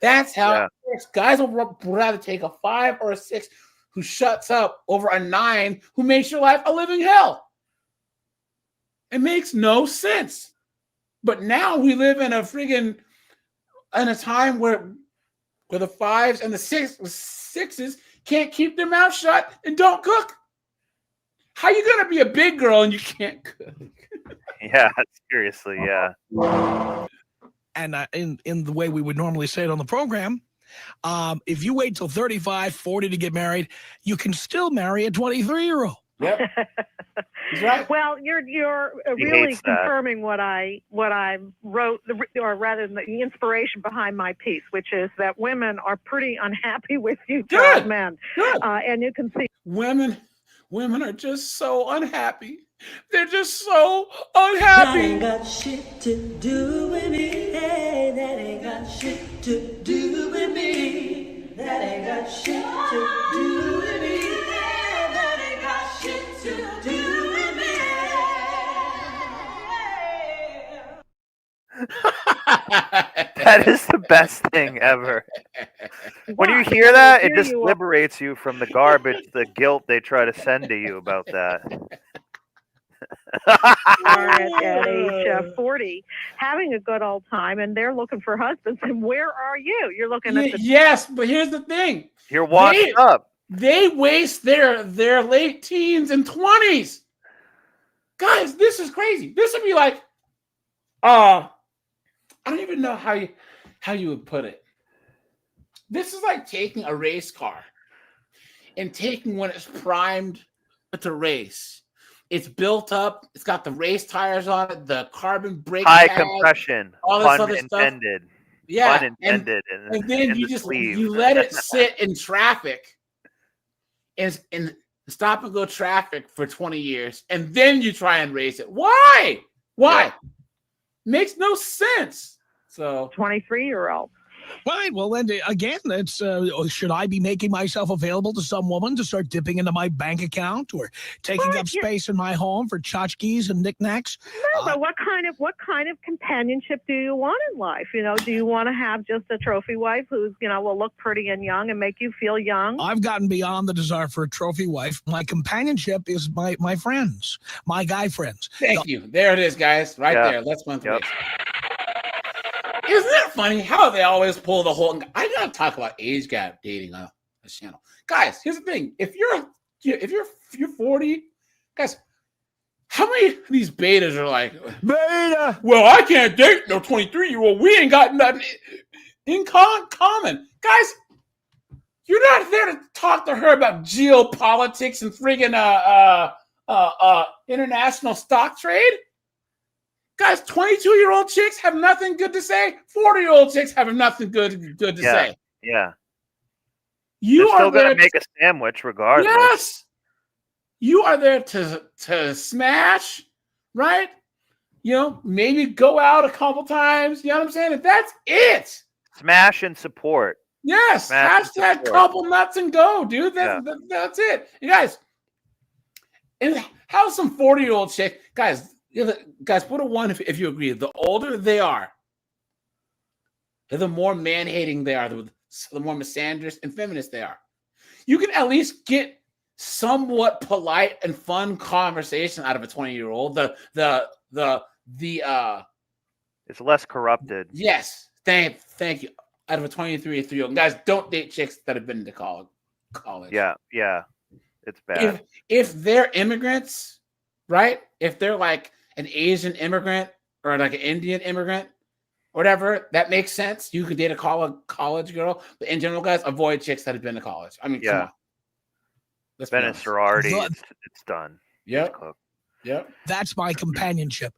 Speaker 1: That's how it works. Guys will rather take a 5 or a 6 who shuts up over a 9 who makes your life a living hell. It makes no sense. But now we live in a time where the 5s and the 6s can't keep their mouth shut and don't cook. How you gonna be a big girl and you can't cook?
Speaker 3: Yeah, seriously, yeah.
Speaker 16: And in the way we would normally say it on the program, if you wait till 35, 40 to get married, you can still marry a 23-year-old.
Speaker 1: Yep. He's right.
Speaker 12: Well, you're really confirming what I wrote, or rather the inspiration behind my piece, which is that women are pretty unhappy with you,
Speaker 1: Good.
Speaker 12: men.
Speaker 1: Good.
Speaker 12: And you can see
Speaker 1: women are just so unhappy. They're just so unhappy.
Speaker 21: That ain't got shit to do with me. Hey, that ain't got shit to do with me. That ain't got shit to do with me. Hey, that ain't got shit to do with me.
Speaker 3: That is the best thing ever. When you hear that, it just liberates you from the garbage, the guilt they try to send to you about that.
Speaker 12: are at age 40 having a good old time, and they're looking for husbands. And where are you? You're looking at the
Speaker 1: yes, but here's the thing.
Speaker 3: You're washed up.
Speaker 1: They waste their late teens and 20s. Guys, this is crazy. This would be like, I don't even know how you would put it. This is like taking a race car and taking when it's primed to race. It's built up. It's got the race tires on it, the carbon brake
Speaker 3: high
Speaker 1: pads,
Speaker 3: compression,
Speaker 1: all this
Speaker 3: pun
Speaker 1: other
Speaker 3: intended.
Speaker 1: stuff. Yeah,
Speaker 3: pun intended.
Speaker 1: And then you let it sit in traffic and stop and go traffic for 20 years, and then you try and race it. Why?
Speaker 12: Yeah.
Speaker 1: Makes no sense. So
Speaker 12: 23-year-old.
Speaker 16: Right. Well, then again, it's should I be making myself available to some woman to start dipping into my bank account or taking up space in my home for tchotchkes and knickknacks?
Speaker 12: No, but what kind of companionship do you want in life? You know, do you want to have just a trophy wife who's, will look pretty and young and make you feel young?
Speaker 16: I've gotten beyond the desire for a trophy wife. My companionship is my friends, my guy friends.
Speaker 1: Thank you. There it is, guys. Right there. Let's run through it. Isn't it funny how they always pull the whole? I gotta talk about age gap dating on this channel, guys. Here's the thing: if you're 40, guys, how many of these betas are like beta? Well, I can't date no 23-year-old. We ain't got nothing in common, guys. You're not there to talk to her about geopolitics and friggin' international stock trade. Guys, 22-year-old chicks have nothing good to say. 40-year-old chicks have nothing good to say.
Speaker 3: Yeah.
Speaker 1: You're
Speaker 3: still going to make a sandwich regardless.
Speaker 1: Yes. You are there to smash, right? Maybe go out a couple times. You know what I'm saying? And that's it.
Speaker 3: Smash and support.
Speaker 1: Yes. Hashtag couple nuts and go, dude. That's it. You guys, and how's some 40-year-old chick? Guys, put a 1 if you agree. The older they are, the more man-hating they are, the more misandrous and feminist they are. You can at least get somewhat polite and fun conversation out of a 20-year-old.
Speaker 3: It's less corrupted.
Speaker 1: Yes, thank you. Out of a 23-year-old, guys, don't date chicks that have been to college.
Speaker 3: Yeah, it's bad.
Speaker 1: If they're immigrants, right? If they're like an Asian immigrant or like an Indian immigrant, whatever, that makes sense. You could date a college girl, but in general, guys, avoid chicks that have been to college. I mean, come on. Let's
Speaker 3: been
Speaker 1: be
Speaker 3: in
Speaker 1: honest.
Speaker 3: sorority, it's done.
Speaker 1: Yep.
Speaker 3: It's cooked.
Speaker 1: Yep.
Speaker 16: That's my companionship.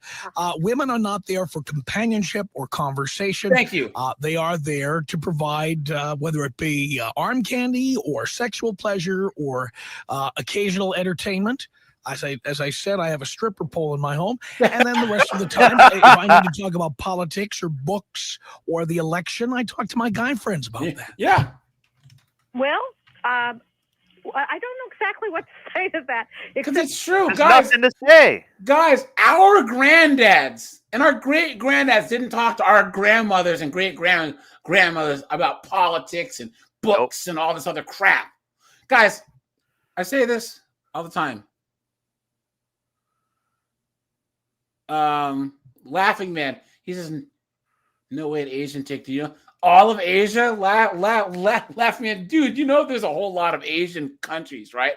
Speaker 16: Women are not there for companionship or conversation.
Speaker 1: Thank you.
Speaker 16: They are there to provide, whether it be arm candy or sexual pleasure or occasional entertainment. As I said, I have a stripper pole in my home. And then the rest of the time, if I need to talk about politics or books or the election, I talk to my guy friends about that.
Speaker 1: Yeah.
Speaker 12: Well, I don't know exactly what to say to that.
Speaker 1: Because it's true,
Speaker 3: There's
Speaker 1: guys.
Speaker 3: nothing to say.
Speaker 1: Guys, our granddads and our great granddads didn't talk to our grandmothers and great grandmothers about politics and books and all this other crap. Guys, I say this all the time. Laughing Man, he says, no way, an Asian chick, do you know? All of Asia, laughing at, dude, you know there's a whole lot of Asian countries, right?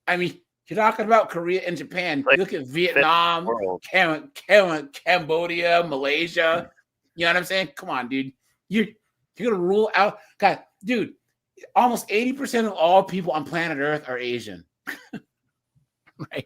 Speaker 1: I mean, you're talking about Korea and Japan. Like, look at Vietnam, Cambodia, Malaysia. You know what I'm saying? Come on, dude. You're gonna rule out, God, dude. Almost 80% of all people on planet Earth are Asian. Right?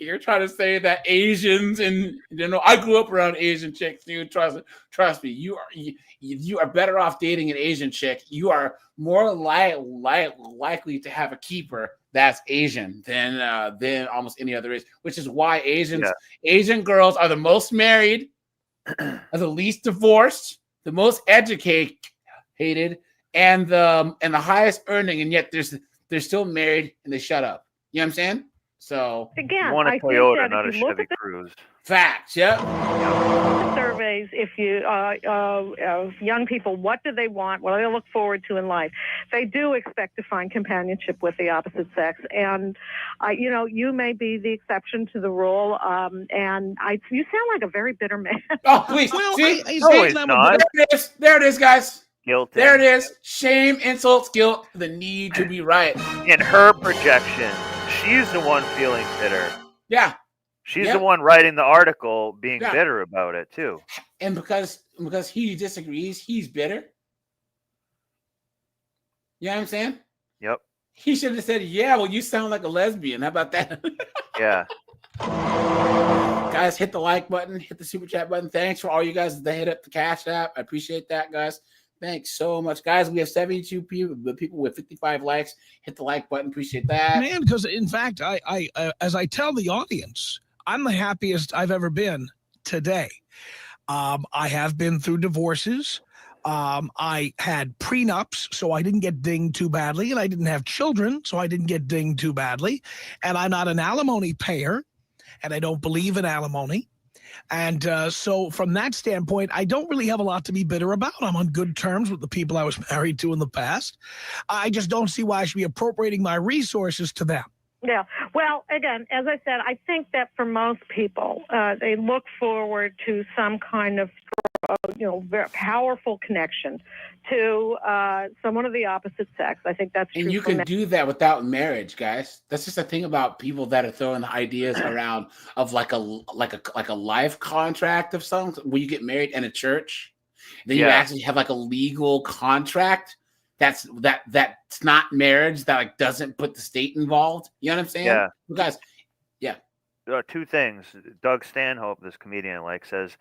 Speaker 1: You're trying to say that Asians and I grew up around Asian chicks, dude. Trust me, you are better off dating an Asian chick. You are more likely to have a keeper that's Asian than almost any other race, which is why Asian girls are the most married, are the least divorced, the most educated, and the highest earning, and yet they're still married and they shut up. You know what I'm saying? So
Speaker 12: again,
Speaker 3: you want a Toyota, not a Chevy Cruise.
Speaker 1: Facts, yeah.
Speaker 12: Surveys, if you young people, what do they want? What do they look forward to in life? They do expect to find companionship with the opposite sex, and you may be the exception to the rule. And you sound like a very bitter man.
Speaker 1: Oh, please,
Speaker 16: well,
Speaker 1: see,
Speaker 16: he's not.
Speaker 1: There it is, guys.
Speaker 3: Guilty.
Speaker 1: There it is. Shame, insults, guilt, the need to be right.
Speaker 3: In her projection, she's the one feeling bitter.
Speaker 1: Yeah.
Speaker 3: She's the one writing the article being bitter about it too.
Speaker 1: And because he disagrees, he's bitter. You know what I'm saying?
Speaker 3: Yep.
Speaker 1: He should have said, yeah, well, you sound like a lesbian. How about that?
Speaker 3: Yeah.
Speaker 1: Guys, hit the like button, hit the super chat button. Thanks for all you guys that hit up the Cash App. I appreciate that, guys. Thanks so much, guys. We have 72 people, the people with 55 likes. Hit the like button. Appreciate that,
Speaker 16: man. Because in fact, I as I tell the audience, I'm the happiest I've ever been today. I have been through divorces. I had prenups, so I didn't get dinged too badly, and I didn't have children, so I didn't get dinged too badly. And I'm not an alimony payer, and I don't believe in alimony. And so from that standpoint, I don't really have a lot to be bitter about. I'm on good terms with the people I was married to in the past. I just don't see why I should be appropriating my resources to them.
Speaker 12: Yeah. Well, again, as I said, I think that for most people, they look forward to some kind of, very powerful connection to someone of the opposite sex. I think that's true.
Speaker 1: And you can do that without marriage, guys. That's just the thing about people that are throwing the ideas around of like a life contract of something where you get married in a church. Then you actually have like a legal contract. That's not marriage, that like doesn't put the state involved. You know what I'm saying?
Speaker 3: Yeah.
Speaker 1: You guys, yeah.
Speaker 3: Two things. Doug Stanhope, this comedian, says,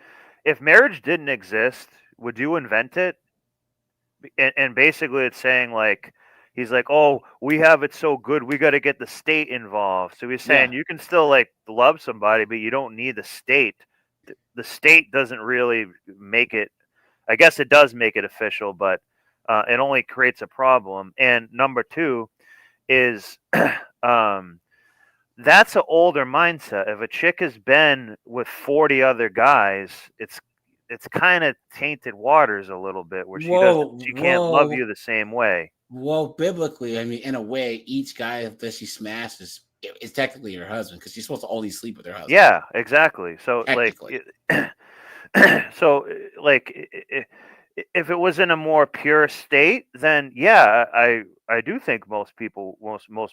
Speaker 3: if marriage didn't exist, would you invent it? And basically it's saying he's like, oh, we have it so good, we got to get the state involved. So he's saying you can still love somebody, but you don't need the state. The state doesn't really make it. I guess it does make it official, but it only creates a problem. And number two is that's an older mindset. If a chick has been with 40 other guys, it's kind of tainted waters a little bit, where she can't love you the same way.
Speaker 1: Well, biblically, I mean, in a way, each guy that she smashes is technically her husband, because she's supposed to only sleep with her husband.
Speaker 3: Yeah, exactly. So if it was in a more pure state, then I do think most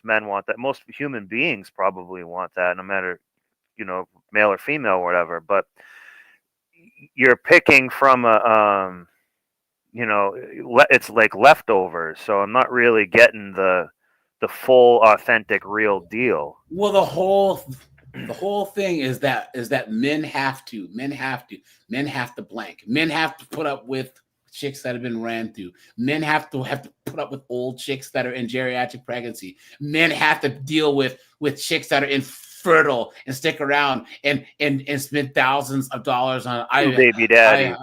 Speaker 3: men want that. Most human beings probably want that, no matter male or female or whatever. But you're picking from a it's like leftovers. So I'm not really getting the full, authentic, real deal.
Speaker 1: Well, the whole thing is that men have to blank. Men have to put up with chicks that have been ran through. Men have to put up with old chicks that are in geriatric pregnancy. Men have to deal with chicks that are infertile and stick around and spend thousands of dollars on
Speaker 3: baby daddy.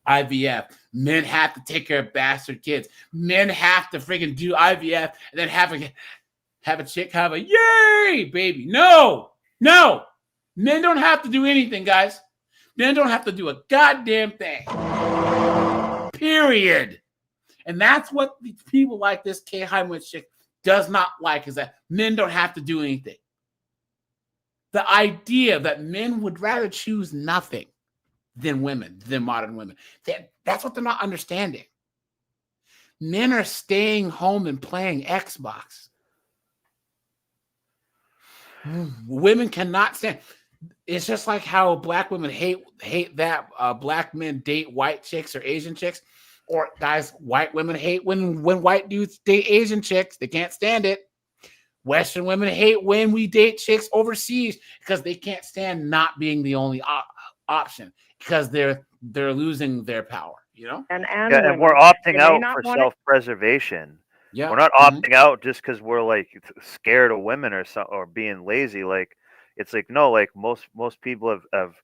Speaker 1: IVF. Men have to take care of bastard kids. Men have to freaking do IVF and then have a chick have a yay baby. No. Men don't have to do anything, guys. Men don't have to do a goddamn thing. Period. And that's what people like this Kay Heimlich chick does not like, is that men don't have to do anything. The idea that men would rather choose nothing than modern women. That's what they're not understanding. Men are staying home and playing Xbox. Women cannot stand. It's just like how black women hate that black men date white chicks or Asian chicks, or guys, white women hate when white dudes date Asian chicks. They can't stand it. Western women hate when we date chicks overseas because they can't stand not being the only option, because they're losing their power, you know.
Speaker 3: And we're opting out for self-preservation.
Speaker 1: Yeah,
Speaker 3: we're not opting out just because we're like scared of women or being lazy. Like, it's like, no, like most people have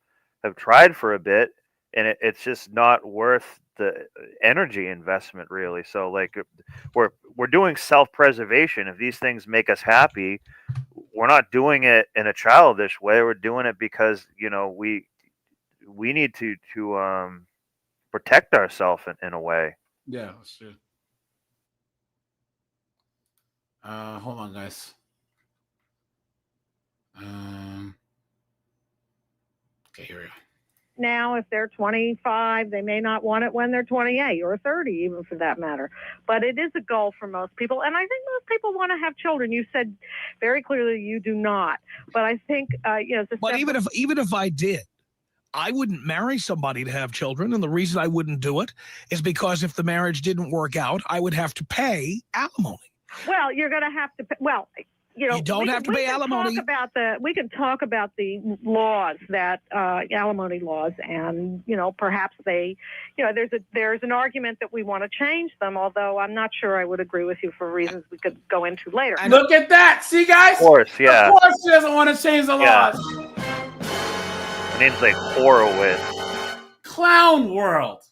Speaker 3: tried for a bit, and it's just not worth the energy investment, really. So like, we're doing self-preservation. If these things make us happy, we're not doing it in a childish way. We're doing it because, you know, we need to protect ourselves in a way.
Speaker 1: Yeah, that's true. Hold on, guys. Okay, here we go.
Speaker 12: Now, if they're 25, they may not want it when they're 28 or 30, even for that matter. But it is a goal for most people. And I think most people want to have children. You said very clearly you do not. But I think,
Speaker 16: But even if I did, I wouldn't marry somebody to have children. And the reason I wouldn't do it is because if the marriage didn't work out, I would have to pay alimony.
Speaker 12: Well, you're going to have to pay. Well,
Speaker 16: you don't have to pay alimony.
Speaker 12: We can talk about the laws, that alimony laws, and perhaps they, there's an argument that we want to change them. Although I'm not sure I would agree with you for reasons we could go into later.
Speaker 1: And look at that, see, guys.
Speaker 3: Of course, yeah.
Speaker 1: Of course, she doesn't want to change the laws.
Speaker 3: Her name's like Horowitz.
Speaker 1: Clown world.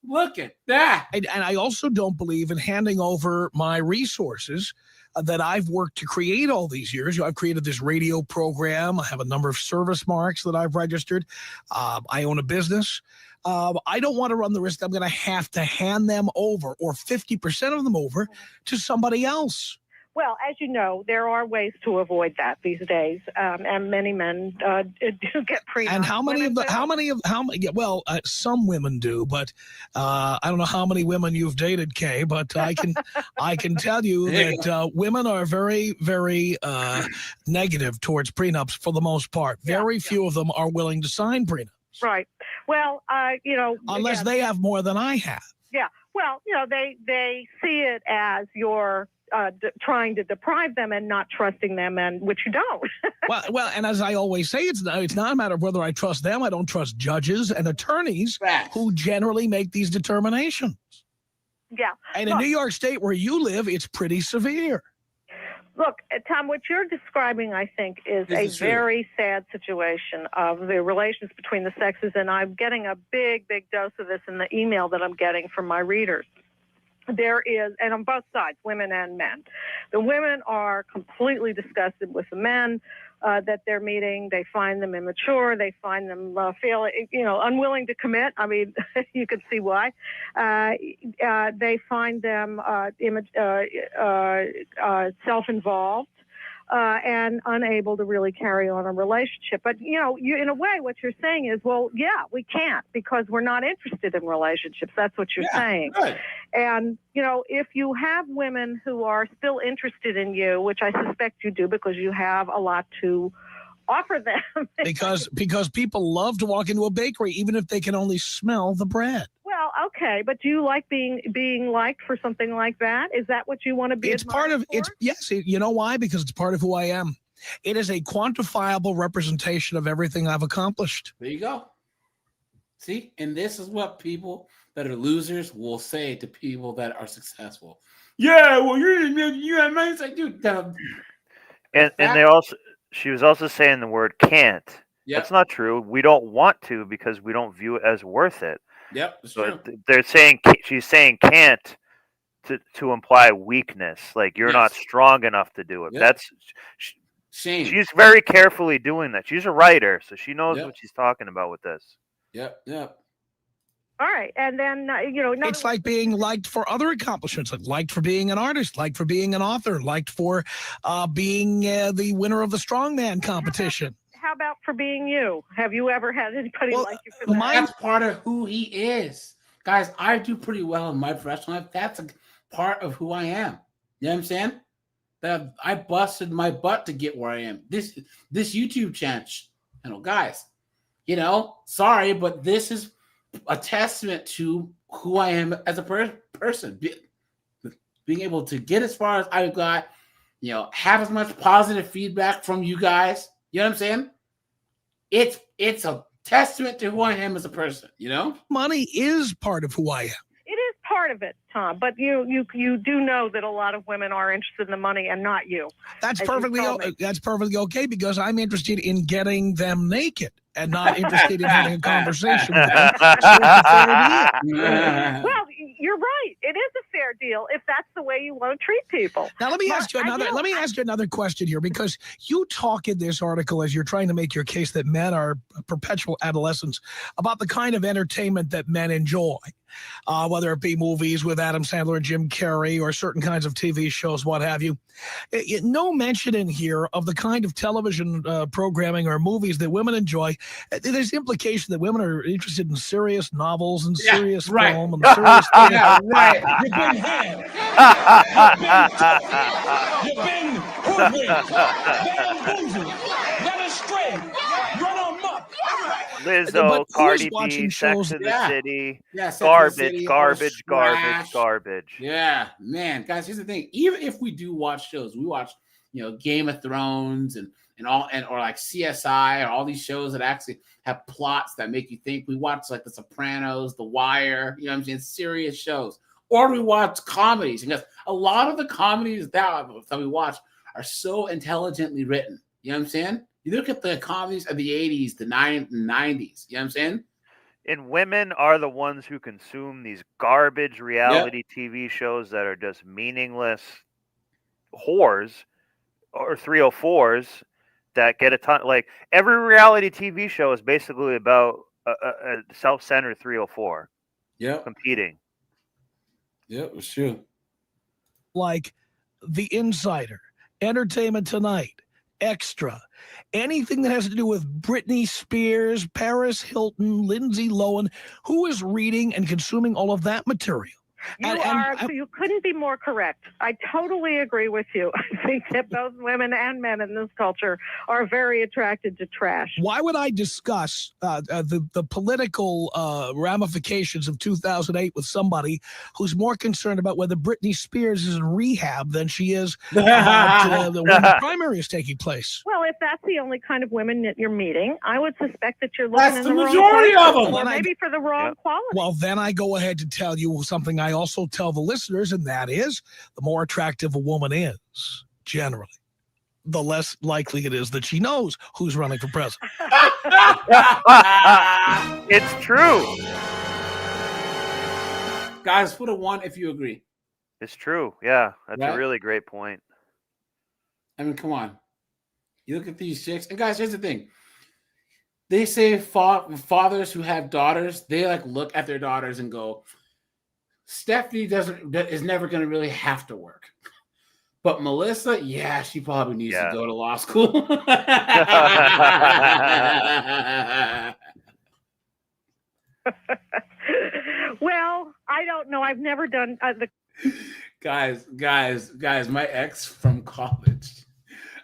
Speaker 1: Look at that.
Speaker 16: And I also don't believe in handing over my resources that I've worked to create all these years. I've created this radio program. I have a number of service marks that I've registered. I own a business. I don't want to run the risk that I'm going to have to hand them over, or 50% of them over, to somebody else.
Speaker 12: Well, as you know, there are ways to avoid that these days, and many men do get prenups.
Speaker 16: And some women do, but I don't know how many women you've dated, Kay, but I can tell you that women are very, very negative towards prenups for the most part. Very few of them are willing to sign prenups.
Speaker 12: Right. Well,
Speaker 16: unless they have more than I have.
Speaker 12: Yeah. Well, they see it as you're trying to deprive them and not trusting them, and which you don't.
Speaker 16: well, and as I always say, it's not a matter of whether I trust them. I don't trust judges and attorneys who generally make these determinations.
Speaker 12: Yeah.
Speaker 16: And in New York State, where you live, it's pretty severe.
Speaker 12: Look, Tom, what you're describing, I think, is a very sad situation of the relations between the sexes, and I'm getting a big, big dose of this in the email that I'm getting from my readers. There is, and on both sides, women and men. The women are completely disgusted with the men that they're meeting. They find them immature. They find them unwilling to commit. I mean, you could see why. They find them self-involved and unable to really carry on a relationship. But, in a way, what you're saying is, well, yeah, we can't because we're not interested in relationships. That's what you're saying. Good. And, if you have women who are still interested in you, which I suspect you do because you have a lot to offer them.
Speaker 16: because people love to walk into a bakery, even if they can only smell the bread.
Speaker 12: Well, okay, but do you like being liked for something like that? Is that what you want to be?
Speaker 16: It's part of
Speaker 12: for?
Speaker 16: it's yes. You know why? Because it's part of who I am. It is a quantifiable representation of everything I've accomplished.
Speaker 1: There you go. See, and this is what people that are losers will say to people that are successful. Yeah, well, you're amazing. Like, dude.
Speaker 3: And they also, she was also saying the word can't.
Speaker 1: Yep.
Speaker 3: That's not true. We don't want to because we don't view it as worth it.
Speaker 1: Yep, it's
Speaker 3: So
Speaker 1: true.
Speaker 3: they're saying she's saying can't to imply weakness, like you're not strong enough to do it.
Speaker 1: Yep.
Speaker 3: That's
Speaker 1: shame.
Speaker 3: She's very carefully doing that. She's a writer, so she knows
Speaker 1: Yep.
Speaker 3: what she's talking about with this.
Speaker 1: Yep, yep.
Speaker 12: All right, and then
Speaker 16: it's like being liked for other accomplishments, like liked for being an artist, liked for being an author, liked for being the winner of the strongman competition.
Speaker 12: How about for being you? Have you ever had anybody like you for that?
Speaker 1: That's part of who he is. Guys, I do pretty well in my professional life. That's a part of who I am. You know what I'm saying? That I busted my butt to get where I am. This YouTube channel, guys, sorry, but this is a testament to who I am as a person. Being able to get as far as I've got, have as much positive feedback from you guys. You know what I'm saying? It's a testament to who I am as a person,
Speaker 16: Money is part of who I am.
Speaker 12: It is part of it, Tom, but you do know that a lot of women are interested in the money and not you.
Speaker 16: That's perfectly okay because I'm interested in getting them naked and not interested in having a conversation with them.
Speaker 12: Well, you're right. It is a fair deal if that's the way you want to treat people.
Speaker 16: Now let me ask you another question here, because you talk in this article as you're trying to make your case that men are perpetual adolescents about the kind of entertainment that men enjoy. Whether it be movies with Adam Sandler and Jim Carrey or certain kinds of TV shows, what have you. No mention in here of the kind of television programming or movies that women enjoy. There's implication that women are interested in serious novels and serious film and serious things.
Speaker 1: Yeah, right.
Speaker 16: You've been had.
Speaker 21: You've been hoodwinked, bamboozled, led astray, run amok.
Speaker 3: Lizzo, Cardi B, Sex in the City, garbage.
Speaker 1: Yeah, man, guys. Here's the thing: even if we do watch shows, we watch, Game of Thrones or like CSI or all these shows that actually have plots that make you think. We watch like The Sopranos, The Wire. You know what I'm saying? Serious shows, or we watch comedies. Because a lot of the comedies that we watch are so intelligently written. You know what I'm saying? You look at the comedies of the 80s, the 90s, you know what I'm saying?
Speaker 3: And women are the ones who consume these garbage reality TV shows that are just meaningless whores or 304s that get a ton. Like every reality TV show is basically about a self-centered 304.
Speaker 1: Yeah,
Speaker 3: competing.
Speaker 1: Yeah, it was true.
Speaker 16: Like The Insider, Entertainment Tonight, Extra, anything that has to do with Britney Spears, Paris Hilton, Lindsay Lohan. Who is reading and consuming all of that material?
Speaker 12: You couldn't be more correct. I totally agree with you. I think that both women and men in this culture are very attracted to trash.
Speaker 16: Why would I discuss the political ramifications of 2008 with somebody who's more concerned about whether Britney Spears is in rehab than she is about when the primary is taking place?
Speaker 12: Well, if that's the only kind of women that you're meeting, I would suspect that you're looking
Speaker 16: That's
Speaker 12: in
Speaker 16: the
Speaker 12: the
Speaker 16: majority
Speaker 12: wrong
Speaker 16: of
Speaker 12: places,
Speaker 16: them.
Speaker 12: or maybe for the wrong quality.
Speaker 16: Well, then I go ahead to tell you something I also tell the listeners, and that is the more attractive a woman is, generally, the less likely it is that she knows who's running for president.
Speaker 3: It's true.
Speaker 1: Guys, put a 1 if you agree.
Speaker 3: It's true. Yeah, that's
Speaker 1: Right?
Speaker 3: a really great point.
Speaker 1: I mean, come on. You look at these chicks, and guys, here's the thing. They say fathers who have daughters, they like look at their daughters and go, Stephanie is never going to really have to work. But Melissa, yeah, she probably needs to go to law school.
Speaker 12: Well, I don't know. I've never done the.
Speaker 1: Guys, my ex from college,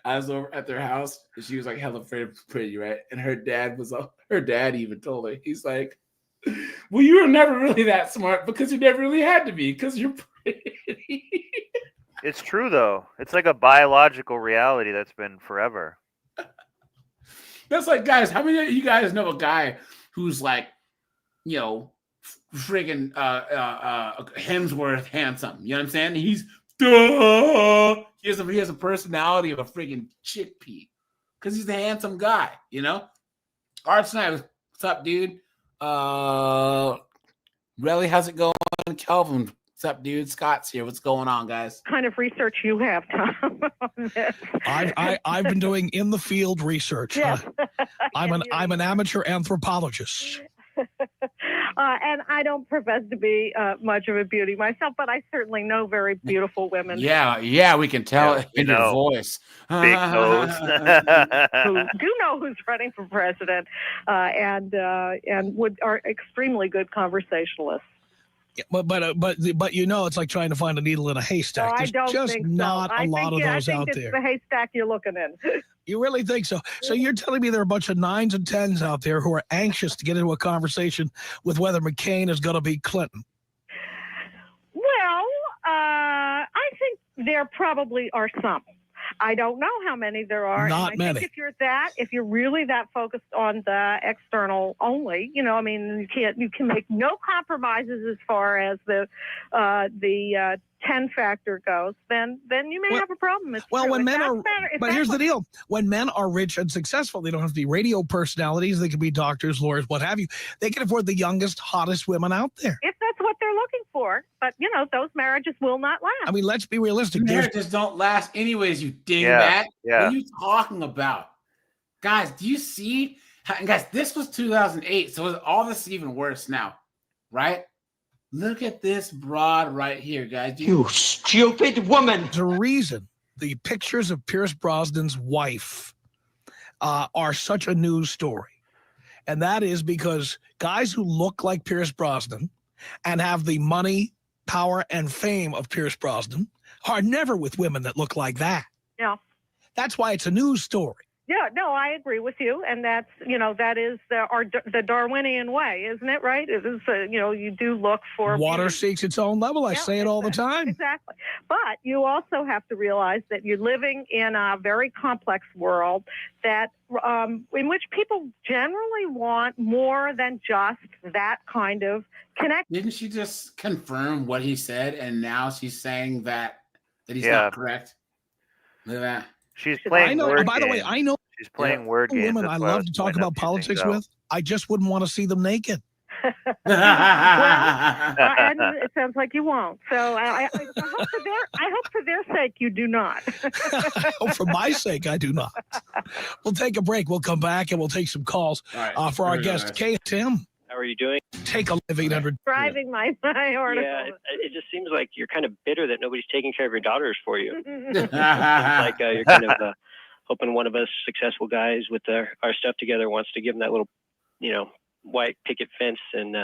Speaker 1: I was over at their house, and she was like hella pretty, right? And her dad even told her, he's like, well, you were never really that smart because you never really had to be because you're pretty.
Speaker 3: It's true though. It's like a biological reality that's been forever.
Speaker 1: That's like, guys, how many of you guys know a guy who's like, you know, friggin' Hemsworth handsome? You know what I'm saying? He has a personality of a friggin' chickpea because he's a handsome guy, you know? Art Snipe, what's up, dude? Relly, how's it going? Kelvin, what's up, dude? Scott's here. What's going on, guys?
Speaker 12: Kind of research you have, Tom, on this.
Speaker 16: I've been doing in the field research.
Speaker 12: Yeah.
Speaker 16: I'm an amateur anthropologist.
Speaker 12: And I don't profess to be much of a beauty myself, but I certainly know very beautiful women.
Speaker 1: Yeah, we can tell in your voice.
Speaker 3: Big nose.
Speaker 12: Who do know who's running for president, and are extremely good conversationalists.
Speaker 16: Yeah, but you know, it's like trying to find a needle in a haystack.
Speaker 12: I
Speaker 16: There's
Speaker 12: don't
Speaker 16: just
Speaker 12: think
Speaker 16: not
Speaker 12: so.
Speaker 16: a lot of those out
Speaker 12: it's
Speaker 16: there.
Speaker 12: the haystack you're looking in.
Speaker 16: You really think so? So you're telling me there are a bunch of 9s and 10s out there who are anxious to get into a conversation with whether McCain is going to be Clinton?
Speaker 12: Well, I think there probably are some. I don't know how many there are.
Speaker 16: Not
Speaker 12: and I
Speaker 16: many.
Speaker 12: think if you're really that focused on the external only, you know, I mean, you can make no compromises as far as the 10 factor goes, then you may have a problem. It's
Speaker 16: Well,
Speaker 12: true.
Speaker 16: when
Speaker 12: It
Speaker 16: men
Speaker 12: does
Speaker 16: are,
Speaker 12: matter. It
Speaker 16: but here's the
Speaker 12: does-
Speaker 16: deal: when men are rich and successful, they don't have to be radio personalities. They can be doctors, lawyers, what have you. They can afford the youngest, hottest women out there.
Speaker 12: If that's what they're looking for, but you know, those marriages will not last.
Speaker 16: I mean, let's be realistic.
Speaker 1: Marriages don't last anyways, you dingbat.
Speaker 3: Yeah.
Speaker 1: What are you talking about? Guys, do you see? And guys, this was 2008, so all this is even worse now, right? Look at this broad right here, guys.
Speaker 16: You stupid woman. There's a reason the pictures of Pierce Brosnan's wife are such a news story. And that is because guys who look like Pierce Brosnan and have the money, power, and fame of Pierce Brosnan are never with women that look like that.
Speaker 12: Yeah.
Speaker 16: That's why it's a news story.
Speaker 12: Yeah, no, I agree with you, and that is the Darwinian way, isn't it? Right? It is, you do look for
Speaker 16: Water seeks its own level. I say it all the time.
Speaker 12: Exactly. But you also have to realize that you're living in a very complex world that in which people generally want more than just that kind of connection.
Speaker 1: Didn't she just confirm what he said, and now she's saying that he's
Speaker 3: Yeah.
Speaker 1: not correct? Look at that.
Speaker 3: She's playing word
Speaker 16: By the way,
Speaker 3: games.
Speaker 16: I know
Speaker 3: She's playing word games.
Speaker 16: women
Speaker 3: That's
Speaker 16: I
Speaker 3: why
Speaker 16: love
Speaker 3: was
Speaker 16: to talk
Speaker 3: pointing
Speaker 16: about
Speaker 3: out these
Speaker 16: politics
Speaker 3: things out.
Speaker 16: with. I just wouldn't want to see them naked.
Speaker 12: And it sounds like you won't. So I hope for their sake you do not.
Speaker 16: Oh, for my sake, I do not. We'll take a break. We'll come back and we'll take some calls for our guest, Kay. Tim.
Speaker 14: How are you doing?
Speaker 16: Take a live 800.
Speaker 12: Driving my article.
Speaker 14: Yeah, it just seems like you're kind of bitter that nobody's taking care of your daughters for you. It's like you're kind of hoping one of us successful guys with our stuff together wants to give them that little, white picket fence and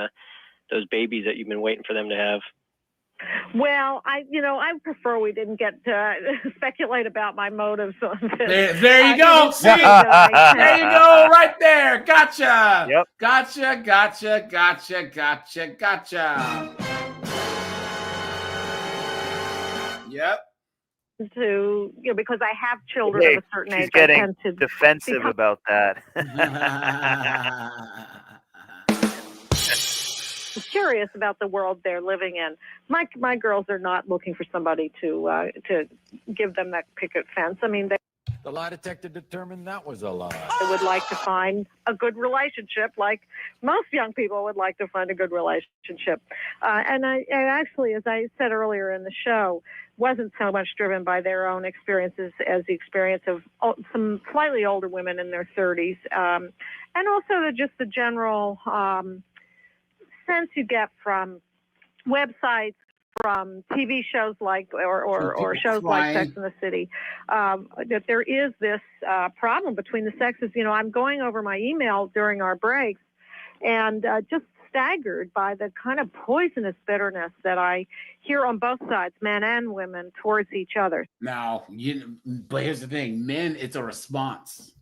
Speaker 14: those babies that you've been waiting for them to have.
Speaker 12: Well, I prefer we didn't get to speculate about my motives on this.
Speaker 1: There you go. See? There you go. Right there. Gotcha.
Speaker 3: Yep.
Speaker 1: Gotcha. Yep.
Speaker 12: Because I have children
Speaker 3: Hey,
Speaker 12: of a certain
Speaker 3: she's
Speaker 12: age. I
Speaker 3: getting
Speaker 12: tend to
Speaker 3: defensive about that.
Speaker 12: I'm curious about the world they're living in. My girls are not looking for somebody to give them that picket fence. I mean,
Speaker 11: The lie detector determined that was a lie.
Speaker 12: they would like to find a good relationship, like most young people would like to find a good relationship. And I actually, as I said earlier in the show, wasn't so much driven by their own experiences as the experience of some slightly older women in their 30s, and also just the general sense you get from websites, from TV shows like or shows like Sex and the City, that there is this problem between the sexes. I'm going over my email during our breaks, and just staggered by the kind of poisonous bitterness that I hear on both sides, men and women, towards each other.
Speaker 1: Now, but here's the thing, men, it's a response.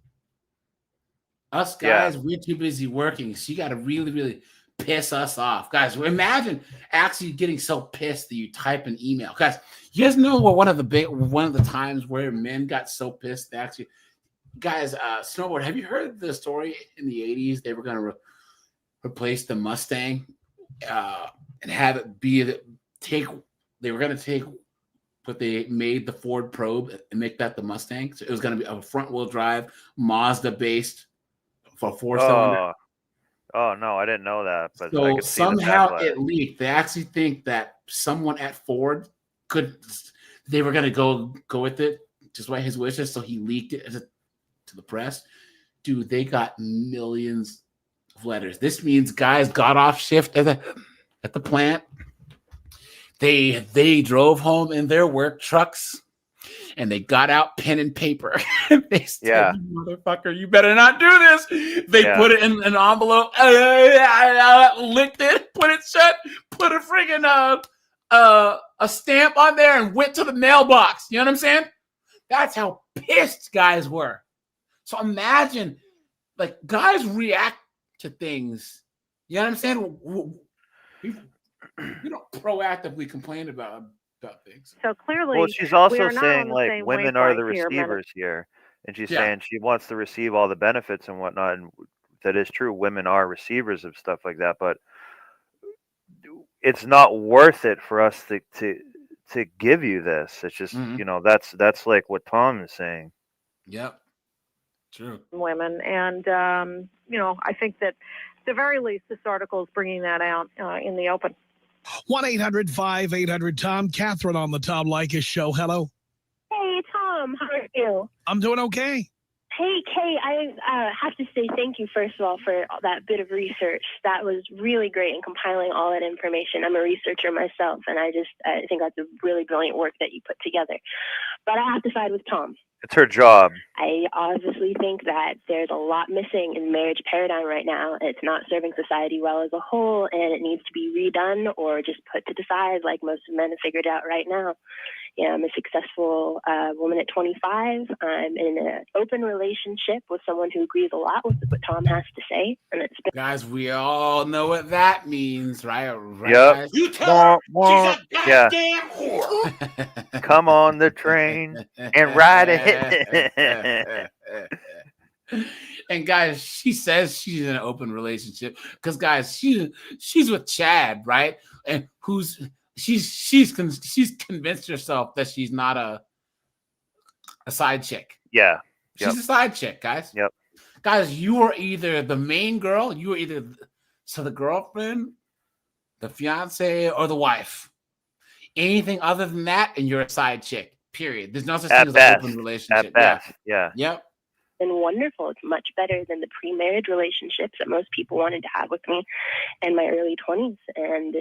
Speaker 1: Us guys, we're too busy working, so you got to really, really piss us off. Guys, imagine actually getting so pissed that you type an email. Guys, you guys know what one of the times where men got so pissed that actually, guys, snowboard, have you heard the story in the 80s? They were going to replace the Mustang and have it be they were going to take what they made the Ford Probe and make that the Mustang. So it was going to be a front wheel drive Mazda based for 4-cylinder.
Speaker 3: Oh no, I didn't know that. But
Speaker 1: so
Speaker 3: I could see
Speaker 1: somehow it leaked. They actually think that someone at Ford they were going to go with it, just by his wishes. So he leaked it to the press. Dude, they got millions of letters. This means guys got off shift at the plant. They drove home in their work trucks and they got out pen and paper. They said, "You motherfucker, you better not do this." They put it in an envelope, licked it, put it shut, put a friggin' a stamp on there and went to the mailbox. You know what I'm saying? That's how pissed guys were. So imagine, like, guys react to things. You know what I'm saying? We don't proactively complain about things.
Speaker 12: So clearly,
Speaker 3: well, she's also
Speaker 12: not
Speaker 3: saying
Speaker 12: on the
Speaker 3: like
Speaker 12: same
Speaker 3: women are the
Speaker 12: wavelength here,
Speaker 3: receivers here, and she's saying she wants to receive all the benefits and whatnot. And that is true. Women are receivers of stuff like that, but it's not worth it for us to give you this. It's just that's like what Tom is saying.
Speaker 1: Yep. True.
Speaker 12: Women, and I think that at the very least, this article is bringing that out in the open.
Speaker 16: 1-800-5800-TOM. Catherine on the Tom Leykis show. Hello.
Speaker 15: Hey, Tom. How are you?
Speaker 16: I'm doing okay.
Speaker 15: Hey, Kay, I have to say thank you, first of all, for that bit of research. That was really great in compiling all that information. I'm a researcher myself, and I think that's a really brilliant work that you put together. But I have to side with Tom.
Speaker 3: It's her job.
Speaker 15: I obviously think that there's a lot missing in the marriage paradigm right now. It's not serving society well as a whole, and it needs to be redone or just put to the side like most men have figured out right now. Yeah, I'm a successful woman at 25. I'm in an open relationship with someone who agrees a lot with what Tom has to say. And it's been
Speaker 1: guys, we all know what that means, right?
Speaker 3: Yep.
Speaker 1: Guys? You tell her she's a goddamn whore.
Speaker 3: Come on the train and ride it.
Speaker 1: And guys, she says she's in an open relationship because, guys, she's with Chad, right? And she's convinced herself that she's not a side chick.
Speaker 3: Yeah.
Speaker 1: She's a side chick, guys.
Speaker 3: Yep.
Speaker 1: Guys, you are either the main girl, you are either the girlfriend, the fiance, or the wife. Anything other than that, and you're a side chick. Period. There's no such thing as an open relationship.
Speaker 3: At best. Yeah.
Speaker 1: Yep.
Speaker 15: been wonderful. It's much better than the pre-marriage relationships that most people wanted to have with me in my early 20s. And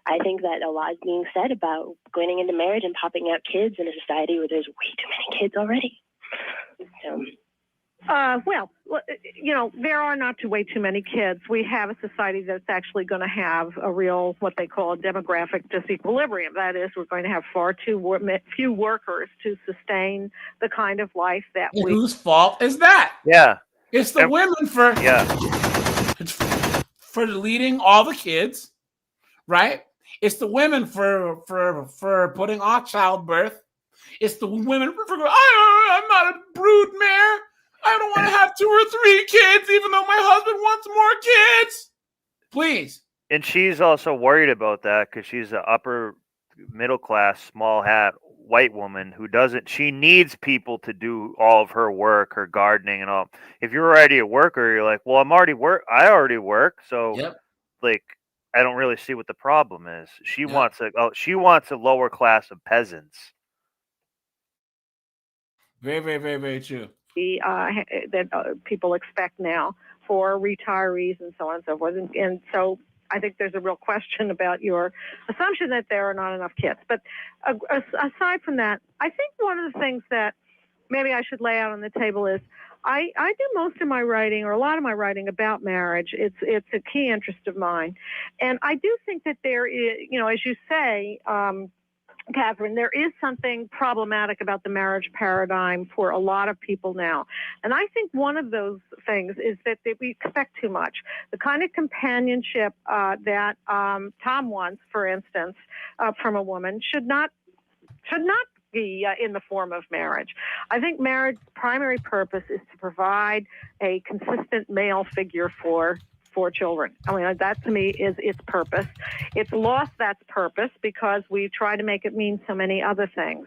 Speaker 15: I think that a lot is being said about going into marriage and popping out kids in a society where there's way too many kids already. So.
Speaker 12: There are not way too many kids. We have a society that's actually going to have a real, what they call a demographic disequilibrium. That is, we're going to have far too few workers to sustain the kind of life that we...
Speaker 1: Whose fault is that?
Speaker 3: Yeah.
Speaker 1: It's the women for leading all the kids, right? It's the women for putting off childbirth. It's the women for going, I'm not a brood mare. I don't want to have 2 or 3 kids, even though my husband wants more kids. Please.
Speaker 3: And she's also worried about that because she's an upper middle class, small hat white woman who she needs people to do all of her work, her gardening and all. If you're already a worker, you're like, well, I already work. So I don't really see what the problem is. She wants a lower class of peasants.
Speaker 1: Very, very, very, very true.
Speaker 12: That people expect now for retirees and so on and so forth. And so I think there's a real question about your assumption that there are not enough kids. But aside from that, I think one of the things that maybe I should lay out on the table is I do most of my writing, or a lot of my writing, about marriage. It's a key interest of mine. And I do think that there is, as you say, Catherine, there is something problematic about the marriage paradigm for a lot of people now. And I think one of those things is that we expect too much. The kind of companionship that Tom wants, for instance, from a woman should not be in the form of marriage. I think marriage's primary purpose is to provide a consistent male figure for children. I mean, that to me is its purpose. It's lost that purpose because we try to make it mean so many other things.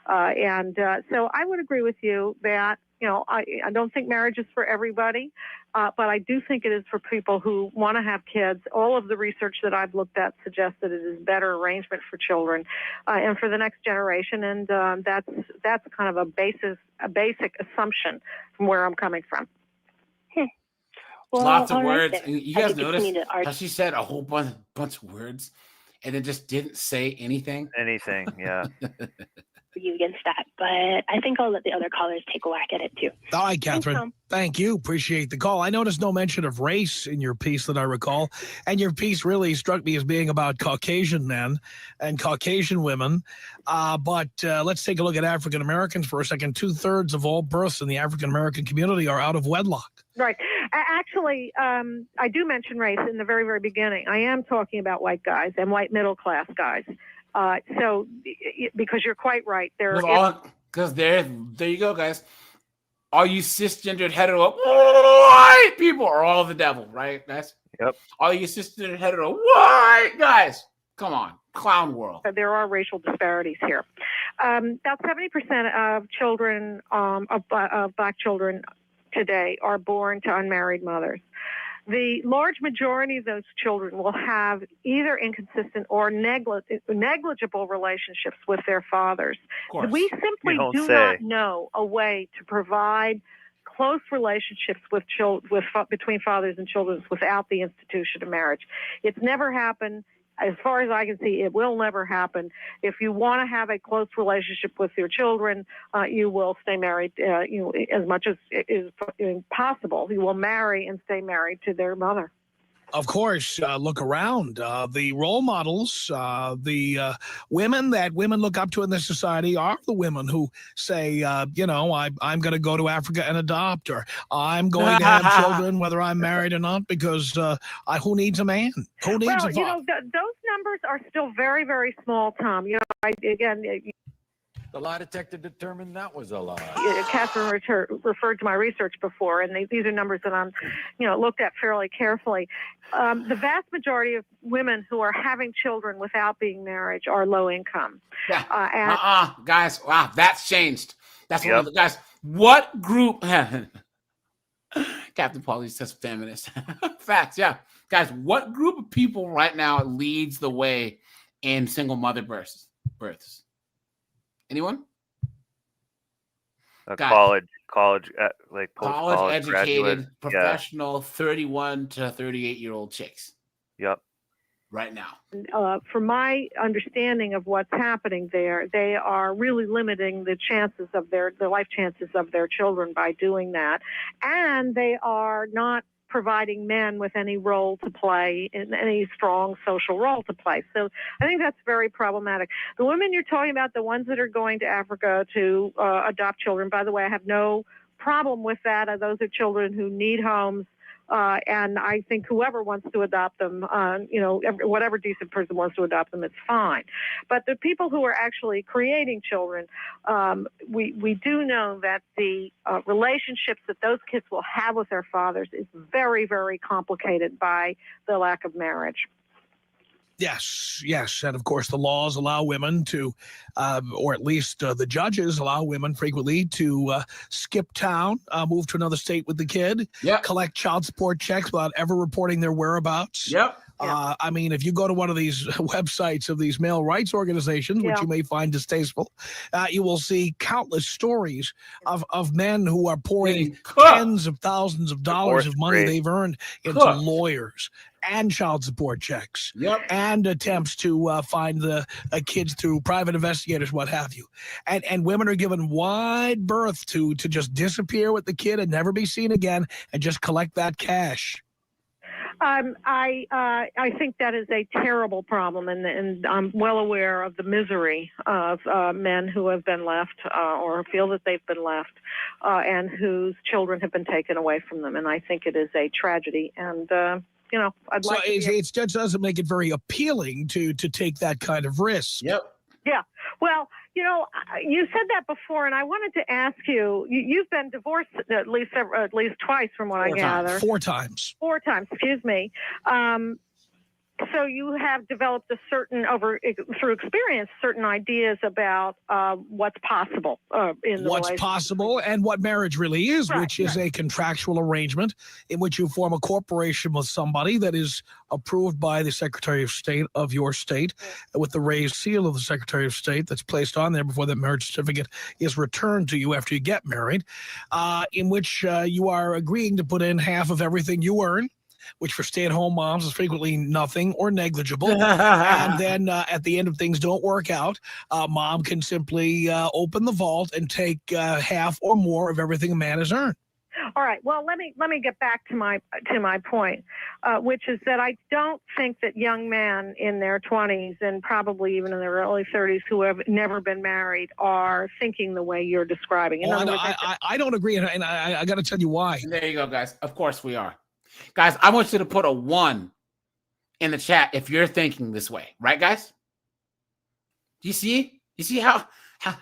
Speaker 12: So I would agree with you that, I don't think marriage is for everybody, but I do think it is for people who want to have kids. All of the research that I've looked at suggests that it is better arrangement for children and for the next generation. And that's kind of a basic assumption from where I'm coming from.
Speaker 15: Well,
Speaker 1: lots of
Speaker 15: all right
Speaker 1: words.
Speaker 15: then.
Speaker 1: You
Speaker 15: I
Speaker 1: guys
Speaker 15: think it's
Speaker 1: notice
Speaker 15: me to
Speaker 1: how she said a whole bunch of words and then just didn't say anything?
Speaker 3: Anything, yeah.
Speaker 15: argue against that, but I think I'll let the other callers take a whack at it too.
Speaker 16: All right, Catherine.
Speaker 15: Thanks, Tom.
Speaker 16: Thank you. Appreciate the call. I noticed no mention of race in your piece that I recall. And your piece really struck me as being about Caucasian men and Caucasian women. But let's take a look at African Americans for a second. 2/3 of all births in the African American community are out of wedlock.
Speaker 12: Right. Actually, I do mention race in the very, very beginning. I am talking about white guys and white middle-class guys. So, because you're quite right.
Speaker 1: Because there you go, guys. All you cisgendered hetero white people are all the devil, right, guys?
Speaker 3: Yep.
Speaker 1: All you cisgendered hetero white guys. Come on, clown world.
Speaker 12: There are racial disparities here. About 70% of children, of black children today, are born to unmarried mothers. The large majority of those children will have either inconsistent or negligible relationships with their fathers. We simply do not know a way to provide close relationships between fathers and children without the institution of marriage. It's never happened. As far as I can see, it will never happen. If you want to have a close relationship with your children, you will stay married as much as is possible. You will marry and stay married to their mother.
Speaker 16: Of course, look around. The role models, the women that women look up to in this society are the women who say, I'm going to go to Africa and adopt, or I'm going to have children whether I'm married or not, because who needs a man? Who needs a father?
Speaker 12: Those numbers are still very, very small, Tom.
Speaker 11: The lie detector determined that was a lie.
Speaker 12: Catherine referred to my research before, and these are numbers that I'm, looked at fairly carefully. The vast majority of women who are having children without being married are low income.
Speaker 1: Yeah. Guys, wow, that's changed. That's one of the guys. What group? Captain Paulie says feminist. Facts, yeah. Guys, what group of people right now leads the way in single mother births? Anyone?
Speaker 3: College educated,
Speaker 1: graduate, professional, 31 to 38-year-old chicks.
Speaker 3: Yep.
Speaker 1: Right now.
Speaker 12: From my understanding of what's happening there, they are really limiting the chances of the life chances of their children by doing that, and they are not providing men with any role to play, in any strong social role to play. So I think that's very problematic. The women you're talking about, the ones that are going to Africa to adopt children, by the way, I have no problem with that. Those are children who need homes. And I think whoever wants to adopt them, whatever decent person wants to adopt them, it's fine. But the people who are actually creating children, we do know that the relationships that those kids will have with their fathers is very, very complicated by the lack of marriage.
Speaker 16: Yes. And of course, the laws allow women to, or at least the judges allow women frequently to skip town, move to another state with the kid, collect child support checks without ever reporting their whereabouts. I mean, if you go to one of these websites of these male rights organizations, which you may find distasteful, you will see countless stories of men who are pouring tens of thousands of dollars of money they've earned into lawyers and child support checks.
Speaker 1: Yep.
Speaker 16: And attempts to find the kids through private investigators, what have you. And women are given wide berth to just disappear with the kid and never be seen again and just collect that cash.
Speaker 12: I think that is a terrible problem, and I'm well aware of the misery of men who have been left or feel that they've been left, and whose children have been taken away from them. And I think it is a tragedy. And I'd like. So
Speaker 16: it just doesn't make it very appealing to take that kind of risk.
Speaker 1: Yep.
Speaker 12: Yeah. Well, you said that before, and I wanted to ask you. You've been divorced at least twice, from what I gather.
Speaker 16: 4 times.
Speaker 12: 4 times. Excuse me. So you have developed through experience certain ideas about what's possible in the
Speaker 16: what's
Speaker 12: relationship.
Speaker 16: possible and what marriage really is, which is a contractual arrangement in which you form a corporation with somebody that is approved by the Secretary of State of your state, with the raised seal of the Secretary of State that's placed on there before the marriage certificate is returned to you after you get married, in which you are agreeing to put in half of everything you earn, which for stay-at-home moms is frequently nothing or negligible. And then at the end of things don't work out, mom can simply open the vault and take half or more of everything a man has earned.
Speaker 12: All right. Well, let me get back to my point, which is that I don't think that young men in their 20s and probably even in their early 30s who have never been married are thinking the way you're describing.
Speaker 16: I don't agree, and I got to tell you why.
Speaker 1: There you go, guys. Of course we are. Guys, I want you to put a 1 in the chat if you're thinking this way. Right, guys? Do you see? You see how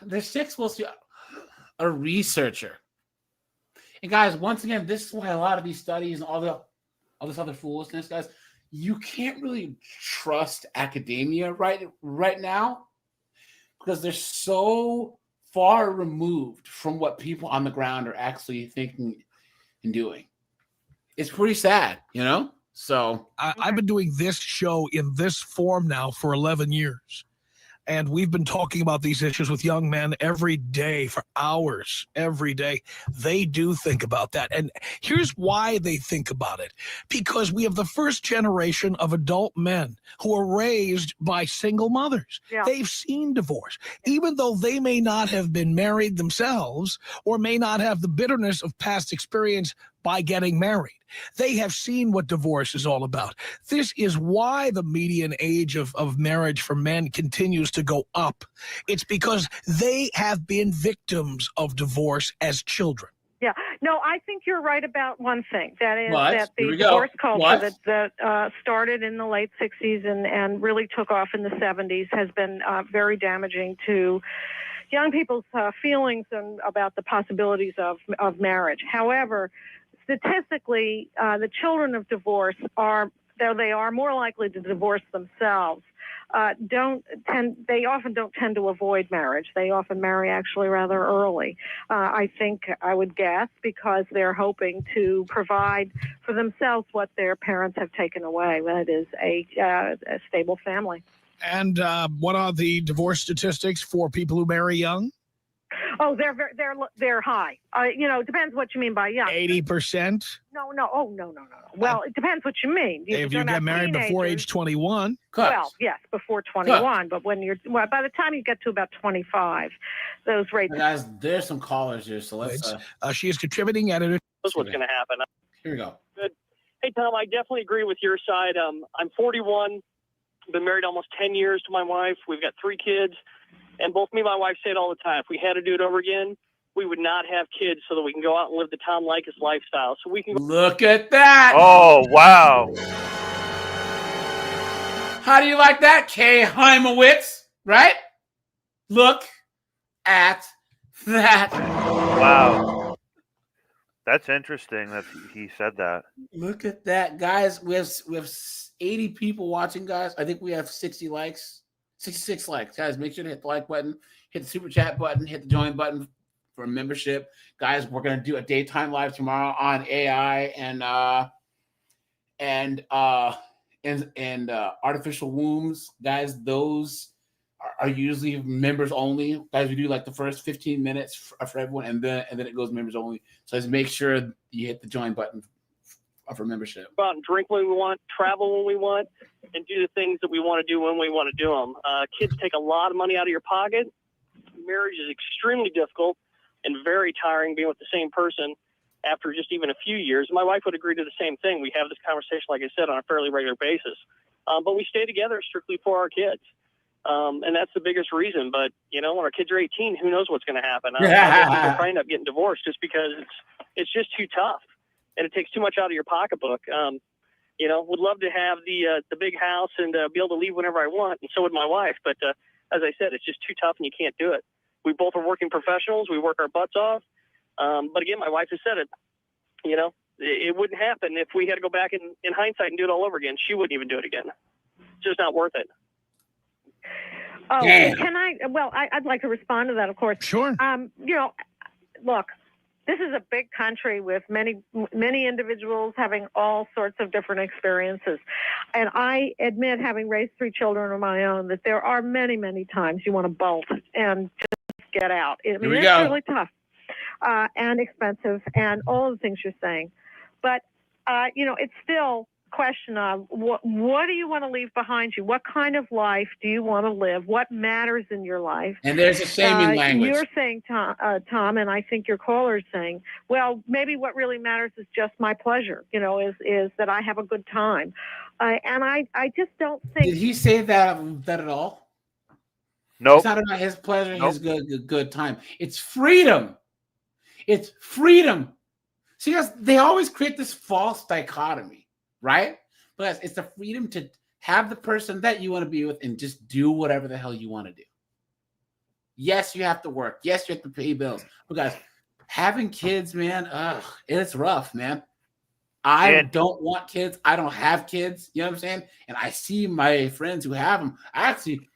Speaker 1: there's 6 will see a researcher. And guys, once again, this is why a lot of these studies and all this other foolishness, guys, you can't really trust academia right now because they're so far removed from what people on the ground are actually thinking and doing. It's pretty sad, So
Speaker 16: I've been doing this show in this form now for 11 years. And we've been talking about these issues with young men every day for hours, every day. They do think about that. And here's why they think about it. Because we have the first generation of adult men who are raised by single mothers. Yeah. They've seen divorce. Even though they may not have been married themselves or may not have the bitterness of past experience by getting married. They have seen what divorce is all about. This is why the median age of marriage for men continues to go up. It's because they have been victims of divorce as children.
Speaker 12: Yeah. No, I think you're right about one thing. That is that the divorce culture that started in the late 60s and really took off in the 70s has been very damaging to young people's feelings and about the possibilities of marriage. However, statistically, the children of divorce though they are more likely to divorce themselves, they often don't tend to avoid marriage. They often marry actually rather early. I would guess because they're hoping to provide for themselves what their parents have taken away. That is a stable family.
Speaker 16: And what are the divorce statistics for people who marry young?
Speaker 12: Oh, they're high. It depends what you mean by young.
Speaker 16: 80%?
Speaker 12: No. Oh, no. Well, it depends what you mean.
Speaker 16: If you get married before age 21.
Speaker 12: Well, yes, before 21. But by the time you get to about 25, those rates.
Speaker 1: Guys, there's some callers here, so let's.
Speaker 16: She is contributing editor.
Speaker 17: That's what's going to happen.
Speaker 1: Here we go.
Speaker 17: Good. Hey, Tom, I definitely agree with your side. I'm 41. Been married almost 10 years to my wife. We've got 3 kids. And both me and my wife say it all the time. If we had to do it over again, we would not have kids so that we can go out and live the Tom Leykis lifestyle. So we can
Speaker 1: look at that.
Speaker 3: Oh, wow.
Speaker 1: How do you like that, Kay Heimowitz? Right? Look at that.
Speaker 3: Wow. That's interesting that he said that.
Speaker 1: Look at that, guys. We have 80 people watching, guys. I think we have 60 likes. 66 likes. Guys, make sure to hit the like button, hit the super chat button, hit the join button for membership. Guys, we're going to do a daytime live tomorrow on AI and artificial wombs. Guys, those are usually members only. Guys, we do like the first 15 minutes for everyone, and then it goes members only. So just make sure you hit the join button our membership.
Speaker 17: Go out and drink when we want, travel when we want, and do the things that we want to do when we want to do them. Kids take a lot of money out of your pocket. Marriage is extremely difficult and very tiring being with the same person after just even a few years. My wife would agree to the same thing. We have this conversation, like I said, on a fairly regular basis. But we stay together strictly for our kids. And that's the biggest reason. But, when our kids are 18, who knows what's going to happen? I think we'll probably end up getting divorced just because it's just too tough. And it takes too much out of your pocketbook. Would love to have the big house and be able to leave whenever I want. And so would my wife. But as I said, it's just too tough and you can't do it. We both are working professionals. We work our butts off. But again, my wife has said it, it wouldn't happen if we had to go back in hindsight and do it all over again. She wouldn't even do it again. It's just not worth it.
Speaker 12: Oh, can I? Well, I'd like to respond to that, of course.
Speaker 16: Sure.
Speaker 12: Look, this is a big country with many individuals having all sorts of different experiences. And I admit, having raised 3 children of my own, that there are many, many times you want to bolt and just get out. I mean, it's really tough and expensive and all the things you're saying. But, it's still a question of what do you want to leave behind you? What kind of life do you want to live? What matters in your life?
Speaker 1: And there's a shaming language.
Speaker 12: You're saying, Tom, and I think your caller is saying, well, maybe what really matters is just my pleasure, is that I have a good time. And I just don't think...
Speaker 1: Did he say that at all?
Speaker 3: No. Nope.
Speaker 1: It's not about his pleasure, his good time. It's freedom. It's freedom. See, they always create this false dichotomy, right? But it's the freedom to have the person that you want to be with and just do whatever the hell you want to do. Yes, you have to work. Yes, you have to pay bills. But guys, having kids, man, it's rough, man. I don't want kids. I don't have kids. You know what I'm saying? And I see my friends who have them. I actually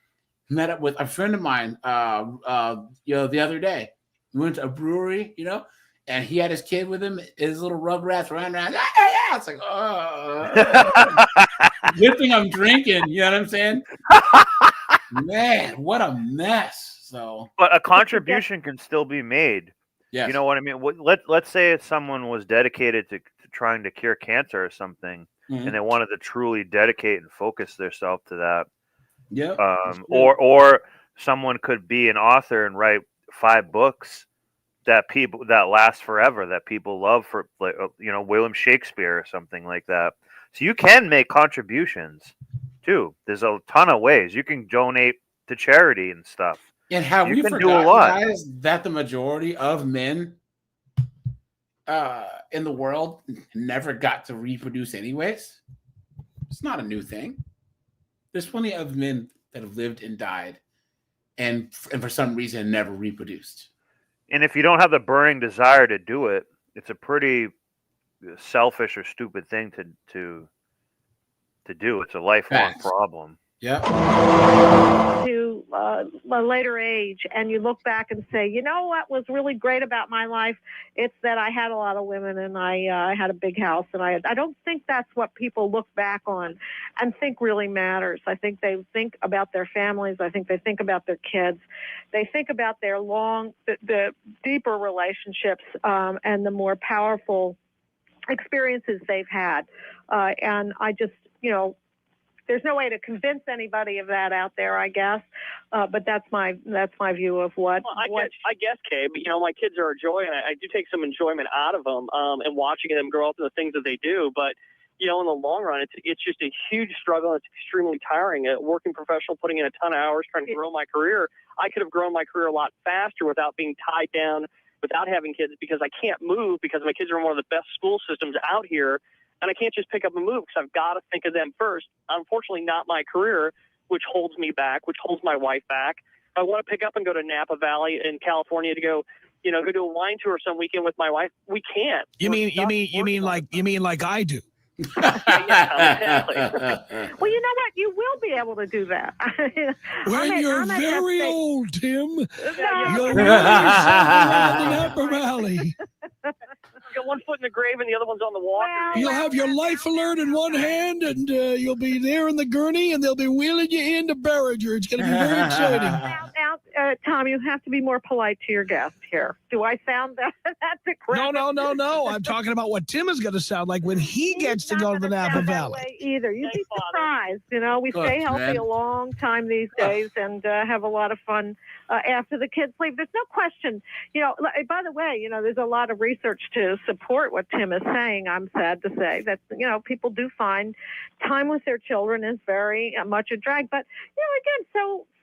Speaker 1: met up with a friend of mine, the other day. We went to a brewery, and he had his kid with him. His little rugrats ran around. Yeah. It's like, good thing I'm drinking. You know what I'm saying? Man, what a mess. So,
Speaker 3: but a contribution can still be made.
Speaker 1: Yes.
Speaker 3: You know what I mean? Let's say if someone was dedicated to trying to cure cancer or something, and they wanted to truly dedicate and focus themselves to that.
Speaker 1: Yeah.
Speaker 3: Or someone could be an author and write 5 books that last forever, that people love, for William Shakespeare or something like that. So you can make contributions too. There's a ton of ways you can donate to charity and stuff.
Speaker 1: And have we forgotten, guys, that the majority of men in the world never got to reproduce anyways? It's not a new thing. There's plenty of men that have lived and died and for some reason never reproduced.
Speaker 3: And if you don't have the burning desire to do it, it's a pretty selfish or stupid thing to do. It's a lifelong problem.
Speaker 1: Yeah.
Speaker 12: To a later age, and you look back and say, you know what was really great about my life? It's that I had a lot of women and I had a big house, and I don't think that's what people look back on and think really matters. I think they think about their families. I think they think about their kids. They think about their the deeper relationships and the more powerful experiences they've had. And I just, there's no way to convince anybody of that out there, I guess. But that's my view of what.
Speaker 17: Well, I guess, Kay, but my kids are a joy, and I do take some enjoyment out of them and watching them grow up in the things that they do. But in the long run, it's just a huge struggle. It's extremely tiring. A working professional, putting in a ton of hours trying to grow my career. I could have grown my career a lot faster without being tied down, without having kids, because I can't move because my kids are in one of the best school systems out here. And I can't just pick up and move because I've got to think of them first. Unfortunately, not my career, which holds me back, which holds my wife back. I want to pick up and go to Napa Valley in California to go do a wine tour some weekend with my wife. We can't.
Speaker 16: You mean like I do?
Speaker 12: Exactly. Well, you know what? You will be able to do that.
Speaker 16: When you're very old, Tim.
Speaker 12: No.
Speaker 16: You'll really the Napa Valley.
Speaker 17: You got one foot in the grave and the other one's on the walk.
Speaker 16: You'll have your life alert in one hand, and you'll be there in the gurney, and they'll be wheeling you into Barringer. It's going to be very exciting.
Speaker 12: Now, Tom, you have to be more polite to your guest here. Do I sound that? That's a
Speaker 16: No. I'm talking about what Tim is going to sound like when he gets to go to the Napa Valley.
Speaker 12: Either. You'd be surprised. You know, we stay healthy a long time these days and have a lot of fun after the kids leave. There's no question. You know, by the way, you know, there's a lot of research to support what Tim is saying. I'm sad to say that, you know, people do find time with their children is very much a drag. But, you know, again,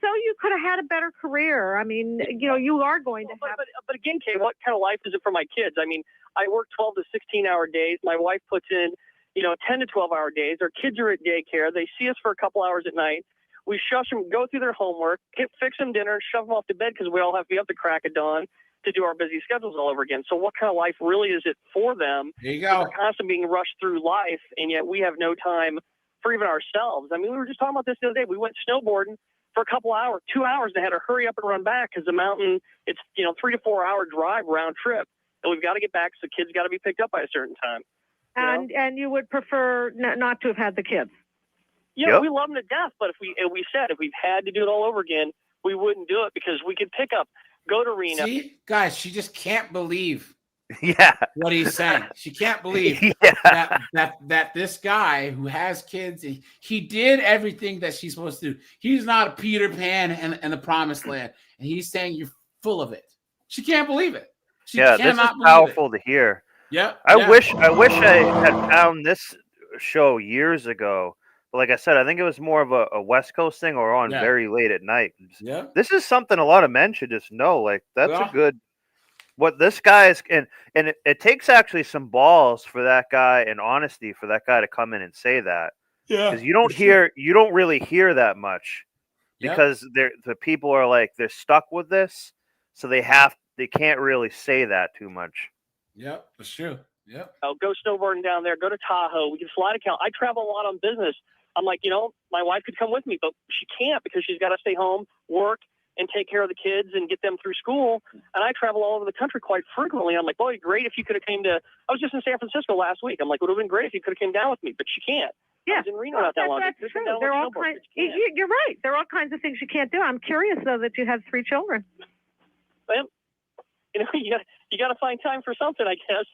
Speaker 12: so you could have had a better career. I mean, you know, you are going to have.
Speaker 17: But again, Kay, what kind of life is it for my kids? I mean, I work 12 to 16-hour days. My wife puts in, you know, 10 to 12-hour days. Our kids are at daycare. They see us for a couple hours at night. We shush them, go through their homework, fix them dinner, shove them off to bed because we all have to be up to crack of dawn to do our busy schedules all over again. So what kind of life really is it for them?
Speaker 1: There you go.
Speaker 17: They're constantly being rushed through life, and yet we have no time for even ourselves. I mean, we were just talking about this the other day. We went snowboarding for a couple hours, 2 hours, and had to hurry up and run back because the mountain, it's, you know, 3 to 4 hour drive round trip. And we've got to get back, so the kids got to be picked up by a certain time.
Speaker 12: And you would prefer not to have had the kids?
Speaker 17: Yeah, we love them to death, but if we've had to do it all over again, we wouldn't do it because we could pick up, go to Reno.
Speaker 1: See, guys, she just can't believe
Speaker 3: what
Speaker 1: he's saying. She can't believe that this guy who has kids, he did everything that she's supposed to do. He's not a Peter Pan and the Promised Land, and he's saying you're full of it. She can't believe it. She
Speaker 3: this is powerful to hear.
Speaker 1: Yeah,
Speaker 3: I wish I had found this show years ago. But like I said, I think it was more of a West Coast thing or on very late at night.
Speaker 1: Yeah,
Speaker 3: this is something a lot of men should just know. Like that's a good. What this guy is, and it takes actually some balls for that guy and honesty for that guy to come in and say that.
Speaker 1: Yeah,
Speaker 3: because you don't really hear that much, because the people are like they're stuck with this, so they can't really say that too much.
Speaker 1: Yep, that's true. Yep.
Speaker 17: I'll go snowboarding down there, go to Tahoe. We can fly to Cal. I travel a lot on business. I'm like, you know, my wife could come with me, but she can't because she's got to stay home, work, and take care of the kids and get them through school. And I travel all over the country quite frequently. I'm like, boy, great if you could have came to. I was just in San Francisco last week. I'm like, it would have been great if you could have came down with me, but she can't.
Speaker 12: Yeah,
Speaker 17: I was in Reno not that long.
Speaker 12: That's true. There are all kinds. You're right. There are all kinds of things you can't do. I'm curious though that you have 3 children.
Speaker 17: Well, you know, you got to find time for something, I
Speaker 16: guess.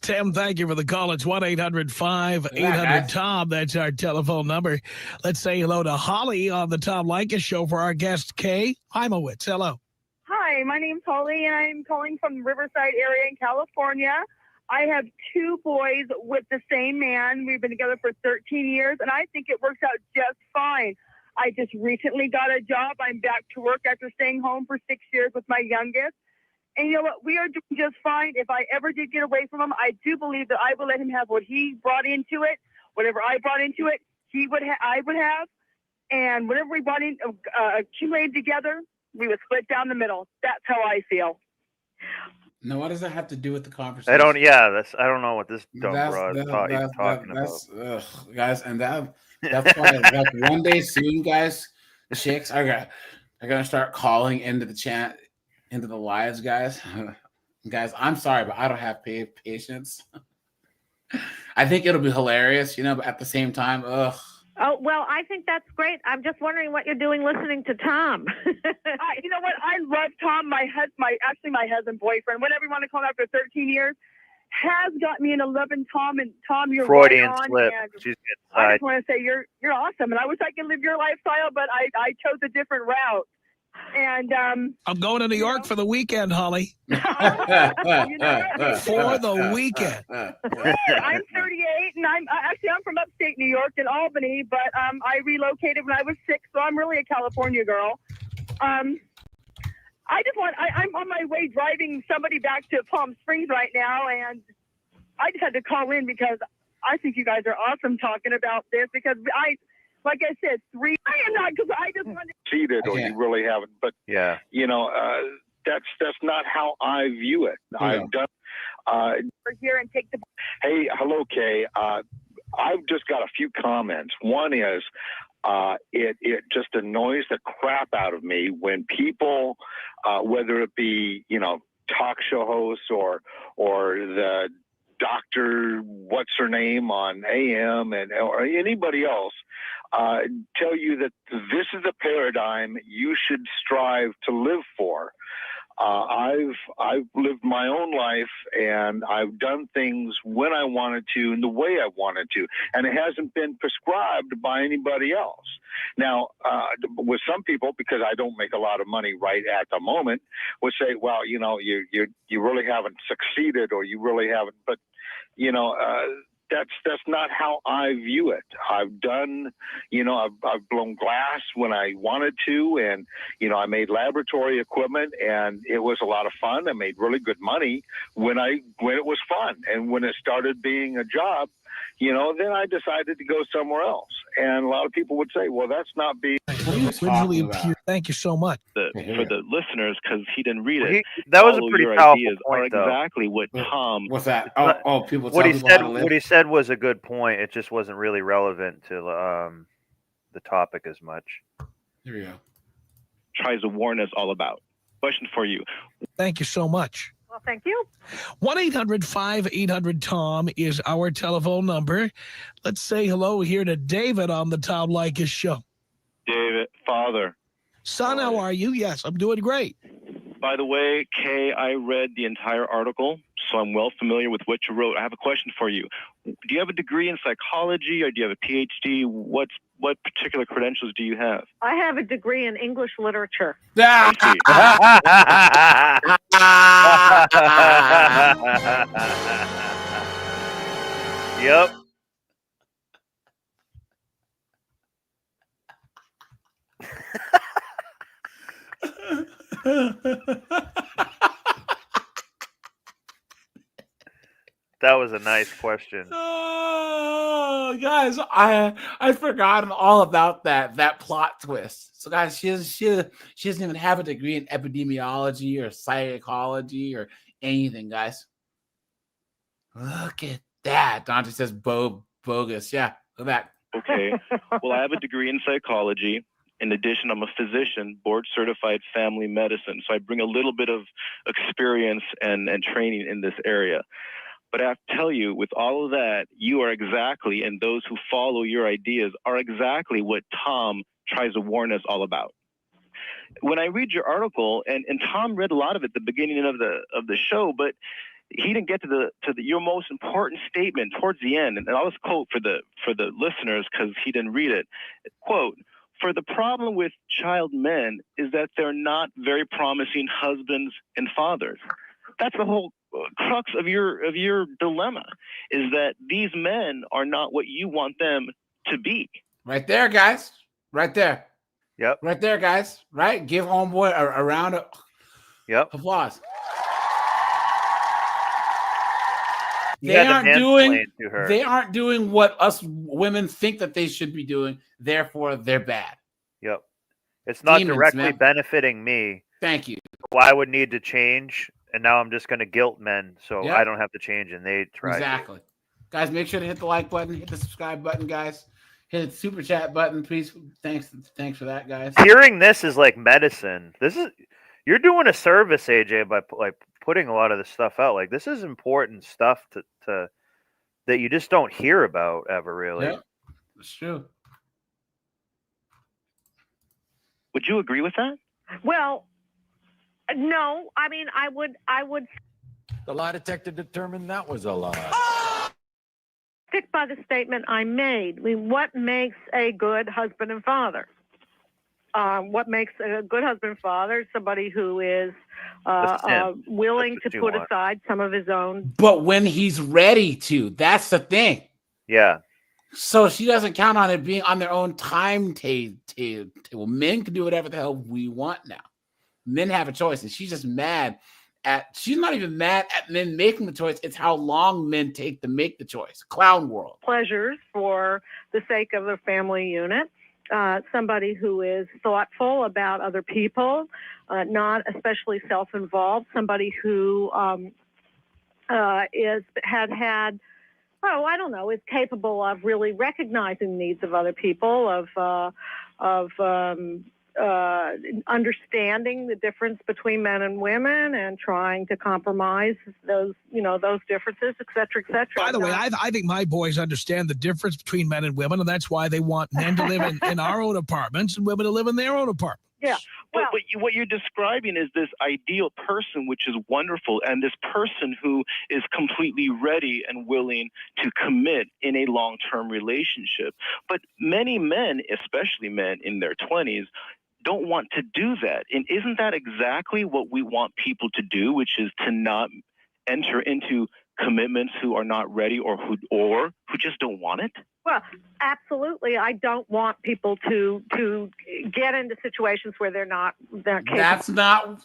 Speaker 16: Tim, thank you for the call. It's 1-800-5800-TOM. That's our telephone number. Let's say hello to Holly on the Tom Leykis show for our guest, Kay Heimowitz. Hello.
Speaker 18: Hi, my name's Holly, and I'm calling from the Riverside area in California. I have 2 boys with the same man. We've been together for 13 years, and I think it works out just fine. I just recently got a job. I'm back to work after staying home for 6 years with my youngest. And you know what? We are doing just fine. If I ever did get away from him, I do believe that I would let him have what he brought into it. Whatever I brought into it, I would have. And whatever we brought in, accumulated together, we would split down the middle. That's how I feel.
Speaker 1: Now, what does that have to do with the conversation?
Speaker 3: I don't know what this dumb broad is talking about.
Speaker 1: Guys, and that's why, like, one day soon, guys, chicks are gonna start calling into the chat, into the lives, guys. Guys, I'm sorry, but I don't have patience. I think it'll be hilarious, you know, but at the same time, ugh.
Speaker 12: Oh, well, I think that's great. I'm just wondering what you're doing listening to Tom.
Speaker 18: You know what? I love Tom. My husband, boyfriend, whatever you want to call him, after 13 years, has got me into loving Tom. And Tom, you're
Speaker 3: Freudian
Speaker 18: right on.
Speaker 3: slip.
Speaker 18: I just want to say you're awesome, and I wish I could live your lifestyle, but I chose a different route. And
Speaker 16: I'm going to New York for the weekend, Holly. For the weekend.
Speaker 18: I'm 38, and I'm from upstate New York in Albany, but I relocated when I was 6, so I'm really a California girl. I'm on my way driving somebody back to Palm Springs right now, and I just had to call in because I think you guys are awesome talking about this, because like I said, 3. I am not, because I just wanted to
Speaker 19: cheated, or you really haven't. But you know, that's not how I view it. Yeah. I've done.
Speaker 18: Here and take the.
Speaker 19: Hey, hello, Kay. I've just got a few comments. One is, it just annoys the crap out of me when people, whether it be, you know, talk show hosts or the doctor, what's her name on AM or anybody else tell you that this is a paradigm you should strive to live for. I've lived my own life, and I've done things when I wanted to and the way I wanted to, and it hasn't been prescribed by anybody else. Now, with some people, because I don't make a lot of money right at the moment, would say, well, you know, you really haven't succeeded, or you really haven't. But you know, that's not how I view it. I've done, you know, I've blown glass when I wanted to, and you know, I made laboratory equipment, and it was a lot of fun. I made really good money when it was fun, and when it started being a job, you know, then I decided to go somewhere else. And a lot of people would say, well, that's not being.
Speaker 16: Originally appeared. Thank you so much.
Speaker 20: For the listeners, because he didn't read it.
Speaker 3: That was a pretty powerful
Speaker 20: ideas
Speaker 3: point,
Speaker 20: are exactly what Tom.
Speaker 1: What's that? People.
Speaker 3: What he said. What he said was a good point. It just wasn't really relevant to the topic as much.
Speaker 1: Here we go.
Speaker 20: Tries to warn us all about. Question for you.
Speaker 16: Thank you so much.
Speaker 12: Well, thank you.
Speaker 16: 1-800-5800-TOM is our telephone number. Let's say hello here to David on the Tom Leykis show.
Speaker 20: David, father.
Speaker 16: Son, how are you? Yes, I'm doing great.
Speaker 20: By the way, Kay, I read the entire article, so I'm well familiar with what you wrote. I have a question for you. Do you have a degree in psychology, or do you have a PhD? What particular credentials do you have?
Speaker 12: I have a degree in English literature.
Speaker 3: Yep. That was a nice question.
Speaker 1: Oh, guys, I'd forgotten all about that plot twist. So, guys, she doesn't even have a degree in epidemiology or psychology or anything, guys. Look at that. Dante says bogus. Yeah, look at that.
Speaker 20: Okay. Well, I have a degree in psychology. In addition, I'm a physician, board-certified family medicine. So I bring a little bit of experience and training in this area. But I have to tell you, with all of that, you are exactly, and those who follow your ideas are exactly what Tom tries to warn us all about. When I read your article, and Tom read a lot of it at the beginning of the show, but he didn't get to your most important statement towards the end. And I'll just quote for the listeners, because he didn't read it. Quote, "For the problem with child men is that they're not very promising husbands and fathers." That's the whole crux of your dilemma, is that these men are not what you want them to be.
Speaker 1: Right there, guys. Right there.
Speaker 3: Yep.
Speaker 1: Right there, guys. Right? Give homeboy a round of applause. They aren't doing what us women think that they should be doing. Therefore, they're bad.
Speaker 3: Yep. It's not
Speaker 1: Demons,
Speaker 3: directly
Speaker 1: man.
Speaker 3: benefiting me.
Speaker 1: Thank you.
Speaker 3: So I would need to change, and now I'm just going to guilt men, so
Speaker 1: Yep.
Speaker 3: I don't have to change, and they try.
Speaker 1: Exactly. Guys, make sure to hit the like button, hit the subscribe button, guys. Hit the super chat button, please. Thanks for that, guys.
Speaker 3: Hearing this is like medicine. You're doing a service, AJ, by putting a lot of this stuff out. Like, this is important stuff to that you just don't hear about ever, really.
Speaker 1: Yep. It's true.
Speaker 20: Would you agree with that?
Speaker 12: Well, no. I mean, I would.
Speaker 11: The lie detector determined that was a lie.
Speaker 12: Stick by the statement I made. I mean, what makes a good husband and father? What makes a good husband and father? Somebody who is willing to put aside some of his own.
Speaker 1: But when he's ready to, that's the thing.
Speaker 3: Yeah.
Speaker 1: So she doesn't count on it being on their own timetable. Men can do whatever the hell we want now. Men have a choice, and she's just mad at. She's not even mad at men making the choice. It's how long men take to make the choice. Clown world.
Speaker 12: Pleasures for the sake of the family unit. Somebody who is thoughtful about other people, not especially self-involved. Somebody who is capable of really recognizing the needs of other people, of understanding the difference between men and women and trying to compromise those differences, et cetera, et cetera.
Speaker 16: By the way, I think my boys understand the difference between men and women, and that's why they want men to live in our own apartments and women to live in their own apartments.
Speaker 12: Yeah.
Speaker 20: Well, but what you're describing is this ideal person, which is wonderful, and this person who is completely ready and willing to commit in a long-term relationship. But many men, especially men in their 20s, don't want to do that. And isn't that exactly what we want people to do, which is to not enter into commitments who are not ready or who just don't want it?
Speaker 12: Well, absolutely. I don't want people to get into situations where they're not capable.
Speaker 1: That's not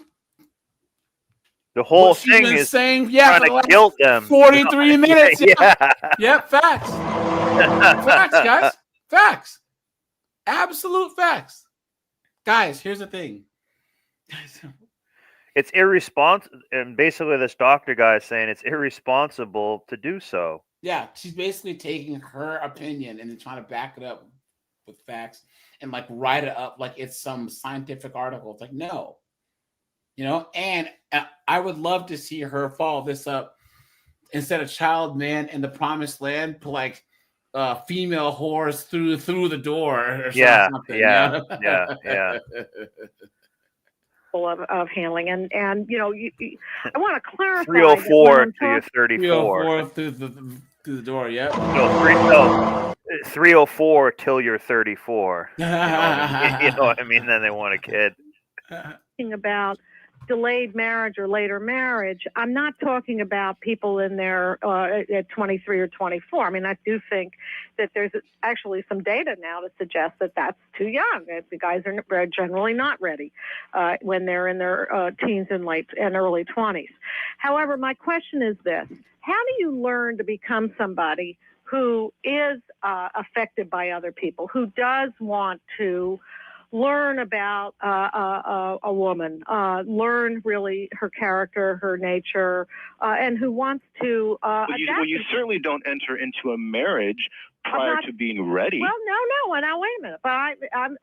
Speaker 3: the whole
Speaker 1: what she's
Speaker 3: thing
Speaker 1: been
Speaker 3: is
Speaker 1: saying. Yeah,
Speaker 3: trying to guilt them.
Speaker 1: 43 minutes.
Speaker 3: Yeah.
Speaker 1: Yep, facts. Facts, guys. Facts. Absolute facts. Guys, here's the thing.
Speaker 3: It's irresponsible, and basically this doctor guy is saying it's irresponsible to do so.
Speaker 1: Yeah, she's basically taking her opinion and then trying to back it up with facts and like write it up like it's some scientific article. It's like, no, and I would love to see her follow this up instead of child man in the promised land, like female whores through the door or something.
Speaker 3: Yeah.
Speaker 12: Of handling and I want to clarify
Speaker 3: 304 to your 34
Speaker 1: through the door. Yeah.
Speaker 3: No, 304 till you're 34. You know what I mean? Then they want a kid.
Speaker 12: About delayed marriage or later marriage, I'm not talking about people in their at 23 or 24. I mean, I do think that there's actually some data now to suggest that that's too young. The guys are generally not ready when they're in their teens and early 20s. However, my question is this: how do you learn to become somebody who is affected by other people, who does want to learn about a woman, learn really her character, her nature, and who wants to adapt?
Speaker 20: You certainly don't enter into a marriage prior to being ready.
Speaker 12: Well, no. Now, wait a minute. But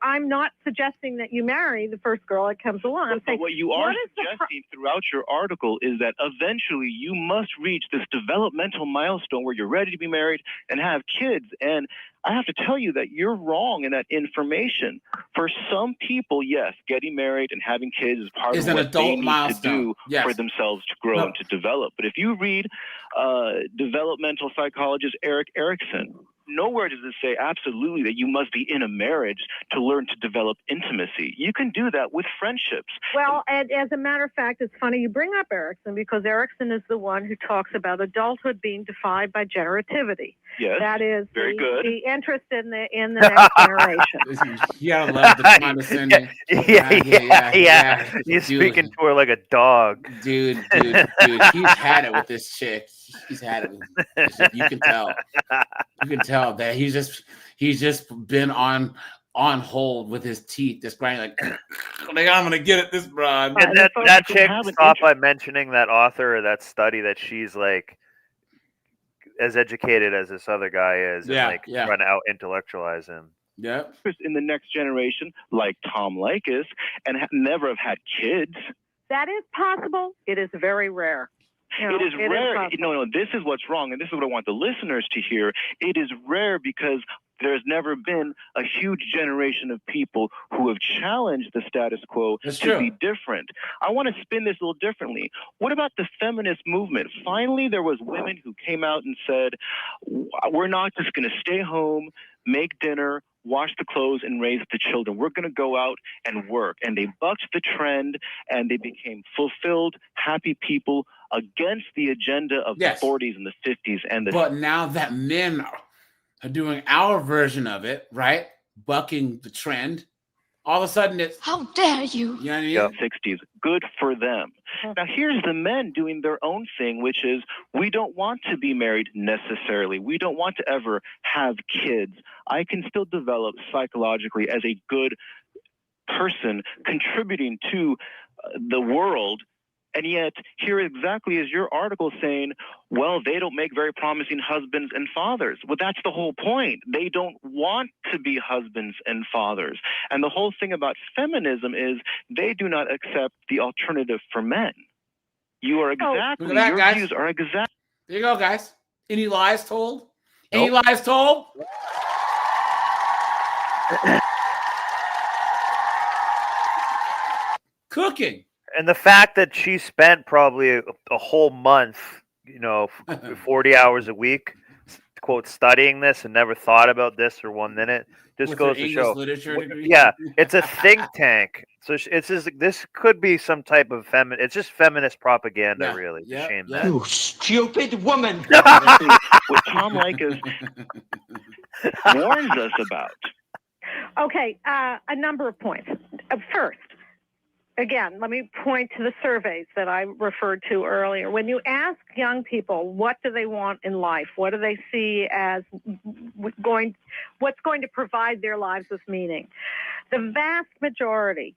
Speaker 12: I'm not suggesting that you marry the first girl that comes along. I'm saying,
Speaker 20: what you are suggesting throughout your article is that eventually you must reach this developmental milestone where you're ready to be married and have kids. And I have to tell you that you're wrong in that information. For some people, yes, getting married and having kids is part of what they need to do for themselves to grow and to develop. But if you read developmental psychologist Erik Erikson, nowhere does it say absolutely that you must be in a marriage to learn to develop intimacy. You can do that with friendships.
Speaker 12: Well, and as a matter of fact, it's funny you bring up Erikson, because Erikson is the one who talks about adulthood being defined by generativity.
Speaker 20: Yes,
Speaker 12: that is
Speaker 20: very good.
Speaker 12: The interest in the next generation.
Speaker 1: Yeah, I love the condescending.
Speaker 3: Yeah. You're speaking to her like a dog.
Speaker 1: Dude. He's had it with this chick. He's had it with this chick. You can tell. You can tell that he's just been on hold with his teeth, just grinding like I'm gonna get at this broad.
Speaker 3: And that chick stopped by mentioning that author or that study that she's like as educated as this other guy is, and trying to out intellectualize him.
Speaker 1: Yeah.
Speaker 20: In the next generation, like Tom Leykis, and never have had kids.
Speaker 12: That is possible. It is very rare.
Speaker 20: It is rare. No, this is what's wrong, and this is what I want the listeners to hear. It is rare because there's never been a huge generation of people who have challenged the status quo to be different. I want to spin this a little differently. What about the feminist movement? Finally, there was women who came out and said, we're not just going to stay home, make dinner, wash the clothes, and raise the children. We're going to go out and work. And they bucked the trend, and they became fulfilled, happy people against the agenda of the 40s and the 50s.
Speaker 1: But now that men are doing our version of it, right? Bucking the trend. All of a sudden it's, how dare you? You know what I mean?
Speaker 20: 60s. Good for them. Now here's the men doing their own thing, which is we don't want to be married necessarily. We don't want to ever have kids. I can still develop psychologically as a good person contributing to the world And yet, here exactly is your article saying, well, they don't make very promising husbands and fathers. Well, that's the whole point. They don't want to be husbands and fathers. And the whole thing about feminism is they do not accept the alternative for men. You are exactly,
Speaker 1: Look at that,
Speaker 20: your
Speaker 1: guys.
Speaker 20: views are exactly.
Speaker 1: There you go, guys. Any lies told? Any lies told? Cooking.
Speaker 3: And the fact that she spent probably a whole month, 40 hours a week, quote, studying this and never thought about this for 1 minute, just
Speaker 1: With
Speaker 3: goes
Speaker 1: her
Speaker 3: to
Speaker 1: English
Speaker 3: show.
Speaker 1: literature degree?
Speaker 3: Yeah, it's a think tank. So this could be some type of it's just feminist propaganda, really. It's a shame that.
Speaker 20: You stupid woman. What Tom Leykis warns us about.
Speaker 12: Okay, a number of points. First, again, let me point to the surveys that I referred to earlier. When you ask young people what do they want in life, what do they see as what's going to provide their lives with meaning, the vast majority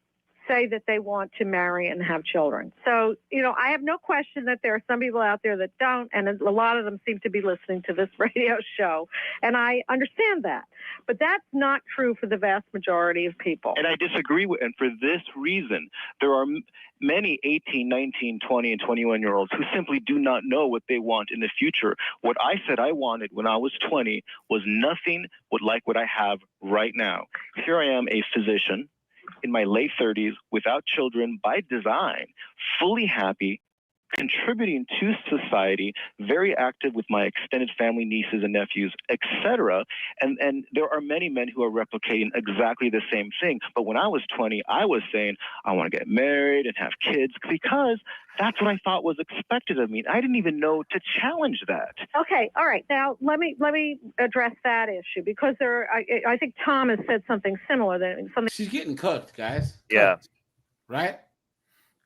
Speaker 12: say that they want to marry and have children. So, I have no question that there are some people out there that don't, and a lot of them seem to be listening to this radio show, and I understand that. But that's not true for the vast majority of people.
Speaker 20: And I disagree with, and for this reason, there are many 18, 19, 20, and 21-year-olds who simply do not know what they want in the future. What I said I wanted when I was 20 was nothing like what I have right now. Here I am, a physician in my late 30s, without children, by design, fully happy, contributing to society, very active with my extended family, nieces and nephews, etc. And there are many men who are replicating exactly the same thing. But when I was 20, I was saying, I want to get married and have kids because that's what I thought was expected of me. I didn't even know to challenge that.
Speaker 12: Okay, all right. Now let me address that issue because I think Tom has said something similar.
Speaker 1: She's getting cooked, guys.
Speaker 3: Yeah.
Speaker 1: Right?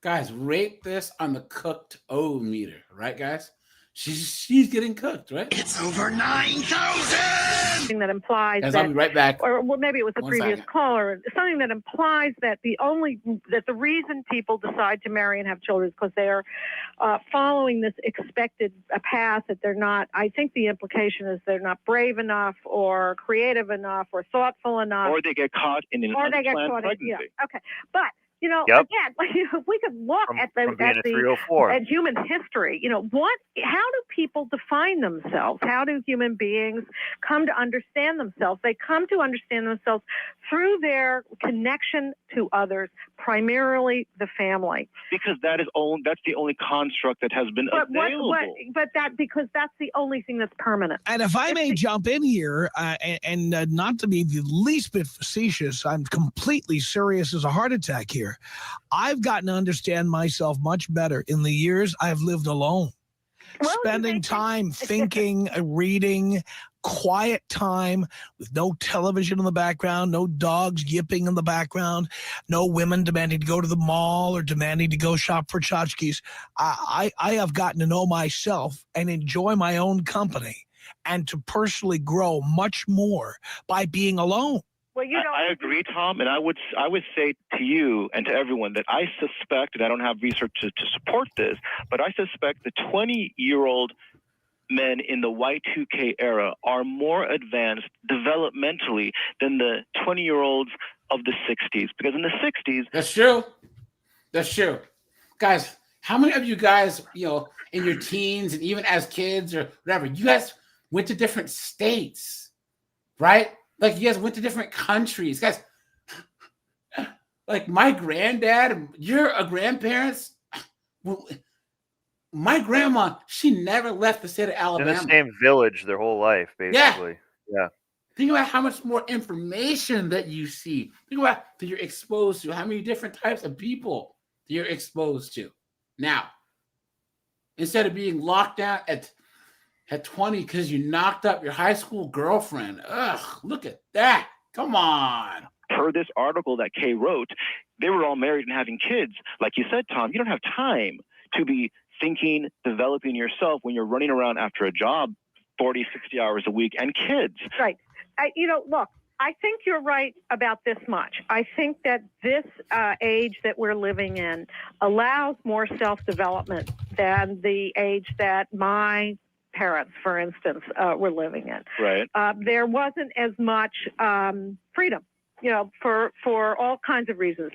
Speaker 1: Guys, rate this on the cooked O meter, right, guys? She's getting cooked, right?
Speaker 21: It's over 9,000.
Speaker 12: That implies
Speaker 1: Guys,
Speaker 12: that,
Speaker 1: I'll be right back.
Speaker 12: or well, maybe it was the previous caller. Something that implies that the reason people decide to marry and have children is because they're following this expected path that they're not. I think the implication is they're not brave enough, or creative enough, or thoughtful enough,
Speaker 20: or they get caught in an unplanned pregnancy.
Speaker 12: Okay, but.
Speaker 20: Yep.
Speaker 12: Again, we could look at human history. How do people define themselves? How do human beings come to understand themselves? They come to understand themselves through their connection to others, primarily the family.
Speaker 20: Because that's the only construct that has been available.
Speaker 12: Because that's the only thing that's permanent.
Speaker 16: And if I may jump in here, and not to be the least bit facetious, I'm completely serious as a heart attack here. I've gotten to understand myself much better in the years I've lived alone. Spending time thinking, reading, quiet time with no television in the background, no dogs yipping in the background, no women demanding to go to the mall or demanding to go shop for tchotchkes. I have gotten to know myself and enjoy my own company and to personally grow much more by being alone.
Speaker 12: Well,
Speaker 20: I agree, Tom, and I would say to you and to everyone that I suspect, and I don't have research to support this, but I suspect the 20-year-old men in the Y2K era are more advanced developmentally than the 20-year-olds of the 60s. Because in the 60s...
Speaker 1: That's true. Guys, how many of you guys, in your teens and even as kids or whatever, you guys went to different states, right? Like, you guys went to different countries. Guys, like my granddad, your grandparents, my grandma, she never left the state of Alabama.
Speaker 3: In the same village their whole life, basically. Yeah.
Speaker 1: Think about how much more information that you see. Think about that you're exposed to, how many different types of people you're exposed to. Now, instead of being locked down at 20 because you knocked up your high school girlfriend. Ugh, look at that. Come on.
Speaker 20: Per this article that Kay wrote, they were all married and having kids. Like you said, Tom, you don't have time to be thinking, developing yourself when you're running around after a job 40, 60 hours a week and kids.
Speaker 12: Right. Look, I think you're right about this much. I think that this age that we're living in allows more self-development than the age that my parents, for instance, were living in.
Speaker 20: Right.
Speaker 12: There wasn't as much freedom, for all kinds of reasons,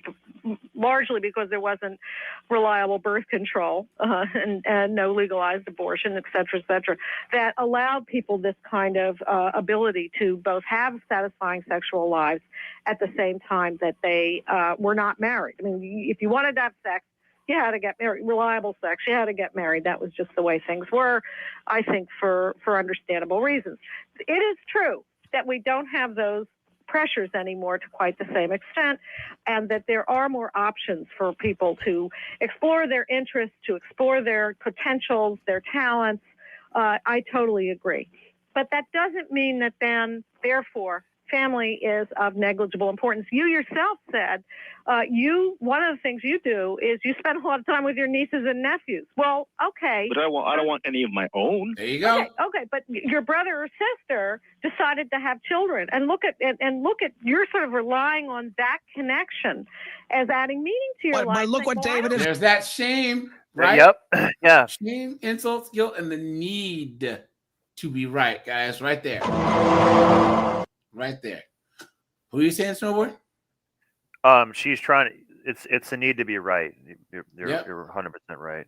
Speaker 12: largely because there wasn't reliable birth control and no legalized abortion, et cetera, that allowed people this kind of ability to both have satisfying sexual lives at the same time that they were not married. I mean, if you wanted to have sex, you had to get married. Reliable sex, you had to get married. That was just the way things were, I think, for understandable reasons. It is true that we don't have those pressures anymore to quite the same extent, and that there are more options for people to explore their interests, to explore their potentials, their talents. I totally agree. But that doesn't mean that then, therefore, family is of negligible importance. You yourself said one of the things you do is you spend a lot of time with your nieces and nephews. Well, okay.
Speaker 20: But I don't want any of my own.
Speaker 1: There you go.
Speaker 12: Okay, but your brother or sister decided to have children, and look at you're sort of relying on that connection as adding meaning to your life.
Speaker 16: But look what David is.
Speaker 1: There's that shame, right?
Speaker 3: Yep. Yeah.
Speaker 1: Shame, insults, guilt, and the need to be right, guys. Right there. Right there. Who are you saying, Snowboard?
Speaker 3: She's trying to. It's a need to be right. You're 100% right.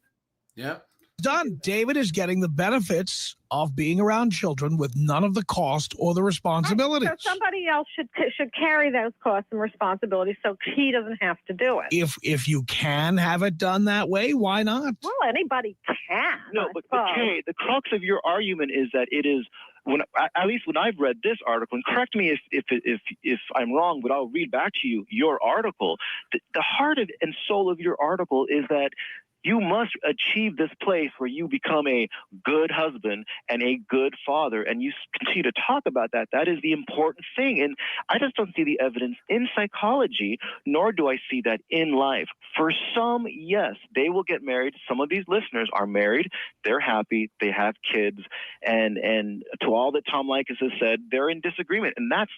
Speaker 1: Yep.
Speaker 16: Done. David is getting the benefits of being around children with none of the cost or the responsibilities.
Speaker 12: So somebody else should carry those costs and responsibilities, so he doesn't have to do it.
Speaker 16: If you can have it done that way, why not?
Speaker 12: Well, anybody can.
Speaker 20: No, but Kay, the crux of your argument is that it is. At least when I've read this article, and correct me if I'm wrong, but I'll read back to you your article. The heart and soul of your article is that you must achieve this place where you become a good husband and a good father, and you continue to talk about that. That is the important thing, and I just don't see the evidence in psychology, nor do I see that in life. For some, yes, they will get married. Some of these listeners are married. They're happy. They have kids, and to all that Tom Leykis has said, they're in disagreement, and that's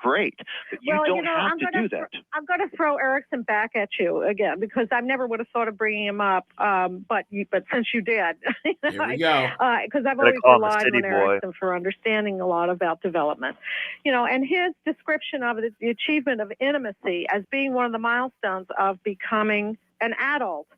Speaker 20: great. But you don't have to do that.
Speaker 12: I'm going to throw Erickson back at you again, because I never would have thought of bringing him up. But since you did,
Speaker 1: here we go.
Speaker 12: Because I've always relied on Erickson for understanding a lot about development, and his description of it, the achievement of intimacy as being one of the milestones of becoming an adult,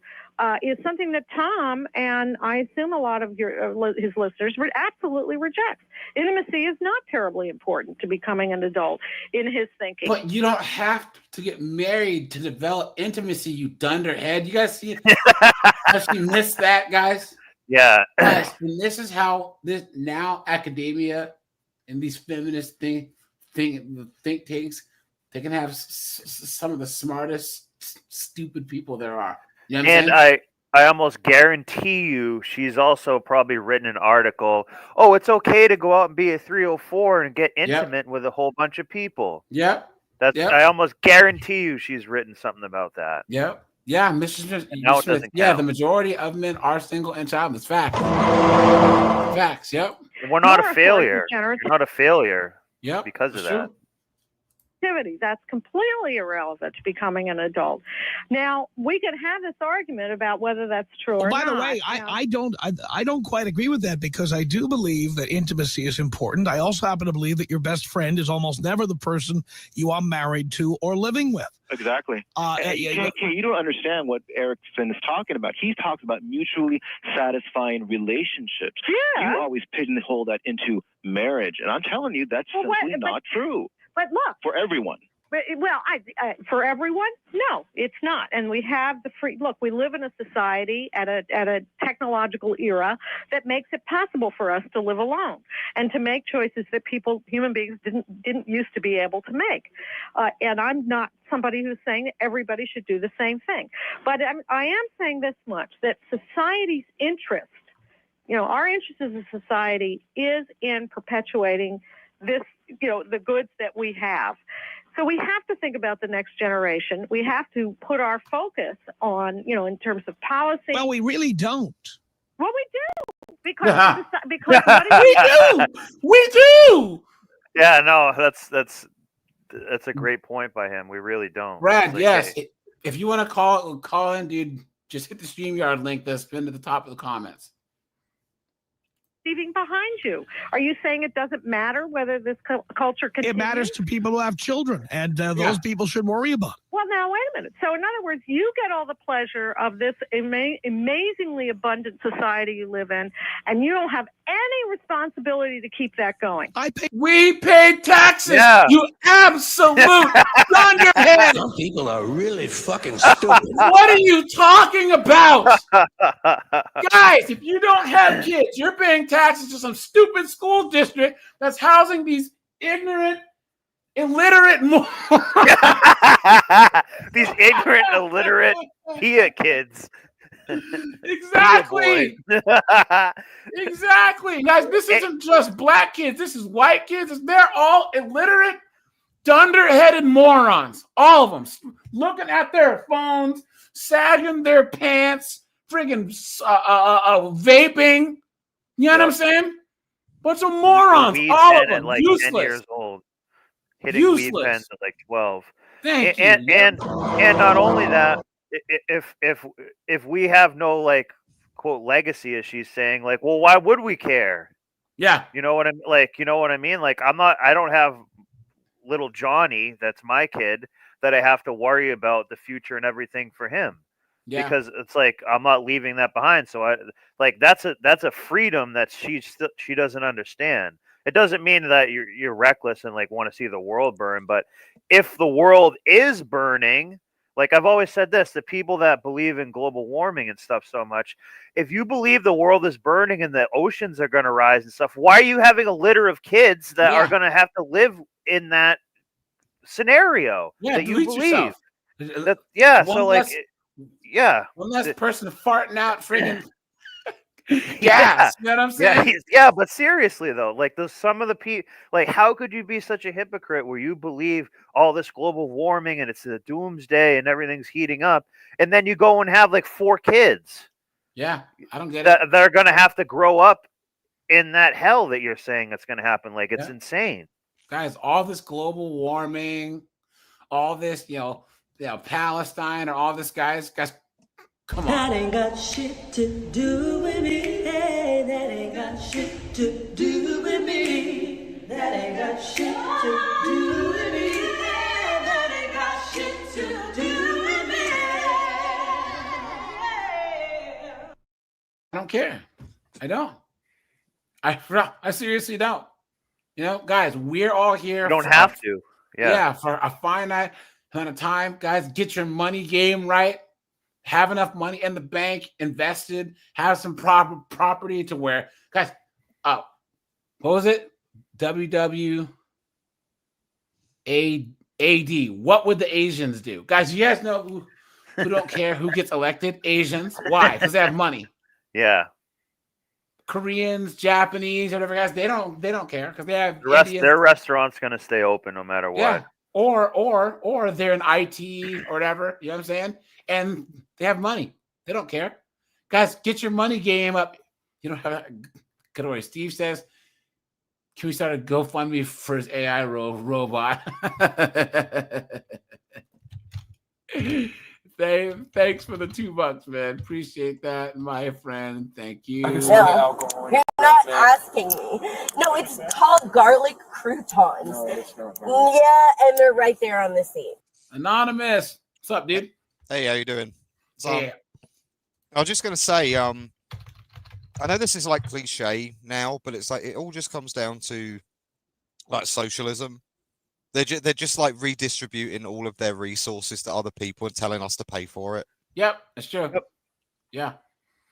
Speaker 12: is something that Tom and I assume a lot of his listeners absolutely reject. Intimacy is not terribly important to becoming an adult in his thinking.
Speaker 1: But you don't have to get married to develop intimacy, you dunderhead. You guys see it? Actually missed that, guys.
Speaker 3: Yeah.
Speaker 1: Guys, and this is how this now academia and these feminist think tanks, they can have some of the smartest stupid people there are. You know what I'm saying?
Speaker 3: I almost guarantee you she's also probably written an article. Oh, it's okay to go out and be a 304 and get intimate with a whole bunch of people.
Speaker 1: Yep.
Speaker 3: I almost guarantee you she's written something about that.
Speaker 1: Yep. Yeah, Mr. Smith.
Speaker 3: No, it doesn't count.
Speaker 1: The majority of men are single and childless. Facts. Facts. Yep.
Speaker 3: We're not a failure. You're not a failure.
Speaker 1: Yep.
Speaker 3: Because of that.
Speaker 12: That's completely irrelevant to becoming an adult. Now, we can have this argument about whether that's true or not.
Speaker 16: By the way, I don't quite agree with that, because I do believe that intimacy is important. I also happen to believe that your best friend is almost never the person you are married to or living with.
Speaker 20: Exactly. You don't understand what Erickson is talking about. He talks about mutually satisfying relationships.
Speaker 12: Yeah.
Speaker 20: You always pigeonhole that into marriage, and I'm telling you that's simply not true.
Speaker 12: But look,
Speaker 20: for everyone.
Speaker 12: Well, for everyone, no, it's not. And we have the free look. We live in a society at a technological era that makes it possible for us to live alone and to make choices that human beings didn't used to be able to make. And I'm not somebody who's saying that everybody should do the same thing, but I am saying this much: that society's interest, our interest as a society, is in perpetuating this, the goods that we have. So we have to think about the next generation. We have to put our focus on, in terms of policy.
Speaker 16: Well, we really don't.
Speaker 12: Well, we do. Because what do
Speaker 1: we do. We do.
Speaker 3: Yeah, no, that's That's a great point by him. We really don't.
Speaker 1: Brad,
Speaker 3: Like,
Speaker 1: yes.
Speaker 3: hey.
Speaker 1: If you want to call in, dude, just hit the StreamYard link that's pinned at the top of the comments.
Speaker 12: Behind you. Are you saying it doesn't matter whether this culture continues?
Speaker 16: It matters to people who have children, and those people should worry about it.
Speaker 12: Well, now, wait a minute. So, in other words, you get all the pleasure of this amazingly abundant society you live in, and you don't have any responsibility to keep that going.
Speaker 1: We pay taxes.
Speaker 12: Yeah.
Speaker 1: You absolute dunderhead.
Speaker 11: Some people are really fucking stupid.
Speaker 1: What are you talking about? Guys, if you don't have kids, you're paying taxes to some stupid school district that's housing these ignorant, illiterate
Speaker 3: These ignorant, illiterate PIA kids.
Speaker 1: Exactly. Exactly. Guys, this isn't just black kids. This is white kids. They're all illiterate, dunderheaded morons. All of them. Looking at their phones, sagging their pants, friggin' vaping. You know what I'm saying? Bunch of morons.
Speaker 3: Weed
Speaker 1: All of
Speaker 3: pen
Speaker 1: them.
Speaker 3: at like
Speaker 1: Useless.
Speaker 3: 10 years old. Hitting
Speaker 1: Useless.
Speaker 3: weed pens at like 12.
Speaker 1: Thank
Speaker 3: and,
Speaker 1: you.
Speaker 3: and not only that, if we have no like quote legacy, as she's saying, like, well, why would we care?
Speaker 1: Yeah.
Speaker 3: You know what I'm like, you know what I mean? Like, I don't have little Johnny, that's my kid, that I have to worry about the future and everything for him.
Speaker 1: Yeah.
Speaker 3: Because it's like I'm not leaving that behind. So I like that's a freedom that she doesn't understand. It doesn't mean that you're reckless and like want to see the world burn, but if the world is burning, like I've always said this, the people that believe in global warming and stuff so much, if you believe the world is burning and the oceans are going to rise and stuff, why are you having a litter of kids that are going to have to live in that scenario that you believe? That, yeah,
Speaker 1: One
Speaker 3: so
Speaker 1: less,
Speaker 3: like, yeah.
Speaker 1: One less person farting out friggin' gas. You know what I'm saying?
Speaker 3: Yeah, but seriously though, like some of the people, like how could you be such a hypocrite where you believe all this global warming and it's the doomsday and everything's heating up, and then you go and have like 4 kids?
Speaker 1: Yeah, I don't get
Speaker 3: that
Speaker 1: it.
Speaker 3: They're gonna have to grow up in that hell that you're saying that's gonna happen. Like it's insane,
Speaker 1: guys. All this global warming, all this, Palestine, or all this, guys, come on.
Speaker 21: That ain't got shit to do with me. Hey, that ain't got shit to do with me. That ain't got shit to do with me. Hey, that ain't got shit to do with me.
Speaker 1: I don't care. I don't. I seriously don't. Guys, we're all here.
Speaker 3: You don't have to.
Speaker 1: Yeah, for a finite amount of time. Guys, get your money game right. Have enough money in the bank invested. Have some proper property to where, guys. What was it? WWAD. What would the Asians do, guys? You guys know who don't care who gets elected? Asians. Why? Because they have money.
Speaker 3: Yeah.
Speaker 1: Koreans, Japanese, whatever, guys. They don't care because they have
Speaker 3: their restaurant's gonna stay open no matter what.
Speaker 1: Yeah. Or they're in IT or whatever. You know what I'm saying? And they have money. They don't care. Guys, get your money game up. You don't have good way. Steve says, can we start a GoFundMe for his AI robot? Thanks for the $2, man. Appreciate that, my friend. Thank you.
Speaker 13: No, you're not asking me. No, it's called garlic croutons. Yeah, and they're right there on the seat.
Speaker 1: Anonymous. What's up, dude?
Speaker 4: Hey, how you doing? So,
Speaker 1: Hey.
Speaker 4: I was just gonna say, I know this is like cliche now, but it's like it all just comes down to like socialism. They're just like redistributing all of their resources to other people and telling us to pay for it.
Speaker 1: Yep, that's true. Yep. Yeah.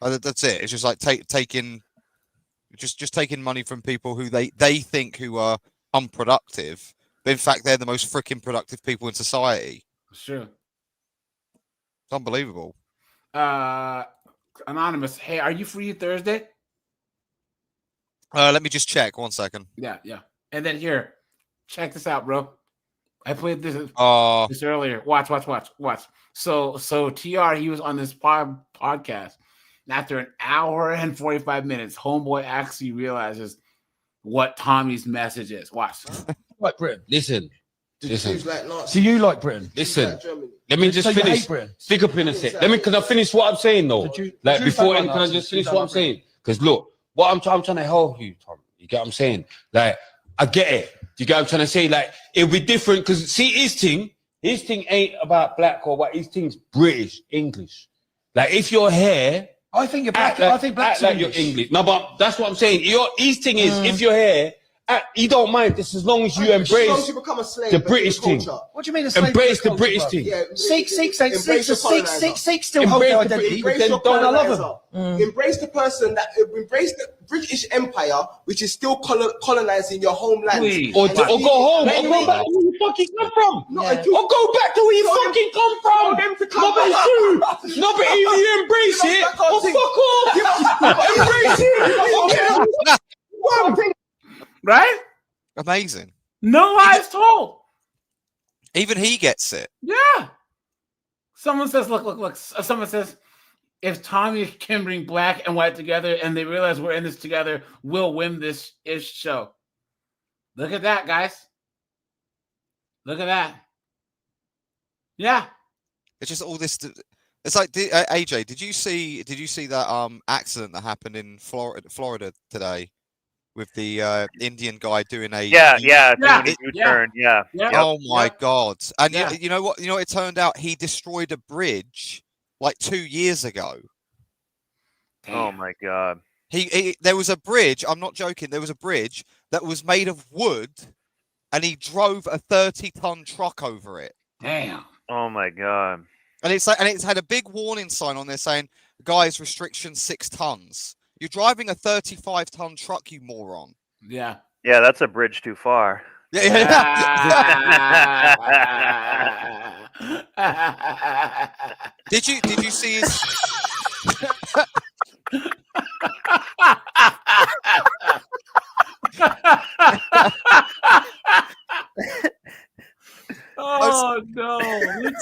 Speaker 4: That's it. It's just like taking money from people who they think who are unproductive, but in fact they're the most freaking productive people in society.
Speaker 1: Sure.
Speaker 4: It's unbelievable.
Speaker 1: Anonymous, hey, are you free Thursday?
Speaker 4: Let me just check 1 second.
Speaker 1: Yeah. And then here, check this out, bro. I played this earlier. Watch. So TR, he was on this podcast. And after an hour and 45 minutes, homeboy actually realizes what Tommy's message is. Watch.
Speaker 7: Right, Brent, listen. Listen. So you like Britain? Listen. Let me just finish. Stick up in a sec. Let me, because I finish what I'm saying though. Like before, can I just finish what I'm saying? Because look, what I'm trying to help you, Tom. You get what I'm saying? Like, I get it. You get what I'm trying to say? Like, it'll be different because see, his thing ain't about black or white. His thing's British, English. Like, if you're here,
Speaker 16: I think you're black. I think black's
Speaker 7: like you're English. No, but that's what I'm saying. His thing is, if you're here, he don't mind just as long as you embrace the British thing.
Speaker 16: What do you mean?
Speaker 7: Embrace the British thing.
Speaker 16: Sikhs still hold their identity.
Speaker 6: Embrace your
Speaker 16: I love
Speaker 6: colonizer.
Speaker 16: them.
Speaker 6: Embrace the person that embrace the British Empire, which is still colonizing your homeland.
Speaker 7: Or go home. Or go back to where you fucking come from. Or go back to where you fucking come from. No, but it's true. No, but if you embrace it, or fuck off. Embrace it.
Speaker 1: Right?
Speaker 4: Amazing.
Speaker 1: No lies told.
Speaker 4: Even he gets it.
Speaker 1: Yeah. Someone says, look. Someone says, if Tommy can bring black and white together and they realize we're in this together, we'll win this show. Look at that, guys. Look at that. Yeah.
Speaker 4: It's just all this. It's like AJ. Did you see that accident that happened in Florida today? With the Indian guy doing a
Speaker 3: doing a U-turn, yeah.
Speaker 4: Oh my God! And you know what? You know, it turned out he destroyed a bridge like 2 years ago.
Speaker 3: Oh my God!
Speaker 4: There was a bridge. I'm not joking. There was a bridge that was made of wood, and he drove a 30-ton truck over it.
Speaker 1: Damn!
Speaker 3: Oh my God!
Speaker 4: And it's had a big warning sign on there saying, "Guys, restriction 6 tons." You're driving a 35-ton truck, you moron.
Speaker 1: Yeah.
Speaker 3: Yeah, that's a bridge too far.
Speaker 4: Yeah. Did you see his?
Speaker 1: Oh no!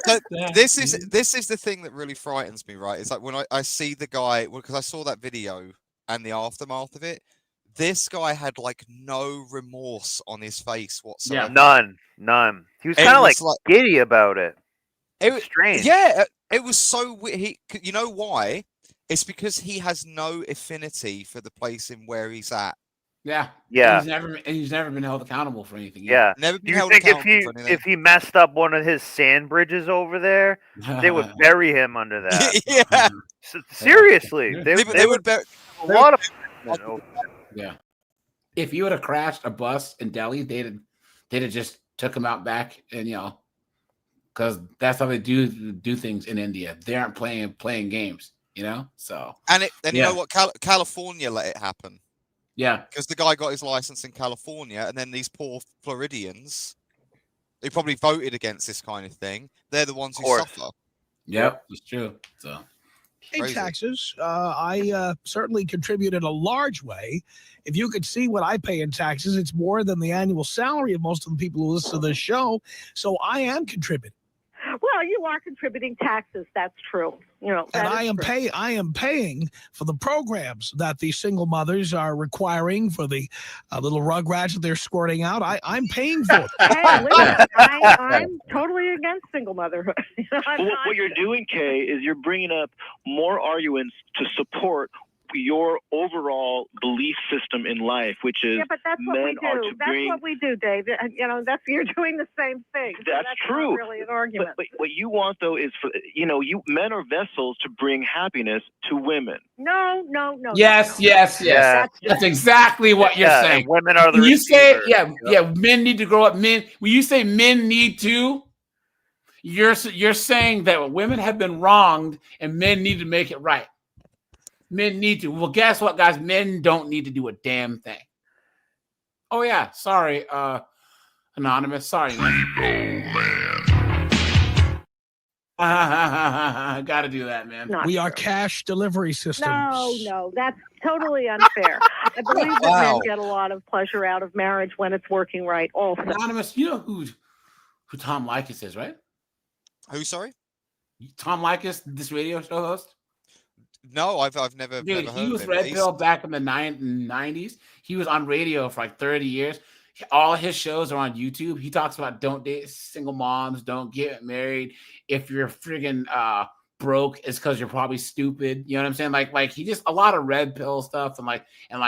Speaker 4: So this is the thing that really frightens me, right? It's like when I see the guy, because I saw that video and the aftermath of it. This guy had like no remorse on his face whatsoever.
Speaker 3: Yeah, none. He was kind of like giddy about it. It was strange.
Speaker 4: Yeah, it was so weird. You know why? It's because he has no affinity for the place in where he's at.
Speaker 1: Yeah. He's never been held accountable for anything.
Speaker 3: Yeah.
Speaker 4: Never been
Speaker 3: Do you
Speaker 4: held
Speaker 3: think
Speaker 4: accountable for anything.
Speaker 3: if he messed up one of his sand bridges over there, they would bury him under that?
Speaker 4: Yeah.
Speaker 3: Seriously,
Speaker 4: they would bury
Speaker 3: a lot of.
Speaker 1: Yeah. If you would have crashed a bus in Delhi, they'd have just took him out back, and because that's how they do things in India. They aren't playing games, So
Speaker 4: and you know what? California let it happen.
Speaker 1: Yeah,
Speaker 4: because the guy got his license in California, and then these poor Floridians, who probably voted against this kind of thing, they're the ones who suffer.
Speaker 1: Yep, it's true. So.
Speaker 16: Pay taxes. I certainly contribute in a large way. If you could see what I pay in taxes, it's more than the annual salary of most of the people who listen to this show. So I am contributing.
Speaker 12: Well, you are contributing taxes. That's true. And
Speaker 16: I am paying for the programs that the single mothers are requiring for the little rugrats that they're squirting out. I'm paying for it.
Speaker 12: Hey, listen, I'm totally against single motherhood.
Speaker 20: What you're doing, Kay, is you're bringing up more arguments to support your overall belief system in life, which is
Speaker 12: but that's what we do. That's what we do, Dave. You're doing the same thing.
Speaker 20: That's true.
Speaker 12: Not really an argument.
Speaker 20: But what you want though is for men are vessels to bring happiness to women.
Speaker 12: No.
Speaker 1: Yes. That's exactly what you're saying.
Speaker 3: Women are the
Speaker 1: when you say
Speaker 3: receiver.
Speaker 1: men need to grow up. Men. When you say men need to, you're saying that women have been wronged and men need to make it right. Men need to. Well, guess what, guys? Men don't need to do a damn thing. Oh, yeah. Sorry, Anonymous. Sorry, man. Got to do that, man.
Speaker 16: We are cash delivery systems.
Speaker 12: No. That's totally unfair. I believe that men get a lot of pleasure out of marriage when it's working right also.
Speaker 1: Anonymous, you know who Tom Leykis is, right?
Speaker 4: Who, sorry?
Speaker 1: Tom Leykis, this radio show host?
Speaker 4: No, I've never heard
Speaker 1: he was
Speaker 4: of him.
Speaker 1: Red Pill back in the 90s. He was on radio for like 30 years. all his shows are on YouTube. He talks about don't date single moms, don't get married. If you're friggin' broke, it's because you're probably stupid. You know what I'm saying? Like he just a lot of red pill stuff and like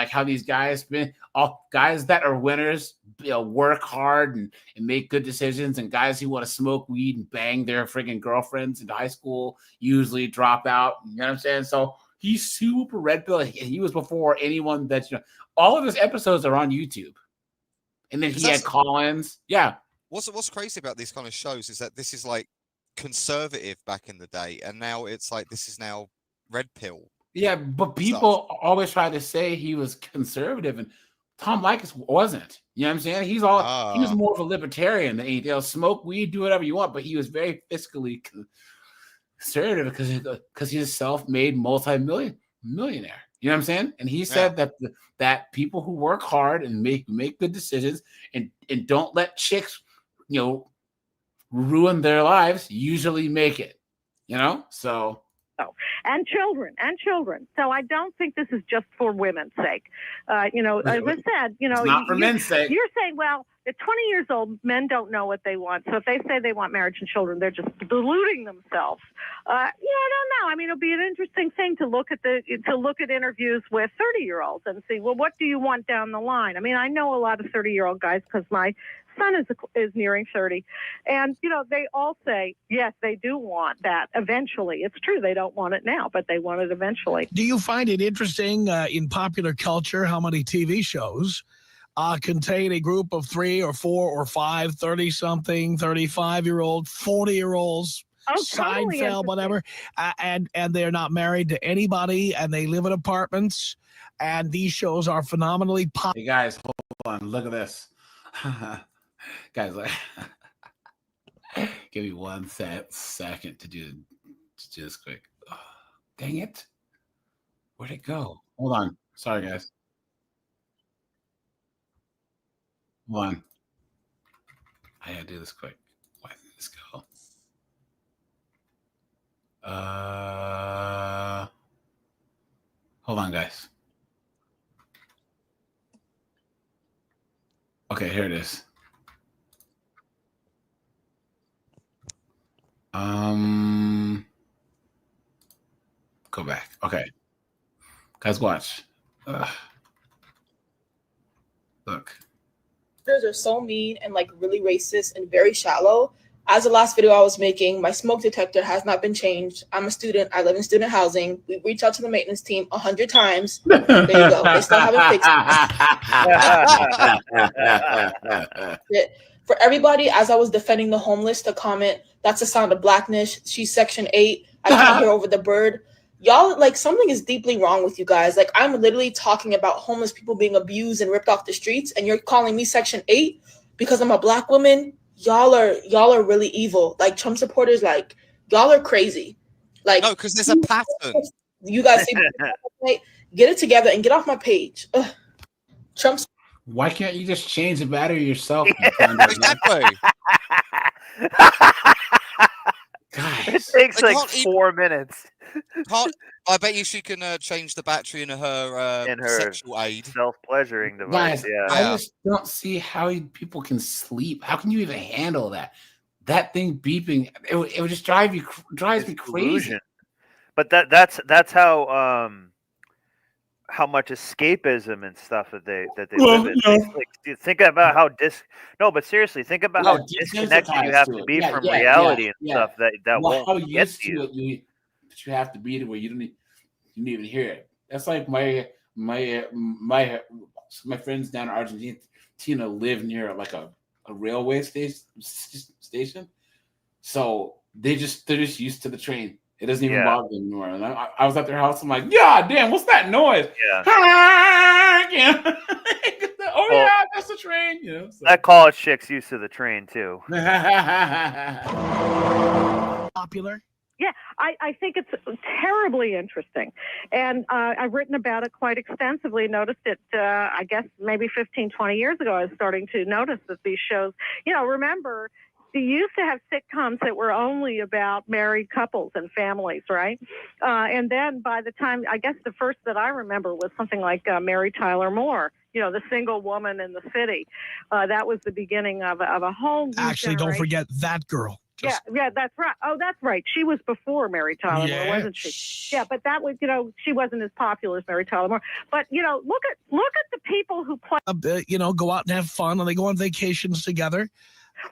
Speaker 1: how these guys all guys that are winners, work hard and make good decisions, and guys who want to smoke weed and bang their friggin' girlfriends in high school usually drop out. You know what I'm saying? So he's super red pill. He was before anyone that all of his episodes are on YouTube. And then he had call-ins. Yeah.
Speaker 4: What's crazy about these kind of shows is that this is like conservative back in the day, and now it's like this is now red pill.
Speaker 1: Yeah, but people always try to say he was conservative, and Tom Leykis wasn't. You know what I'm saying? He was more of a libertarian than anything else. Smoke weed, do whatever you want, but he was very fiscally conservative because he's a self-made millionaire. You know what I'm saying? And he said that people who work hard and make good decisions and don't let chicks, ruin their lives usually make it. So.
Speaker 12: And children. So I don't think this is just for women's sake. As I said,
Speaker 1: it's not for men's sake.
Speaker 12: You're saying, well, at 20 years old, men don't know what they want. So if they say they want marriage and children, they're just deluding themselves. I don't know. I mean, it'll be an interesting thing to look at interviews with 30-year-olds and see, well, what do you want down the line? I mean, I know a lot of 30-year-old guys because my son is nearing 30, and they all say yes, they do want that eventually. It's true they don't want it now, but they want it eventually.
Speaker 16: Do you find it interesting in popular culture how many TV shows contain a group of 3 or 4 or 5 30-something, 35-year-old, 40-year-olds?
Speaker 12: Totally
Speaker 16: Seinfeld, whatever, and they're not married to anybody, and they live in apartments, and these shows are phenomenally popular.
Speaker 1: Hey guys, hold on, look at this. Guys, give me 1 second to do this quick. Oh, dang it. Where'd it go? Hold on. Sorry, guys. Hold on. I gotta do this quick. Why did this go? Hold on, guys. Okay, here it is. Go back. Okay. Guys, watch. Look.
Speaker 5: Are so mean and like really racist and very shallow. As the last video I was making, my smoke detector has not been changed. I'm a student. I live in student housing. We reached out to the maintenance team 100 times. There you go. They still haven't fixed it. For everybody, as I was defending the homeless, to comment, that's the sound of blackness. She's Section 8. I can't hear over the bird. Y'all, like, something is deeply wrong with you guys. Like, I'm literally talking about homeless people being abused and ripped off the streets, and you're calling me Section 8 because I'm a black woman? Y'all are really evil. Like, Trump supporters, like, y'all are crazy. Like,
Speaker 4: no, because there's a pattern.
Speaker 5: You guys see, get it together and get off my page. Ugh. Trump's.
Speaker 1: Why can't you just change the battery yourself?
Speaker 4: Exactly.
Speaker 3: It takes like 4 minutes.
Speaker 4: I bet you she can change the battery in her sexual aid.
Speaker 3: Self-pleasuring device.
Speaker 1: Guys, I just don't see how people can sleep. How can you even handle that? That thing beeping, it would just drives me crazy.
Speaker 3: Delusion. But that's how much escapism and stuff that they live in. Yeah. Like, think about how but seriously, think about how disconnected you have to be from reality and stuff that won't get to you.
Speaker 1: But you have to be to where you don't even hear it. That's like my friends down in Argentina live near like a railway station, so they're just used to the train. It doesn't even bother them anymore. And I was at their house. I'm like, God damn, what's that noise?
Speaker 3: Yeah.
Speaker 1: Oh, yeah, that's the train.
Speaker 3: That college chick's used to the train too.
Speaker 16: Popular.
Speaker 12: Yeah, I think it's terribly interesting. And I've written about it quite extensively, noticed it, I guess, maybe 15, 20 years ago. I was starting to notice that these shows, remember, you used to have sitcoms that were only about married couples and families, right? And then by the time, I guess the first that I remember was something like Mary Tyler Moore, the single woman in the city. That was the beginning of a whole new
Speaker 16: Actually, don't forget that girl.
Speaker 12: Yeah, that's right. Oh, that's right. She was before Mary Tyler Moore, wasn't she? Yeah, but that was, she wasn't as popular as Mary Tyler Moore. But look at the people who play.
Speaker 16: Go out and have fun, and they go on vacations together.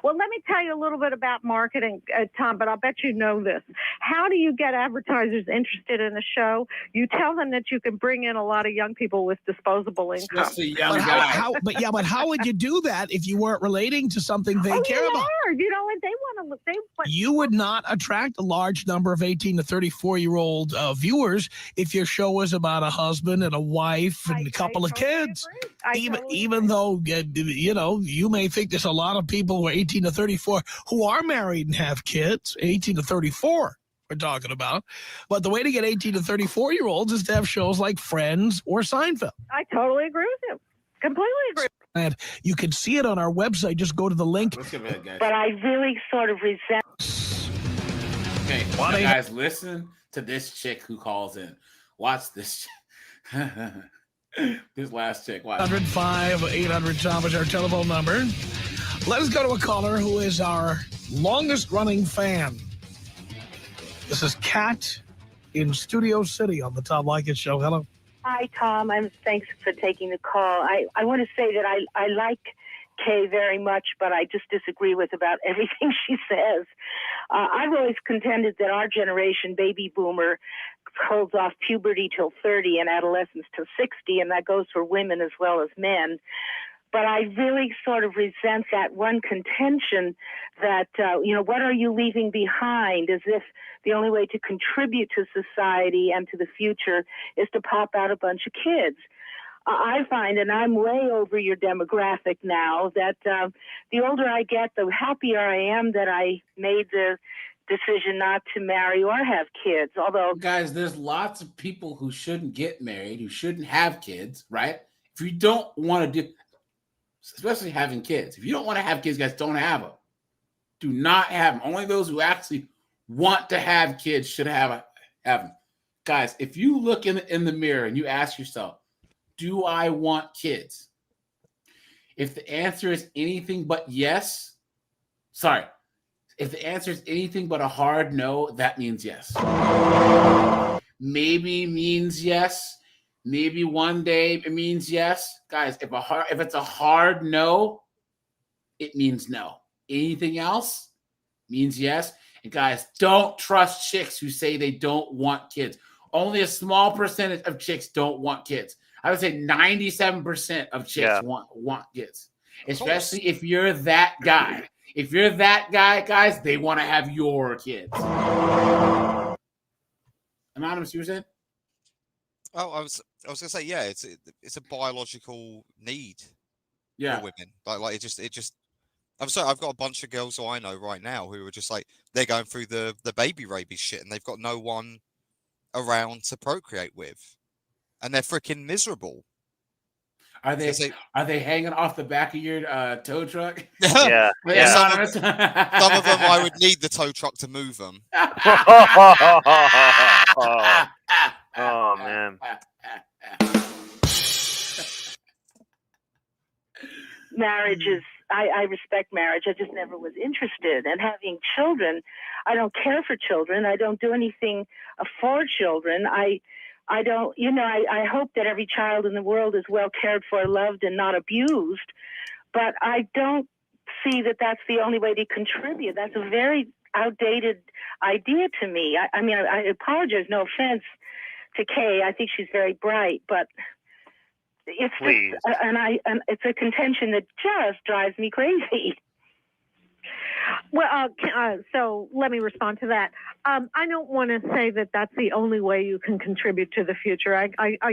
Speaker 12: Well, let me tell you a little bit about marketing, Tom, but I'll bet you know this. How do you get advertisers interested in a show? You tell them that you can bring in a lot of young people with disposable income.
Speaker 1: Just a young guy.
Speaker 16: But how would you do that if you weren't relating to something they care about?
Speaker 12: And they want to look.
Speaker 16: You would not attract a large number of 18 to 34-year-old viewers if your show was about a husband and a wife and a couple of kids. Even though, you may think there's a lot of people who are 18 to 34 who are married and have kids, 18 to 34 we're talking about. But the way to get 18 to 34-year-olds is to have shows like Friends or Seinfeld.
Speaker 12: I totally agree with you. Completely agree.
Speaker 16: And you can see it on our website. Just go to the link.
Speaker 12: But I really sort of resent.
Speaker 1: Okay, guys, listen to this chick who calls in. Watch this. This last chick. Watch.
Speaker 16: 105-800-TOM is our telephone number. Let us go to a caller who is our longest-running fan. This is Kat in Studio City on the Tom Leykis Show. Hello.
Speaker 9: Hi, Tom. Thanks for taking the call. I want to say that I like Kay very much, but I just disagree with about everything she says. I've always contended that our generation, baby boomer, holds off puberty till 30 and adolescence till 60, and that goes for women as well as men. But I really sort of resent that one contention that, what are you leaving behind, as if the only way to contribute to society and to the future is to pop out a bunch of kids. I find, and I'm way over your demographic now, that the older I get, the happier I am that I made the decision not to marry or have kids. Although,
Speaker 1: guys, there's lots of people who shouldn't get married, who shouldn't have kids, right? If you don't want to do, especially having kids, if you don't want to have kids, guys, don't have them. Do not have them. Only those who actually want to have kids should have them. Guys, if you look in the mirror and you ask yourself, do I want kids? If the answer is anything but yes, if the answer is anything but a hard no, that means yes. Maybe means yes. Maybe one day it means yes. Guys, if it's a hard no, it means no. Anything else means yes. And guys, don't trust chicks who say they don't want kids. Only a small percentage of chicks don't want kids. I would say 97% of chicks want kids. Especially if you're that guy. If you're that guy, guys, they want to have your kids. Anonymous, you were saying?
Speaker 4: Oh, I was gonna say, yeah, it's a biological need
Speaker 1: for
Speaker 4: women. Like it just. I'm sorry, I've got a bunch of girls who I know right now who are just like they're going through the baby rabies shit, and they've got no one around to procreate with, and they're freaking miserable.
Speaker 1: Are they hanging off the back of your tow truck?
Speaker 4: Yeah. Some of them I would need the tow truck to move them.
Speaker 3: Oh man.
Speaker 9: Marriage is, I respect marriage. I just never was interested. And having children, I don't care for children. I don't do anything for children. I don't, I hope that every child in the world is well cared for, loved, and not abused. But I don't see that that's the only way to contribute. That's a very outdated idea to me. I apologize, no offense to Kay. I think she's very bright, but it's just, and it's a contention that just drives me crazy.
Speaker 12: Well, so let me respond to that. I don't want to say that that's the only way you can contribite to the future.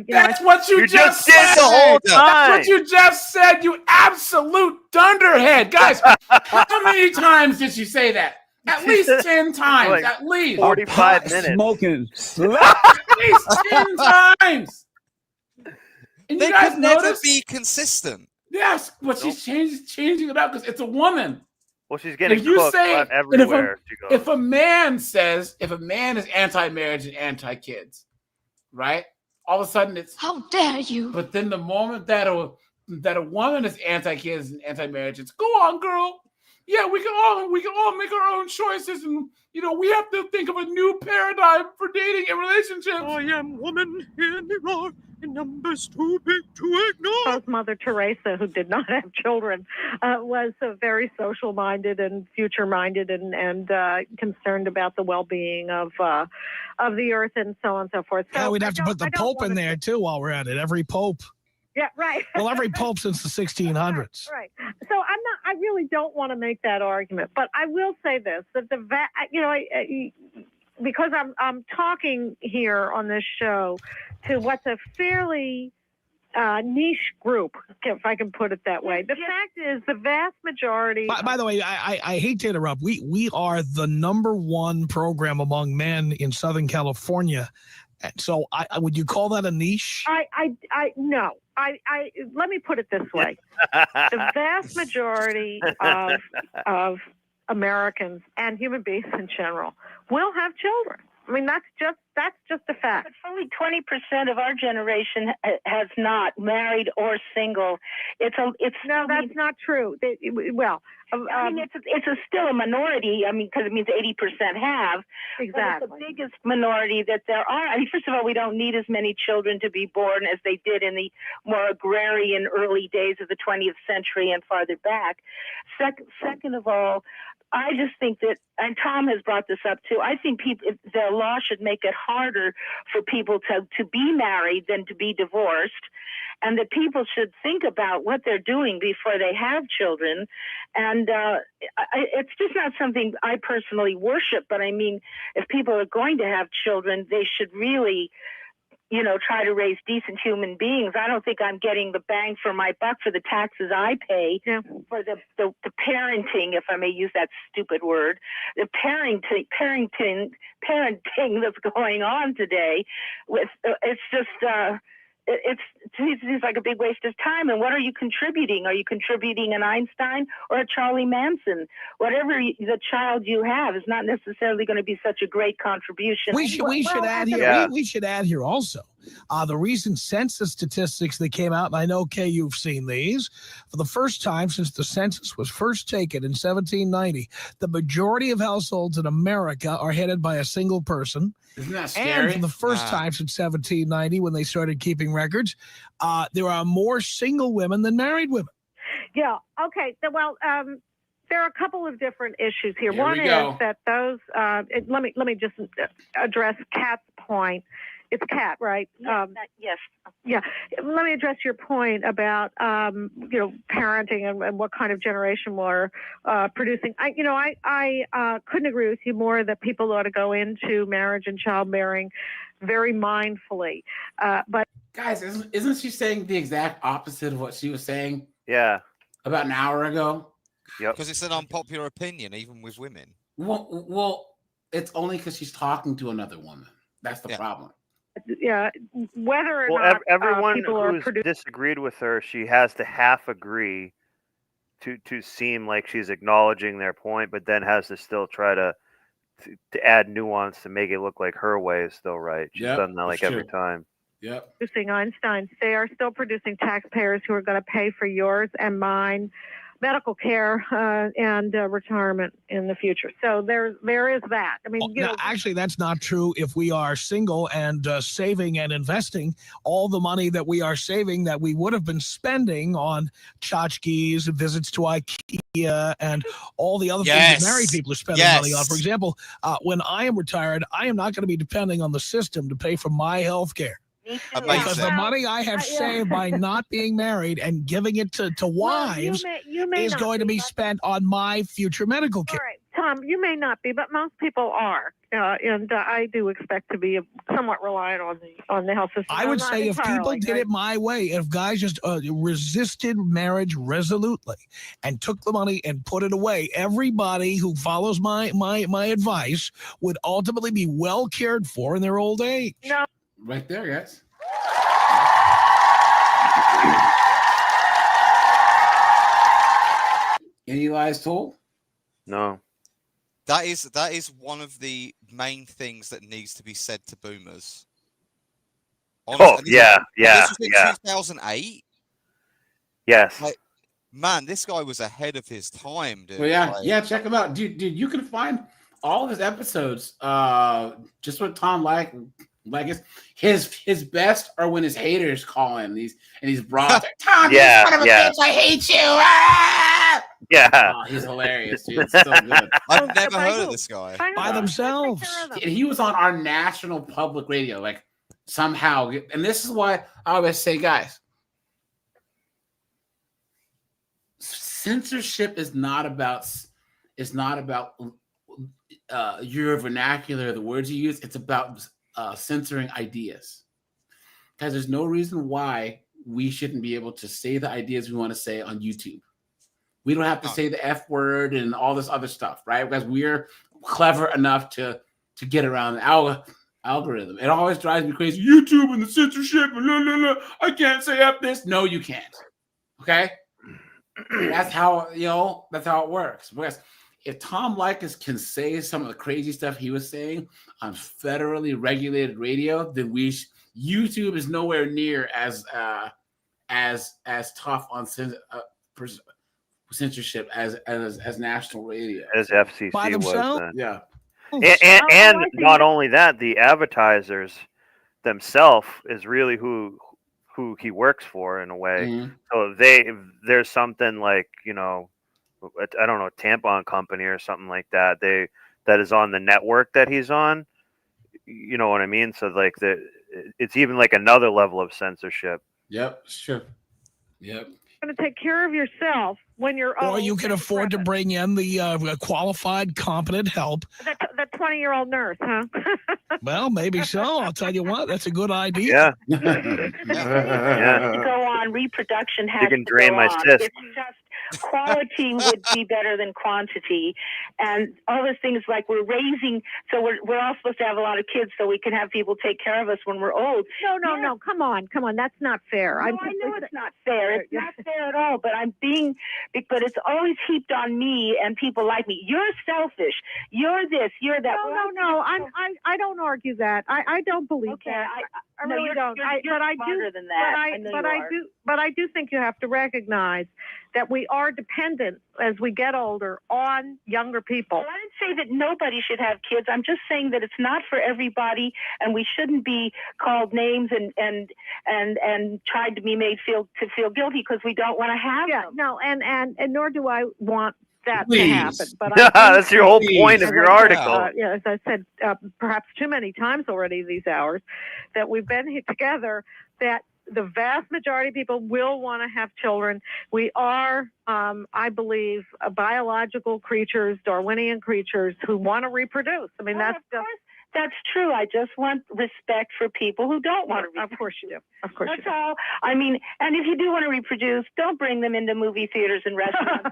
Speaker 1: That's what you just said
Speaker 3: the whole time.
Speaker 1: That's what you just said, you absolute dunderhead. Guys, how many times did you say that? At least 10 times.
Speaker 3: Like
Speaker 1: at least
Speaker 3: 45 minutes.
Speaker 2: Smoking.
Speaker 1: At least 10 times. And
Speaker 4: They
Speaker 1: you guys
Speaker 4: could never
Speaker 1: notice?
Speaker 4: be consistent.
Speaker 1: Yes, but she's changing it up because it's a woman.
Speaker 3: Well, she's getting
Speaker 1: if you
Speaker 3: cooked
Speaker 1: say
Speaker 3: everywhere she goes.
Speaker 1: if a man is anti-marriage and anti-kids, right? All of a sudden it's
Speaker 21: how dare you?
Speaker 1: But then the moment that a woman is anti-kids and anti-marriage, it's go on, girl. Yeah, we can all make our own choices, and we have to think of a new paradigm for dating and relationships.
Speaker 21: I am woman, here you are, in numbers too big to ignore.
Speaker 12: Both Mother Teresa, who did not have children, was very social-minded and future-minded and concerned about the well-being of the earth and so on and so forth. So
Speaker 16: yeah, we'd have to put the Pope in there too while we're at it. Every Pope.
Speaker 12: Yeah, right.
Speaker 16: Well, every Pope since the 1600s.
Speaker 12: Right. So I really don't want to make that argument, but I will say this: that because I'm talking here on this show to what's a fairly niche group, if I can put it that way. The fact is, the vast majority.
Speaker 16: By the way, I hate to interrupt. We are the #1 program among men in Southern California. So, would you call that a niche?
Speaker 12: No. Let me put it this way: the vast majority of Americans and human beings in general will have children. I mean, that's just a fact.
Speaker 9: But only 20% of our generation has not, married or single. That's
Speaker 12: not true.
Speaker 9: It's still a minority. I mean, because it means 80% have.
Speaker 12: Exactly.
Speaker 9: But it's the biggest minority that there are. I mean, first of all, we don't need as many children to be born as they did in the more agrarian early days of the 20th century and farther back. Second of all, I just think that, and Tom has brought this up too, I think the law should make it harder for people to be married than to be divorced, and that people should think about what they're doing before they have children. And it's just not something I personally worship, but I mean, if people are going to have children, they should really try to raise decent human beings. I don't think I'm getting the bang for my buck for the taxes I pay for the parenting, if I may use that stupid word, the parenting that's going on today. It's just it seems like a big waste of time. And what are you contributing? Are you contributing an Einstein or a Charlie Manson? Whatever the child you have is not necessarily going to be such a great contribution.
Speaker 16: We should add here. We should add here also the recent census statistics that came out, and I know, Kay, you've seen these. For the first time since the census was first taken in 1790, the majority of households in America are headed by a single person.
Speaker 1: Isn't that scary?
Speaker 16: And for the first time since 1790, when they started keeping records, there are more single women than married women.
Speaker 12: Yeah. Okay. Well, there are a couple of different issues here.
Speaker 1: Here
Speaker 12: One
Speaker 1: we
Speaker 12: is
Speaker 1: go.
Speaker 12: that those. Let me just address Kat's point. It's Kat, right?
Speaker 9: Yes.
Speaker 12: Yeah. Let me address your point about parenting and what kind of generation we're producing. I couldn't agree with you more that people ought to go into marriage and childbearing very mindfully. But
Speaker 1: guys, isn't she saying the exact opposite of what she was saying?
Speaker 3: Yeah.
Speaker 1: About an hour ago.
Speaker 3: Yep.
Speaker 4: Because it's an unpopular opinion, even with women.
Speaker 1: Well, it's only because she's talking to another woman. That's the problem.
Speaker 12: Yeah, whether or
Speaker 3: Well,
Speaker 12: not
Speaker 3: everyone
Speaker 12: people are
Speaker 3: who's disagreed with her, she has to half agree to seem like she's acknowledging their point, but then has to still try to add nuance to make it look like her way is still right. She's done that like every time.
Speaker 1: Yep.
Speaker 12: producing Einsteins, they are still producing taxpayers who are going to pay for yours and mine medical care and retirement in the future. So there is that. I mean,
Speaker 16: actually, that's not true. If we are single and saving and investing, all the money that we are saving that we would have been spending on tchotchkes, visits to IKEA, and all the other things that married people are spending money on. For example, when I am retired, I am not going to be depending on the system to pay for my health care. Because the money I have saved by not being married and giving it to wives is going to be spent on my future medical care.
Speaker 12: All right, Tom, you may not be, but most people are. And I do expect to be somewhat reliant on the health system.
Speaker 16: I would say if people did it my way, if guys just resisted marriage resolutely and took the money and put it away, everybody who follows my advice would ultimately be well cared for in their old age.
Speaker 12: No.
Speaker 1: Right there, guys. Any lies told?
Speaker 3: No.
Speaker 4: That is one of the main things that needs to be said to boomers. Honestly, this was in 2008.
Speaker 3: Yes.
Speaker 4: Like, man, this guy was ahead of his time, dude.
Speaker 1: Well, yeah, check him out, dude. You can find all of his episodes. Just with Tom Leykis. His best are when his haters call him. He's broad. Tom, you son of a bitch! I hate you. Ah!
Speaker 3: Yeah.
Speaker 1: Oh, he's hilarious, dude. It's so good.
Speaker 4: I've never heard of this guy.
Speaker 16: By themselves.
Speaker 1: And he was on our national public radio, like somehow. And this is why I always say, guys, censorship is not about your vernacular, the words you use. It's about censoring ideas. Because there's no reason why we shouldn't be able to say the ideas we want to say on YouTube. We don't have to say the F word and all this other stuff, right? Because we're clever enough to get around the algorithm. It always drives me crazy. YouTube and the censorship and blah, blah, blah. I can't say F this. No, you can't. Okay? That's how it works. Because if Tom Leykis can say some of the crazy stuff he was saying on federally regulated radio, then YouTube is nowhere near as tough on censorship as national radio.
Speaker 3: As FCC was then.
Speaker 1: Yeah.
Speaker 3: And not only that, the advertisers themselves is really who he works for in a way.
Speaker 1: Mm-hmm.
Speaker 3: So there's something like, I don't know, a tampon company or something like that. That is on the network that he's on. You know what I mean? So like it's even like another level of censorship.
Speaker 1: Yep, sure. Yep.
Speaker 12: Going to take care of yourself when you're old.
Speaker 16: Or you can afford to bring in the qualified, competent help.
Speaker 12: That 20-year-old nurse, huh?
Speaker 16: Well, maybe so. I'll tell you what, that's a good idea.
Speaker 3: Yeah.
Speaker 9: To go on, reproduction has
Speaker 3: You can
Speaker 9: to
Speaker 3: drain
Speaker 9: go
Speaker 3: my
Speaker 9: on.
Speaker 3: cyst.
Speaker 9: It's just quality would be better than quantity, and all those things like we're raising. So we're all supposed to have a lot of kids so we can have people take care of us when we're old.
Speaker 12: No, come on, that's not fair.
Speaker 9: No, I know it's not fair. It's not fair at all. But but it's always heaped on me and people like me. You're selfish. You're this. You're that.
Speaker 12: No. I don't argue that. I don't believe that. I
Speaker 9: no,
Speaker 12: really
Speaker 9: you're,
Speaker 12: don't.
Speaker 9: You're smarter than that.
Speaker 12: But I do think you have to recognize that we are dependent as we get older on younger people.
Speaker 9: Well, I didn't say that nobody should have kids. I'm just saying that it's not for everybody, and we shouldn't be called names and tried to be made feel guilty because we don't want to have them.
Speaker 12: No, and nor do I want that
Speaker 1: Please.
Speaker 12: to happen. But
Speaker 3: That's your whole point of your article.
Speaker 12: As I said, perhaps too many times already these hours, that we've been here together, that the vast majority of people will want to have children. We are, I believe, biological creatures, Darwinian creatures who want to reproduce. I mean,
Speaker 9: that's true. I just want respect for people who don't want to reproduce.
Speaker 12: Of course you do. Of course
Speaker 9: That's
Speaker 12: you do.
Speaker 9: all. I mean, and if you do want to reproduce, don't bring them into movie theaters and restaurants.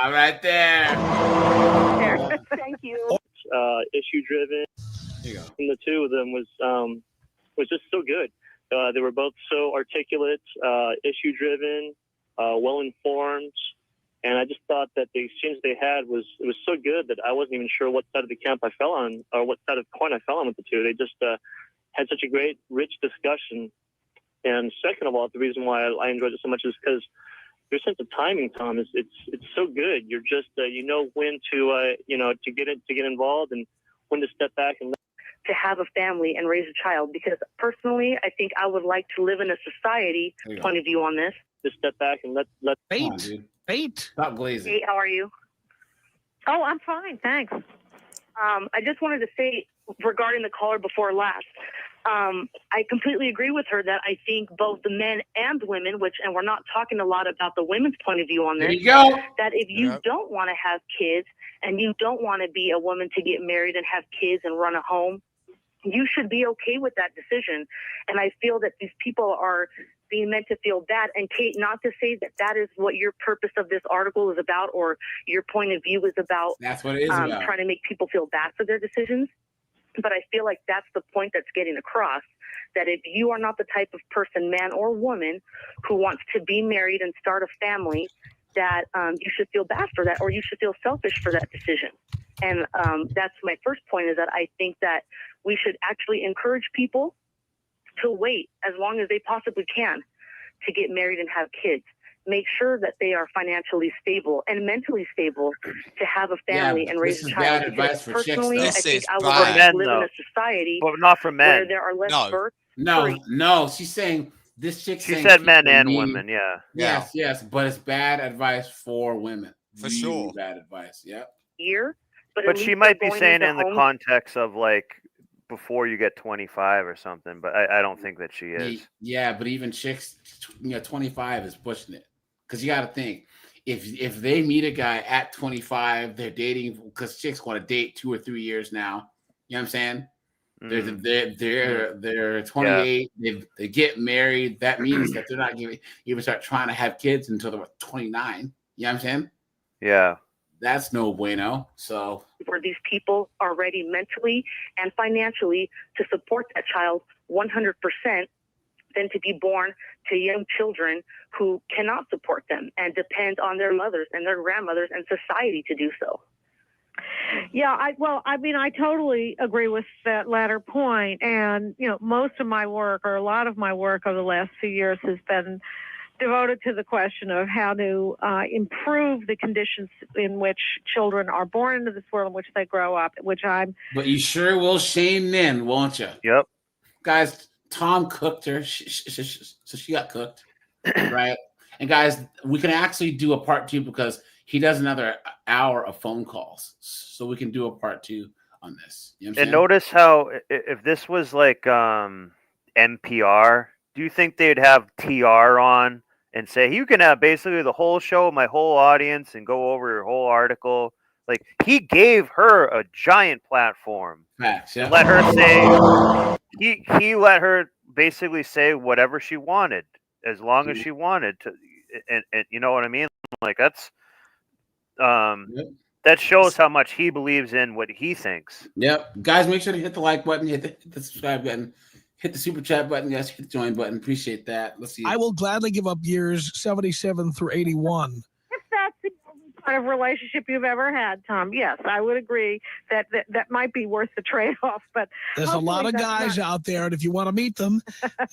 Speaker 1: Right there.
Speaker 9: Thank you.
Speaker 14: Issue driven.
Speaker 1: There you go.
Speaker 14: And the two of them was just so good. They were both so articulate, issue driven, well informed. And I just thought that the exchange they had was so good that I wasn't even sure what side of the camp I fell on or what side of the coin I fell on with the two. They just had such a great, rich discussion. And second of all, the reason why I enjoyed it so much is because your sense of timing, Tom, it's so good. You're just you know when to get involved and when to step back and
Speaker 9: To have a family and raise a child, because personally, I think I would like to live in a society. Point of view on this.
Speaker 14: Just step back and let
Speaker 16: Fate.
Speaker 1: Stop glazing.
Speaker 9: Hey, how are you?
Speaker 12: Oh, I'm fine, thanks.
Speaker 9: I just wanted to say regarding the caller before last, I completely agree with her that I think both the men and the women, and we're not talking a lot about the women's point of view on this,
Speaker 1: There you go.
Speaker 9: that if you don't want to have kids and you don't want to be a woman to get married and have kids and run a home, you should be okay with that decision. And I feel that these people are being meant to feel bad. And Kate, not to say that that is what your purpose of this article is about or your point of view is about.
Speaker 1: That's what it is about.
Speaker 9: Trying to make people feel bad for their decisions. But I feel like that's the point that's getting across, that if you are not the type of person, man or woman, who wants to be married and start a family, that you should feel bad for that, or you should feel selfish for that decision. And that's my first point, is that I think that we should actually encourage people to wait as long as they possibly can to get married and have kids. Make sure that they are financially stable and mentally stable to have a family and raise a child.
Speaker 1: Bad advice for
Speaker 9: Personally,
Speaker 1: chicks,
Speaker 9: I think I would
Speaker 3: For
Speaker 9: like
Speaker 3: men,
Speaker 9: to live
Speaker 3: though.
Speaker 9: in a society
Speaker 3: But not for men.
Speaker 9: where there are less births.
Speaker 1: No, she's saying this chick.
Speaker 3: She
Speaker 1: saying
Speaker 3: said men
Speaker 1: people
Speaker 3: and
Speaker 1: need-
Speaker 3: women, yeah.
Speaker 1: Yes, but it's bad advice for women.
Speaker 4: For
Speaker 1: really
Speaker 4: sure.
Speaker 1: Bad advice. Yep.
Speaker 9: Year, but
Speaker 3: But she might be saying in the context of like before you get 25 or something. But I don't think that she is.
Speaker 1: Yeah, but even chicks, 25 is pushing it, because you got to think, if they meet a guy at 25, they're dating, because chicks want to date 2 or 3 years now. You know what I'm saying? They're 28. They get married. That means that they're not going to even start trying to have kids until they're 29. You know what I'm saying?
Speaker 3: Yeah.
Speaker 1: That's no bueno. So
Speaker 9: where these people are ready mentally and financially to support that child 100%, than to be born to young children who cannot support them and depend on their mothers and their grandmothers and society to do so.
Speaker 12: Yeah, I totally agree with that latter point. And, most of my work, or a lot of my work over the last few years, has been devoted to the question of how to improve the conditions in which children are born into this world, in which they grow up,
Speaker 1: But you sure will shame men, won't you?
Speaker 3: Yep.
Speaker 1: Guys, Tom cooked her, so she got cooked, right? And guys, we can actually do a part 2 because he does another hour of phone calls, so we can do a part 2 on this. You know what I'm
Speaker 3: And
Speaker 1: saying?
Speaker 3: notice how if this was like NPR, do you think they'd have TR on and say, you can have basically the whole show, my whole audience, and go over your whole article? Like, he gave her a giant platform.
Speaker 1: Facts, yeah.
Speaker 3: Let her say, he let her basically say whatever she wanted, as long as she wanted to. And you know what I mean? Like, that's, that shows how much he believes in what he thinks.
Speaker 1: Yep. Guys, make sure to hit the like button, hit the subscribe button, hit the super chat button, guys, hit the join button. Appreciate that. Let's see.
Speaker 16: I will gladly give up years 77 through 81.
Speaker 12: If that's the only kind of relationship you've ever had, Tom, yes, I would agree that might be worth the trade-off. But
Speaker 16: there's a lot of guys out there, and if you want to meet them,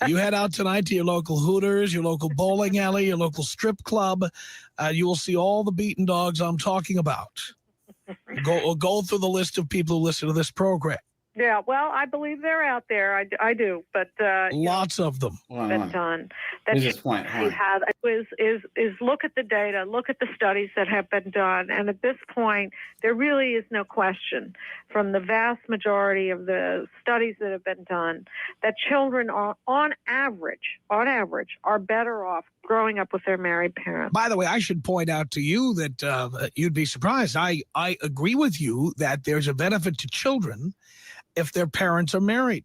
Speaker 16: you head out tonight to your local Hooters, your local bowling alley, your local strip club. You will see all the beaten dogs I'm talking about. Go through the list of people who listen to this program.
Speaker 12: Yeah, well, I believe they're out there. I do, but
Speaker 16: lots of them.
Speaker 12: Been done.
Speaker 1: Here's his point.
Speaker 12: Is look at the data, look at the studies that have been done, and at this point, there really is no question from the vast majority of the studies that have been done that children are, on average, are better off growing up with their married parents.
Speaker 16: By the way, I should point out to you that you'd be surprised. I agree with you that there's a benefit to children if their parents are married.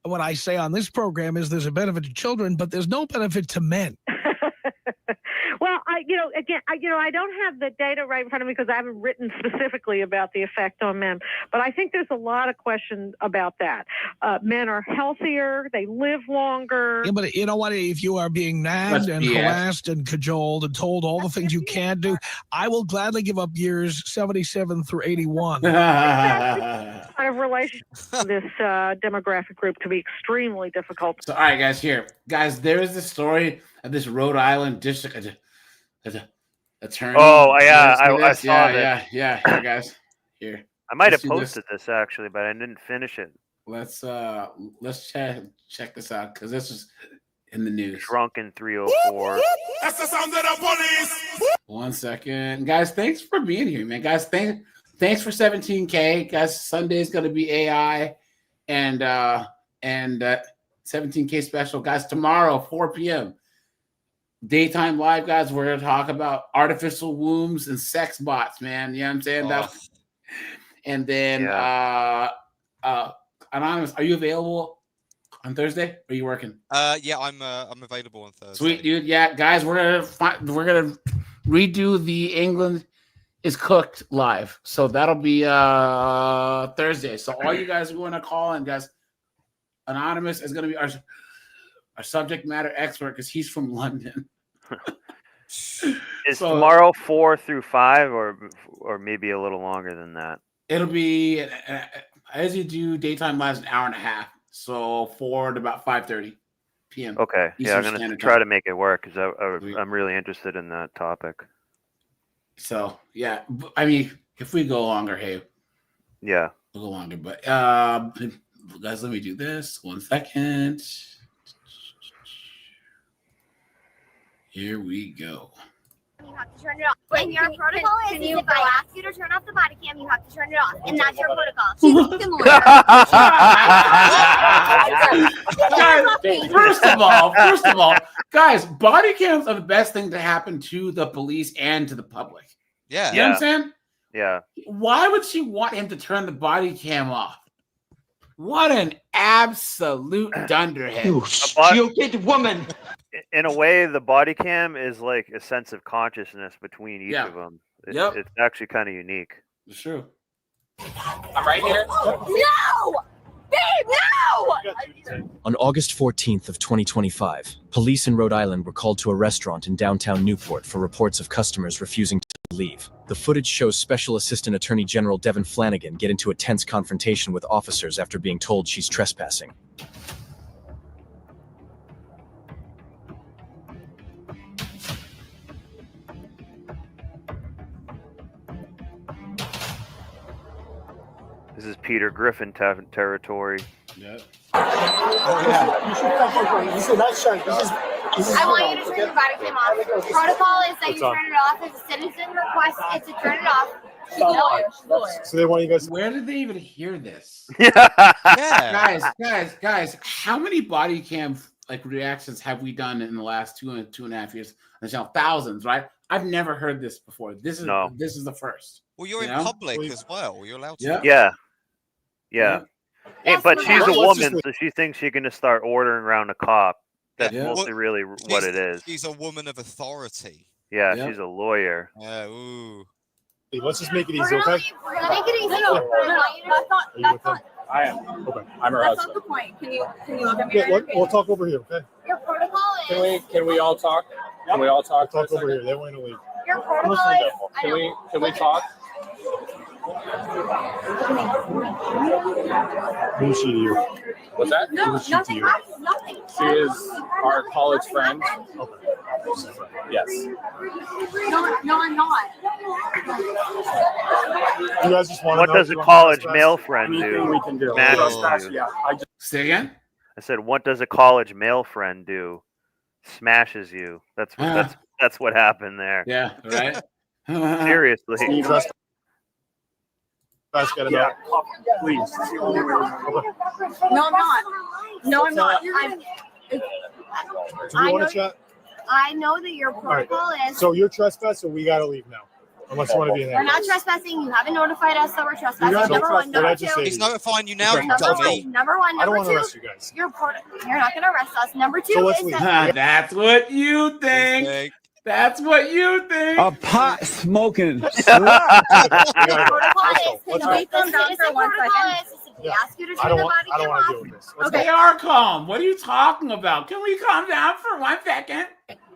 Speaker 16: What I say on this program is there's a benefit to children, but there's no benefit to men.
Speaker 12: Well, I don't have the data right in front of me because I haven't written specifically about the effect on men, but I think there's a lot of questions about that. Men are healthier, they live longer.
Speaker 16: Yeah, but you know what? If you are being nagged and harassed and cajoled and told all the things you can't do, I will gladly give up years 77 through 81.
Speaker 12: Kind of relationship with this demographic group to be extremely difficult.
Speaker 1: So, all right, guys, there is this story of this Rhode Island district attorney.
Speaker 3: Oh, yeah, I saw that.
Speaker 1: Yeah, here, guys. Here.
Speaker 3: I might have posted this actually, but I didn't finish it.
Speaker 1: Let's check this out, because this is in the news.
Speaker 3: Drunken 304.
Speaker 2: That's the sound of the police.
Speaker 1: 1 second. Guys, thanks for being here, man. Guys, thanks for 17K. Guys, Sunday's gonna be AI and 17K special. Guys, tomorrow, 4 p.m. Daytime live, guys. We're gonna talk about artificial wombs and sex bots, man. You know what I'm saying? And then Anonymous, are you available on Thursday? Are you working?
Speaker 4: Yeah, I'm available on Thursday.
Speaker 1: Sweet, dude. Yeah, guys, we're gonna redo the England is Cooked live, so that'll be Thursday. So all you guys are going to call in, guys. Anonymous is gonna be our subject matter expert because he's from London.
Speaker 3: Is tomorrow 4 through 5, or maybe a little longer than that?
Speaker 1: It'll be as you do daytime lives an hour and a half, so 4 to about 5:30 p.m.
Speaker 3: Okay, yeah, I'm
Speaker 1: Eastern
Speaker 3: gonna
Speaker 1: Standard
Speaker 3: try
Speaker 1: Time.
Speaker 3: to make it work because I'm really interested in that topic.
Speaker 1: So yeah, I mean, if we go longer, hey,
Speaker 3: yeah,
Speaker 1: we'll go longer. But guys, let me do this. 1 second. Here we go.
Speaker 10: You have to turn it off. And your protocol is if I ask you to turn off the body cam, you have to turn it off. And that's your protocol. She's a fucking lawyer.
Speaker 1: First of all, guys, body cams are the best thing to happen to the police and to the public.
Speaker 4: Yeah.
Speaker 1: You know what I'm saying?
Speaker 3: Yeah.
Speaker 1: Why would she want him to turn the body cam off? What an absolute dunderhead.
Speaker 3: You
Speaker 1: stupid woman.
Speaker 3: In a way, the body cam is like a sense of consciousness between each of them. It's actually kind of unique.
Speaker 1: It's true.
Speaker 10: I'm right here. No! Babe, no!
Speaker 22: On August 14th of 2025, police in Rhode Island were called to a restaurant in downtown Newport for reports of customers refusing to leave. The footage shows Special Assistant Attorney General Devin Flanagan get into a tense confrontation with officers after being told she's trespassing.
Speaker 3: This is Peter Griffin territory.
Speaker 1: Yeah.
Speaker 10: You should I want you to turn your body cam off. Protocol is that you turn it off. If a citizen requests it to turn it off, she's a lawyer.
Speaker 23: So they want you guys.
Speaker 1: Where did they even hear this?
Speaker 3: Yeah.
Speaker 1: Guys, how many body cam reactions have we done in the last 2.5 years? There's now thousands, right? I've never heard this before. This is the first.
Speaker 4: Well, you're in public as well. You're allowed to.
Speaker 3: Yeah. Hey, but she's a woman, so she thinks she's going to start ordering around a cop. That's mostly really what it is.
Speaker 4: She's a woman of authority.
Speaker 3: Yeah, she's a lawyer.
Speaker 4: Ooh.
Speaker 23: Hey, let's just make it easy, okay?
Speaker 10: Make it easy. That's not.
Speaker 23: I am. Okay. I'm her
Speaker 10: That's
Speaker 23: husband.
Speaker 10: not the point. Can you look at me?
Speaker 23: Yeah, we'll talk over here, okay?
Speaker 10: Your protocol is.
Speaker 23: Can we all talk? Can we all talk? We'll talk over here. They want to leave.
Speaker 10: Your protocol is.
Speaker 23: Can we talk? Who's she to you?
Speaker 10: What's that? No,
Speaker 23: Who's she to
Speaker 10: nothing.
Speaker 23: you?
Speaker 10: Nothing.
Speaker 23: She is our college friend. Okay. Yes.
Speaker 10: No, I'm not.
Speaker 23: You guys just want to
Speaker 3: What
Speaker 23: know
Speaker 3: does
Speaker 23: if
Speaker 3: a
Speaker 23: you
Speaker 3: college
Speaker 23: want to
Speaker 3: male
Speaker 23: discuss
Speaker 3: friend do?
Speaker 23: anything we can do.
Speaker 3: Smashes you.
Speaker 23: Yeah.
Speaker 1: Say again?
Speaker 3: I said, what does a college male friend do? Smashes you. That's what happened there.
Speaker 1: Yeah, right?
Speaker 3: Seriously.
Speaker 23: Steve, guys gotta know. Please.
Speaker 10: No, I'm not. No, I'm not.
Speaker 23: Do we want to chat?
Speaker 10: I know that your protocol is.
Speaker 23: So you're trespassing, we gotta leave now. Unless you want to be in there.
Speaker 10: We're not trespassing. You haven't notified us that we're trespassing.
Speaker 23: You're not
Speaker 10: Number one.
Speaker 23: trespassing.
Speaker 10: Number
Speaker 23: What I
Speaker 10: two.
Speaker 23: just say
Speaker 4: He's notifying you now, you
Speaker 10: Number
Speaker 4: dummy.
Speaker 10: one. Number one.
Speaker 23: I don't
Speaker 10: Number
Speaker 23: want to
Speaker 10: two.
Speaker 23: arrest you guys.
Speaker 10: You're not going to arrest us. Number two
Speaker 23: So let's
Speaker 10: is
Speaker 23: leave.
Speaker 10: that.
Speaker 1: That's what you think. That's what you think.
Speaker 11: A pot smoking.
Speaker 10: Protocol is. Wait down for 1 second. We ask you to turn the body cam off.
Speaker 23: deal with this.
Speaker 1: They are calm. What are you talking about? Can we calm down for 1 second?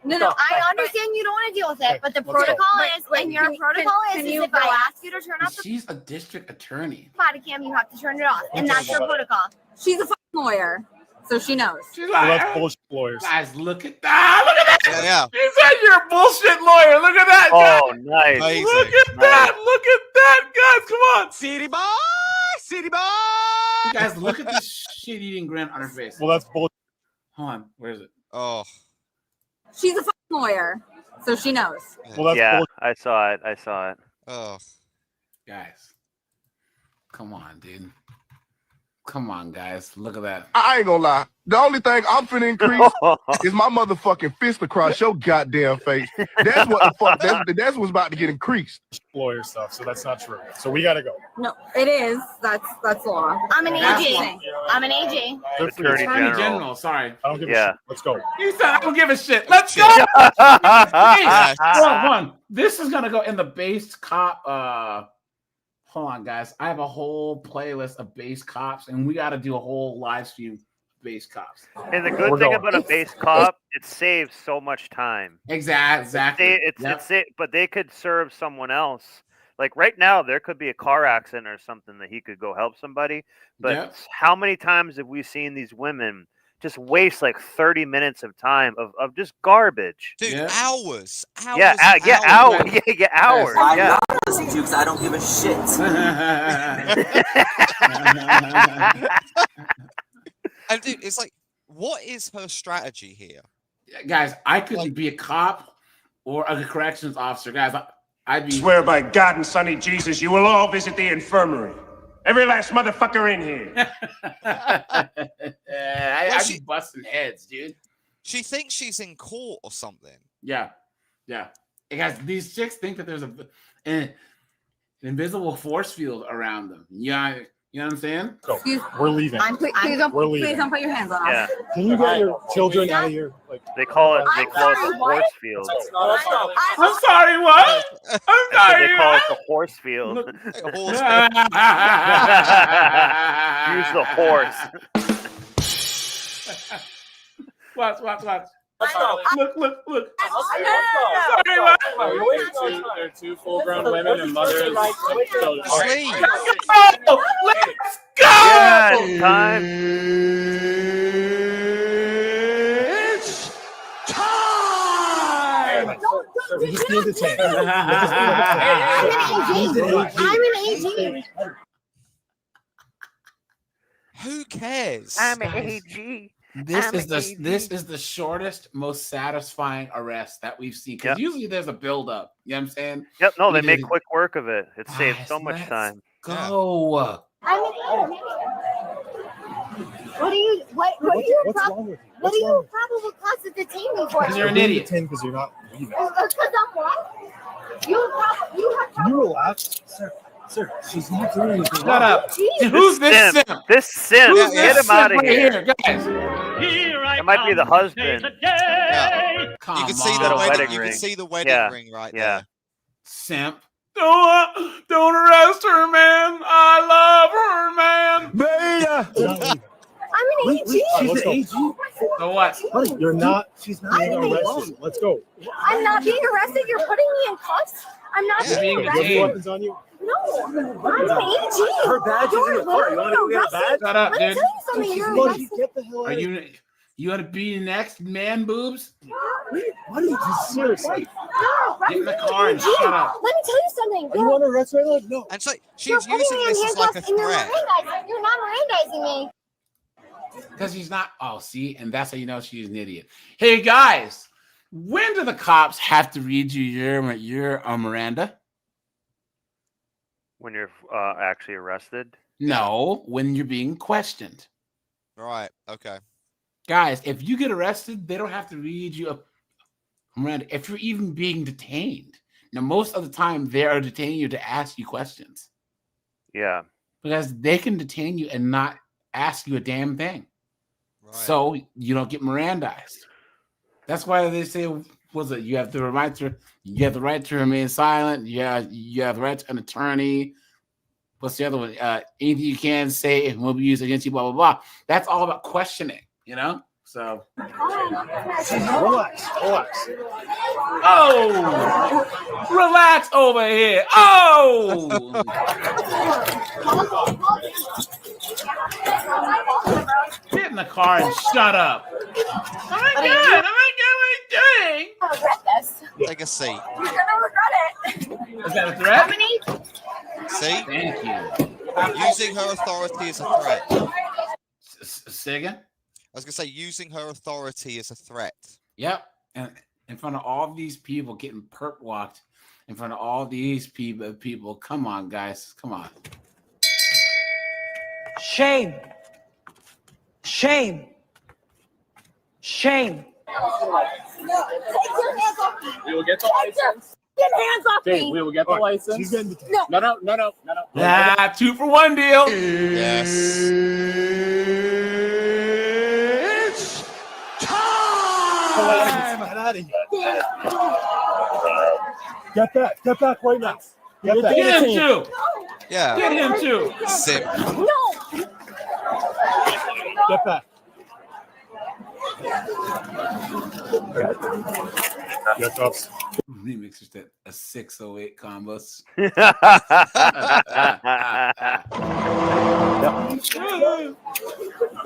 Speaker 10: No, I understand you don't want to deal with it, but the protocol is, and your protocol is if I ask you to turn off the
Speaker 1: She's a district attorney.
Speaker 10: body cam, you have to turn it off, and that's your protocol. She's a fucking lawyer, so she knows.
Speaker 1: She's
Speaker 23: Well,
Speaker 1: like,
Speaker 23: that's bullshit lawyers.
Speaker 1: guys, look at that. Look at that.
Speaker 4: Yeah.
Speaker 1: She said you're a bullshit lawyer. Look at that.
Speaker 3: Oh,
Speaker 1: guys.
Speaker 3: nice.
Speaker 4: Amazing.
Speaker 1: Look at that. Look at that, guys. Come on.
Speaker 11: City boy, city boy.
Speaker 1: You guys, look at this shit-eating grin on her face.
Speaker 23: Well, that's bullshit.
Speaker 1: Hold on. Where is it?
Speaker 4: Oh.
Speaker 10: She's a fucking lawyer, so she knows.
Speaker 23: Well, that's
Speaker 3: Yeah,
Speaker 23: bullshit.
Speaker 3: I saw it.
Speaker 4: Oh.
Speaker 1: Guys. Come on, dude. Come on, guys. Look at that.
Speaker 24: I ain't gonna lie. The only thing I'm finna increase is my motherfucking fist across your goddamn face. That's what the fuck. That's what's about to get increased.
Speaker 23: Lawyer stuff, so that's not true. So we gotta go.
Speaker 10: No, it is. That's law. I'm an AG. I'm an AG.
Speaker 3: Attorney General.
Speaker 1: Sorry.
Speaker 23: I don't give a
Speaker 3: Yeah.
Speaker 23: shit. Let's go.
Speaker 1: You said I don't give a shit. Let's go. Hey, hold on. This is gonna go in the base cop. Hold on, guys. I have a whole playlist of base cops, and we got to do a whole live stream base cops.
Speaker 3: And the good thing about a base cop, it saves so much time.
Speaker 1: Exactly.
Speaker 3: But they could serve someone else. Like right now, there could be a car accident or something that he could go help somebody. But how many times have we seen these women just waste like 30 minutes of time of just garbage?
Speaker 4: Dude, hours.
Speaker 3: Hours. Hours.
Speaker 8: I'm
Speaker 3: Yeah.
Speaker 8: not listening to you because I don't give a shit.
Speaker 4: And dude, it's like, what is her strategy here?
Speaker 1: Guys, I couldn't be a cop or a corrections officer. Guys, I'd be.
Speaker 15: Swear by God and Sonny Jesus, you will all visit the infirmary. Every last motherfucker in here.
Speaker 1: I'd be busting heads, dude.
Speaker 4: She thinks she's in court or something.
Speaker 1: Yeah. Hey, guys, these chicks think that there's an invisible force field around them. Yeah. You know what I'm saying?
Speaker 17: So, we're leaving.
Speaker 10: Please don't put your hands on us.
Speaker 3: Yeah.
Speaker 17: Can you get your children out of here?
Speaker 3: Like, they call it the force field.
Speaker 1: I'm sorry, what? I'm sorry.
Speaker 3: They call it the horse field. Use the horse.
Speaker 1: Watch. Look.
Speaker 17: Sorry, what? They're two full-grown women and mothers of children.
Speaker 1: Let's go!
Speaker 3: Yeah, time.
Speaker 16: It's time! We just need to take
Speaker 10: I'm an AG.
Speaker 4: Who cares?
Speaker 3: I'm an AG.
Speaker 1: This is the shortest, most satisfying arrest that we've seen. Because usually there's a build-up. You know what I'm saying?
Speaker 3: Yep. No, they make quick work of it. It saves so much time.
Speaker 1: Go.
Speaker 10: What do you probably cause to detain me for?
Speaker 1: Because you're an idiot.
Speaker 17: Because you're not leaving.
Speaker 10: Because I'm what? You have.
Speaker 17: Can you relax? Sir, she's not doing anything.
Speaker 1: Shut up. Who's this simp?
Speaker 3: This simp.
Speaker 1: Who's
Speaker 3: Get
Speaker 1: this
Speaker 3: him out of
Speaker 1: simp right
Speaker 3: here.
Speaker 1: Guys.
Speaker 3: It might be the husband.
Speaker 4: Yeah.
Speaker 1: Come
Speaker 4: you can see
Speaker 1: on.
Speaker 4: the
Speaker 3: wedding
Speaker 4: wedding. You
Speaker 3: ring.
Speaker 4: can see the wedding ring right there.
Speaker 1: Simp. Don't arrest her, man. I love her, man.
Speaker 17: Beta.
Speaker 10: I'm an AG.
Speaker 17: She's an AG.
Speaker 1: So what?
Speaker 17: Honey, you're not. She's not being arrested. Let's go.
Speaker 10: I'm not being arrested. You're putting me in cuffs. I'm not being
Speaker 17: You have
Speaker 10: arrested.
Speaker 17: weapons on you?
Speaker 10: No, I'm an AG.
Speaker 17: Her badge is in the car. You want to go get a badge?
Speaker 1: Shut up,
Speaker 10: Let me
Speaker 1: dude.
Speaker 10: tell you something. You're arrested.
Speaker 17: Get the hell out
Speaker 1: Are
Speaker 17: of
Speaker 1: you want to be next, man boobs?
Speaker 17: What are you just seriously?
Speaker 10: No,
Speaker 1: Get in the car and shut up.
Speaker 10: Let me tell you something.
Speaker 17: Are you on arrest right now? No.
Speaker 4: And so she's using this as like a threat.
Speaker 10: You're not Mirandizing me.
Speaker 1: Because she's not. Oh, see? And that's how you know she's an idiot. Hey, guys. When do the cops have to read you your Miranda?
Speaker 3: When you're actually arrested?
Speaker 1: No, when you're being questioned.
Speaker 4: Right. Okay.
Speaker 1: Guys, if you get arrested, they don't have to read you a Miranda. If you're even being detained. Now, most of the time, they are detaining you to ask you questions.
Speaker 3: Yeah.
Speaker 1: Because they can detain you and not ask you a damn thing. Right. So you don't get Mirandized. That's why they say, was it? You have the right to remain silent. You have the right to an attorney. What's the other one? Anything you can say will be used against you. Blah blah blah. That's all about questioning. You know. So
Speaker 17: Relax.
Speaker 1: Oh, relax over here. Oh. Get in the car and shut up. Oh my god! Oh my god! What are you doing?
Speaker 10: I regret this.
Speaker 4: Take a seat.
Speaker 10: You're gonna regret it.
Speaker 1: Is that a threat?
Speaker 4: See?
Speaker 1: Thank you.
Speaker 4: Using her authority as a threat.
Speaker 1: Say again?
Speaker 4: I was going to say, using her authority as a threat.
Speaker 1: Yep. And in front of all these people getting perp walked, in front of all these people. Come on, guys. Come on.
Speaker 18: Shame. Shame. Shame.
Speaker 23: We will get the license.
Speaker 10: Get hands off me.
Speaker 23: We will get the license.
Speaker 10: No.
Speaker 23: No.
Speaker 1: Ah, 2-for-1 deal.
Speaker 4: Yes.
Speaker 16: It's time!
Speaker 17: Get out of here. Get back right now.
Speaker 1: Get him too.
Speaker 4: Yeah.
Speaker 1: Get him too.
Speaker 4: Simp.
Speaker 10: No.
Speaker 17: Get back.
Speaker 6: Yeah, cuffs.
Speaker 1: Remixers that a 608 combos.
Speaker 3: Yep.
Speaker 17: I'm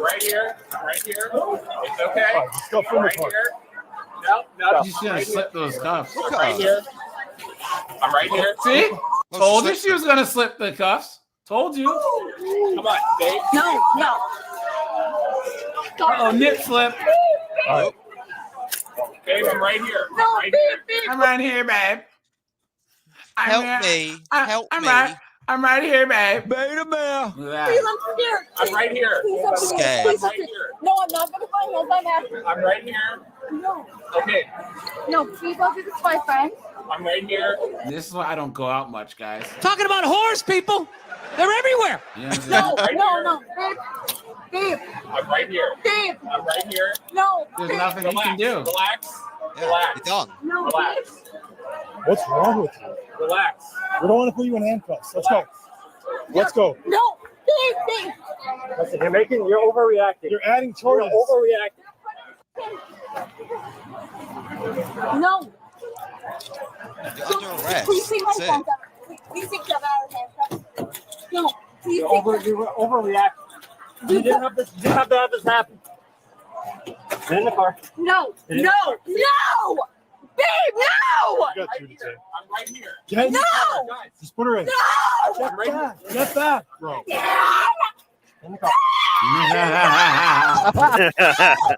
Speaker 17: right here. I'm right here. It's okay.
Speaker 6: Just go from
Speaker 17: I'm right here. No,
Speaker 1: You just gonna slip those cuffs.
Speaker 17: I'm right here. I'm right here.
Speaker 1: See? Told you she was gonna slip the cuffs. Told you.
Speaker 17: Come on, babe.
Speaker 5: No, no.
Speaker 1: Oh, nip slip.
Speaker 6: All
Speaker 17: Babe, I'm right here.
Speaker 5: No,
Speaker 17: I'm right here.
Speaker 1: I'm right here, babe.
Speaker 4: Help me.
Speaker 1: I'm right here, babe.
Speaker 16: Beta male.
Speaker 5: Please, I'm scared.
Speaker 17: I'm right here.
Speaker 5: Please, I'm
Speaker 4: Scared.
Speaker 5: Please,
Speaker 17: I'm right here.
Speaker 5: No, I'm not gonna find those. I'm after.
Speaker 17: I'm right here.
Speaker 5: No.
Speaker 17: Okay.
Speaker 10: No, please don't do this to my friend.
Speaker 17: I'm right here.
Speaker 1: This is why I don't go out much, guys.
Speaker 13: Talking about whores, people. They're everywhere.
Speaker 1: You know what I'm saying?
Speaker 5: No,
Speaker 17: Right
Speaker 5: no,
Speaker 17: here.
Speaker 5: no. Babe.
Speaker 17: I'm right here.
Speaker 5: Babe.
Speaker 17: I'm right here.
Speaker 5: No.
Speaker 1: There's
Speaker 5: babe.
Speaker 1: nothing you can do.
Speaker 17: Relax.
Speaker 4: Yeah,
Speaker 17: Relax.
Speaker 4: you're done.
Speaker 5: No,
Speaker 17: Relax.
Speaker 6: What's wrong with you?
Speaker 17: Relax.
Speaker 6: We don't want to put you in handcuffs. Let's go. Let's go.
Speaker 5: No. Babe.
Speaker 6: Listen, you're overreacting. You're adding charges. You're overreacting.
Speaker 5: No.
Speaker 4: You're under arrest.
Speaker 5: Please take my
Speaker 4: That's
Speaker 5: phone.
Speaker 4: it.
Speaker 5: Please take that out of handcuffs. No. Please
Speaker 6: You
Speaker 5: take
Speaker 6: were overreacting. You didn't have to have this happen. Get in the car.
Speaker 5: No. No. No. Babe, no.
Speaker 6: You got two to take.
Speaker 17: I'm right here.
Speaker 6: Get in the
Speaker 5: No.
Speaker 6: car. Just put her in.
Speaker 5: No.
Speaker 6: Get back. Get back, bro. In the car.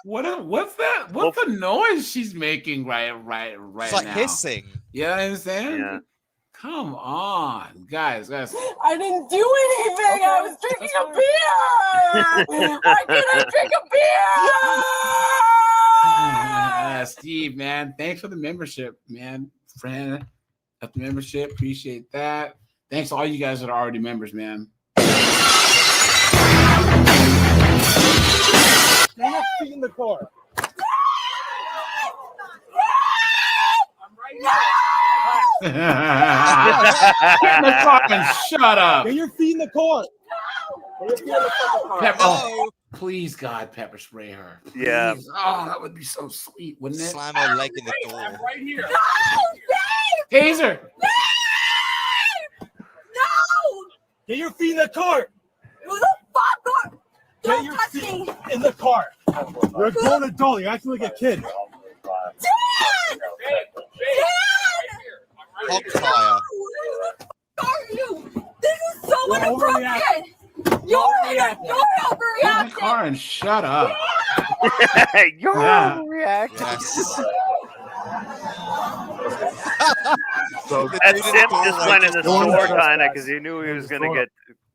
Speaker 1: What's that? What's the noise she's making right
Speaker 4: It's like
Speaker 1: now?
Speaker 4: hissing.
Speaker 1: Yeah, I understand.
Speaker 3: Yeah.
Speaker 1: Come on, guys.
Speaker 5: I didn't do anything. I was drinking a beer. I didn't drink a beer.
Speaker 1: Steve, man, thanks for the membership, man. Friend of the membership, appreciate that. Thanks to all you guys that are already members, man.
Speaker 6: Get your feet in the car.
Speaker 1: Get in the car and shut up.
Speaker 6: Get your feet in the car. Get your feet in the fucking car.
Speaker 1: Pepper, oh, please, God, pepper spray her. Please.
Speaker 3: Yeah.
Speaker 1: Oh, that would be so sweet, wouldn't it?
Speaker 4: Slam her leg in the door.
Speaker 17: I'm right here.
Speaker 1: Taser.
Speaker 5: No.
Speaker 6: Get your feet in the car.
Speaker 5: Who the fuck are?
Speaker 6: Get
Speaker 5: Don't
Speaker 6: your
Speaker 5: touch
Speaker 6: feet
Speaker 5: me.
Speaker 6: in the car. You're a grown adult. You're acting like a kid.
Speaker 5: Dad!
Speaker 4: Hog tire.
Speaker 5: Who are you? This is so
Speaker 6: You're
Speaker 5: inappropriate. You're
Speaker 1: Get in the
Speaker 5: overreacting.
Speaker 1: car and shut up.
Speaker 3: You're overreacting.
Speaker 4: Yes.
Speaker 6: So
Speaker 3: That Simp just went in the
Speaker 6: Don't
Speaker 3: door
Speaker 6: trespass.
Speaker 3: kind of because he knew he was going to get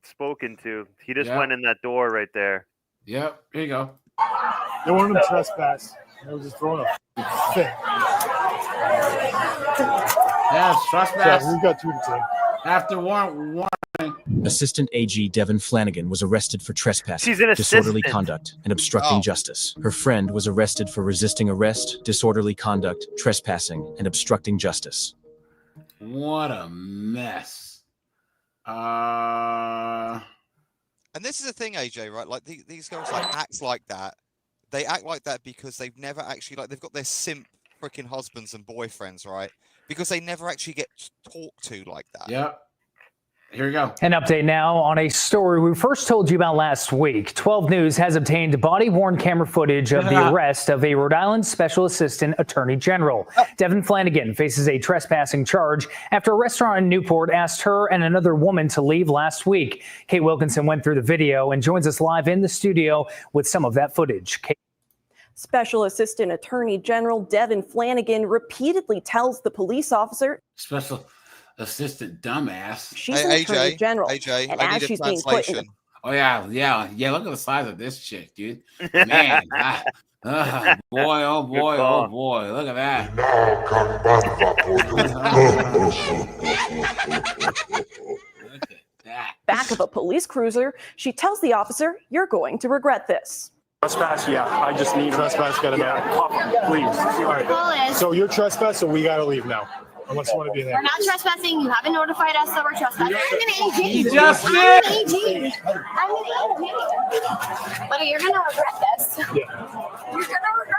Speaker 3: spoken to. He just
Speaker 1: Yeah.
Speaker 3: went in that door right there.
Speaker 1: Yep, here you go.
Speaker 6: They wanted him to trespass. They were just throwing a fit.
Speaker 1: Yeah, trespass.
Speaker 6: So we got two to take.
Speaker 1: After warning.
Speaker 22: Assistant AG Devin Flanagan was arrested for trespassing,
Speaker 3: She's an
Speaker 22: disorderly
Speaker 3: assistant.
Speaker 22: conduct, and obstructing
Speaker 4: Oh.
Speaker 22: justice. Her friend was arrested for resisting arrest, disorderly conduct, trespassing, and obstructing justice.
Speaker 1: What a mess.
Speaker 4: And this is the thing, AJ, right? Like these girls like act like that. They act like that because they've never actually they've got their simp freaking husbands and boyfriends, right? Because they never actually get talked to like that.
Speaker 1: Yep. Here we go.
Speaker 13: An update now on a story we first told you about last week. 12 News has obtained body-worn camera footage of the arrest of a Rhode Island Special Assistant Attorney General. Devin Flanagan faces a trespassing charge after a restaurant in Newport asked her and another woman to leave last week. Kate Wilkinson went through the video and joins us live in the studio with some of that footage. Kate.
Speaker 18: Special Assistant Attorney General Devin Flanagan repeatedly tells the police officer
Speaker 1: Special Assistant dumbass.
Speaker 18: she's an Attorney General.
Speaker 4: AJ,
Speaker 18: and
Speaker 4: I
Speaker 18: as
Speaker 4: need a
Speaker 18: she's being put in
Speaker 4: translation.
Speaker 1: Oh yeah. Look at the size of this chick, dude. Man, boy, oh boy, oh boy. Look at that.
Speaker 18: back of a police cruiser, she tells the officer, "You're going to regret this."
Speaker 6: Trespass, yeah. I just need trespass. Got to know. Please. All right. So you're trespass, so we got to leave now. Unless you want to be there.
Speaker 10: We're not trespassing. You haven't notified us that we're trespassing. I'm an AG.
Speaker 1: He just
Speaker 10: I'm
Speaker 1: did.
Speaker 10: an AG. I'm an AG. But you're gonna regret this.
Speaker 6: Yeah.
Speaker 10: You're gonna regret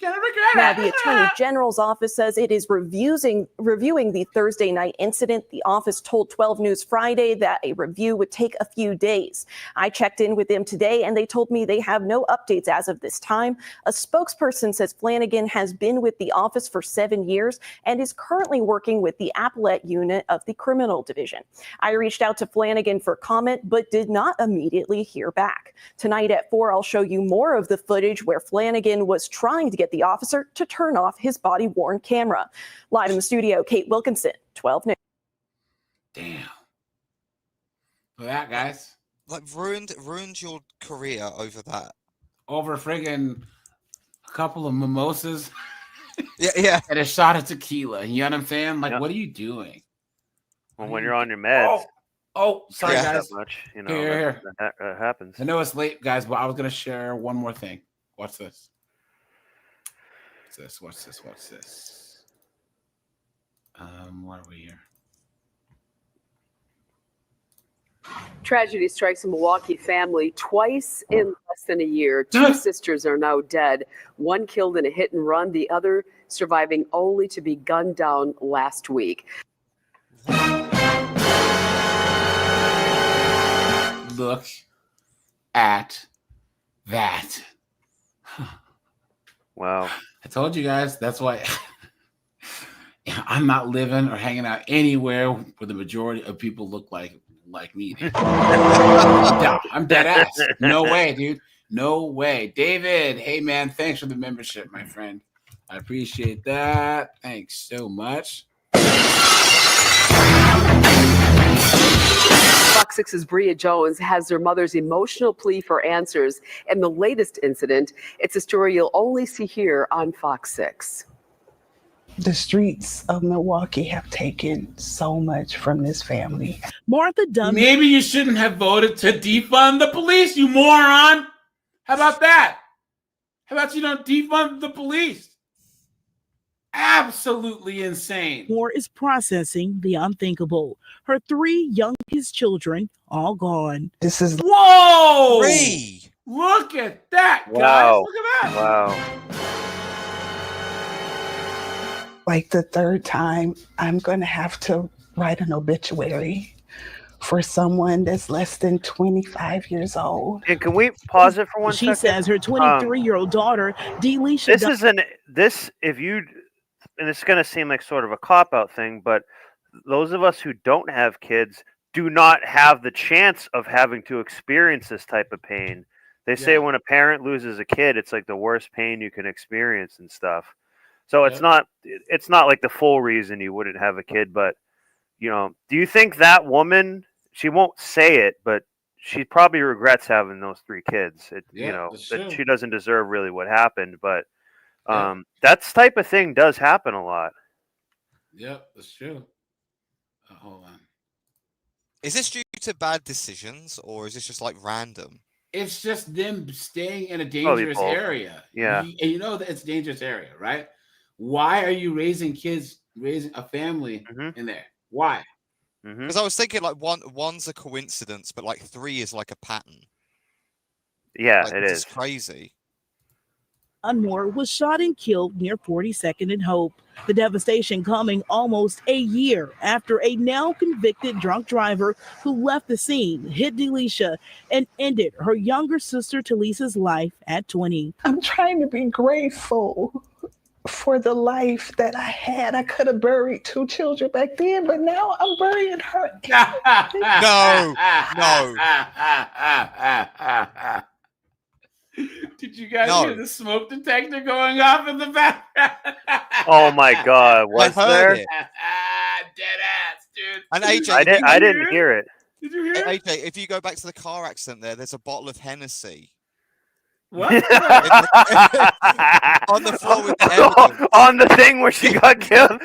Speaker 1: You're gonna regret
Speaker 18: Now,
Speaker 1: it.
Speaker 18: the Attorney General's office says it is reviewing the Thursday night incident. The office told 12 News Friday that a review would take a few days. I checked in with them today, and they told me they have no updates as of this time. A spokesperson says Flanagan has been with the office for 7 years and is currently working with the Appellate Unit of the Criminal Division. I reached out to Flanagan for comment, but did not immediately hear back. Tonight at 4, I'll show you more of the footage where Flanagan was trying to get the officer to turn off his body-worn camera. Live in the studio, Kate Wilkinson, 12 News.
Speaker 1: Damn. Look at that, guys.
Speaker 4: Like ruined your career over that.
Speaker 1: Over friggin' a couple of mimosas.
Speaker 4: Yeah.
Speaker 1: And a shot of tequila. You know what I'm saying? Like, what are you doing?
Speaker 3: Well, when you're on your meds.
Speaker 1: Oh, sorry,
Speaker 3: Yeah.
Speaker 1: guys.
Speaker 3: That much, you know,
Speaker 1: Here.
Speaker 3: that happens.
Speaker 1: I know it's late, guys, but I was gonna share one more thing. Watch this. What's this? Why are we here?
Speaker 7: Tragedy strikes a Milwaukee family twice in less than a year. 2 sisters are now dead. One killed in a hit and run, the other surviving only to be gunned down last week.
Speaker 1: Look at that.
Speaker 3: Wow.
Speaker 1: I told you guys, that's why I'm not living or hanging out anywhere where the majority of people look like me. I'm dead ass. No way, dude. No way. David, hey man, thanks for the membership, my friend. I appreciate that. Thanks so much.
Speaker 7: Fox 6's Bria Jones has her mother's emotional plea for answers in the latest incident. It's a story you'll only see here on Fox 6.
Speaker 19: The streets of Milwaukee have taken so much from this family.
Speaker 1: Martha Dunn. Maybe you shouldn't have voted to defund the police, you moron. How about that? How about you don't defund the police? Absolutely insane.
Speaker 20: Moore is processing the unthinkable. Her 3 youngest children all gone.
Speaker 19: This is
Speaker 1: Whoa!
Speaker 4: 3.
Speaker 1: Look at that, guys.
Speaker 3: Wow.
Speaker 1: Look at that.
Speaker 3: Wow.
Speaker 19: like the 3rd time I'm going to have to write an obituary for someone that's less than 25 years old.
Speaker 3: And can we pause it for one second?
Speaker 20: She says her 23-year-old daughter, Leykis.
Speaker 3: And it's going to seem like sort of a cop-out thing, but those of us who don't have kids do not have the chance of having to experience this type of pain. They say when a parent loses a kid, it's like the worst pain you can experience and stuff. So it's not like the full reason you wouldn't have a kid, but do you think that woman, she won't say it, but she probably regrets having those 3 kids. That she doesn't deserve really what happened, but that type of thing does happen a lot.
Speaker 1: Yep, that's true. Hold on.
Speaker 4: Is this due to bad decisions, or is this just like random?
Speaker 1: It's just them staying in a dangerous area.
Speaker 3: Yeah.
Speaker 1: And you know that it's a dangerous area, right? Why are you raising a family in there? Why?
Speaker 4: Because I was thinking like one's a coincidence, but like 3 is like a pattern.
Speaker 3: Yeah,
Speaker 4: like,
Speaker 3: it is
Speaker 4: crazy.
Speaker 20: Moore was shot and killed near 42nd and Hope. The devastation coming almost a year after a now convicted drunk driver who left the scene hit Leykis and ended her younger sister Talisa's life at 20.
Speaker 19: I'm trying to be grateful for the life that I had. I could have buried 2 children back then, but now I'm burying her.
Speaker 4: No.
Speaker 1: Did you guys hear the smoke detector going off in the background?
Speaker 3: Oh my God! Was there?
Speaker 1: Dead ass, dude.
Speaker 4: And AJ,
Speaker 3: I didn't hear it.
Speaker 1: Did you hear it?
Speaker 4: AJ, if you go back to the car accident, there's a bottle of Hennessy.
Speaker 1: What?
Speaker 4: On the floor with the evidence.
Speaker 3: On the thing where she got killed.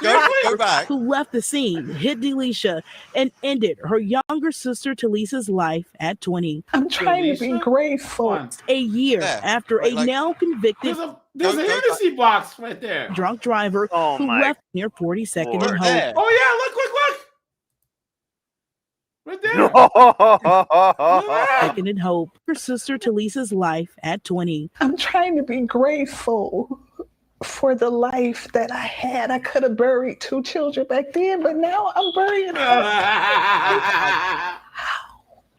Speaker 4: Go back.
Speaker 20: Who left the scene hit Leykis and ended her younger sister Talisa's life at 20.
Speaker 19: I'm trying to be grateful.
Speaker 20: A year after a now convicted
Speaker 1: there's a Hennessy box right there.
Speaker 20: Drunk driver who left near 42nd and Hope.
Speaker 1: Oh yeah, look. Right
Speaker 20: Second in hope. Her sister Talisa's life at 20.
Speaker 19: I'm trying to be grateful for the life that I had. I could have buried 2 children back then, but now I'm burying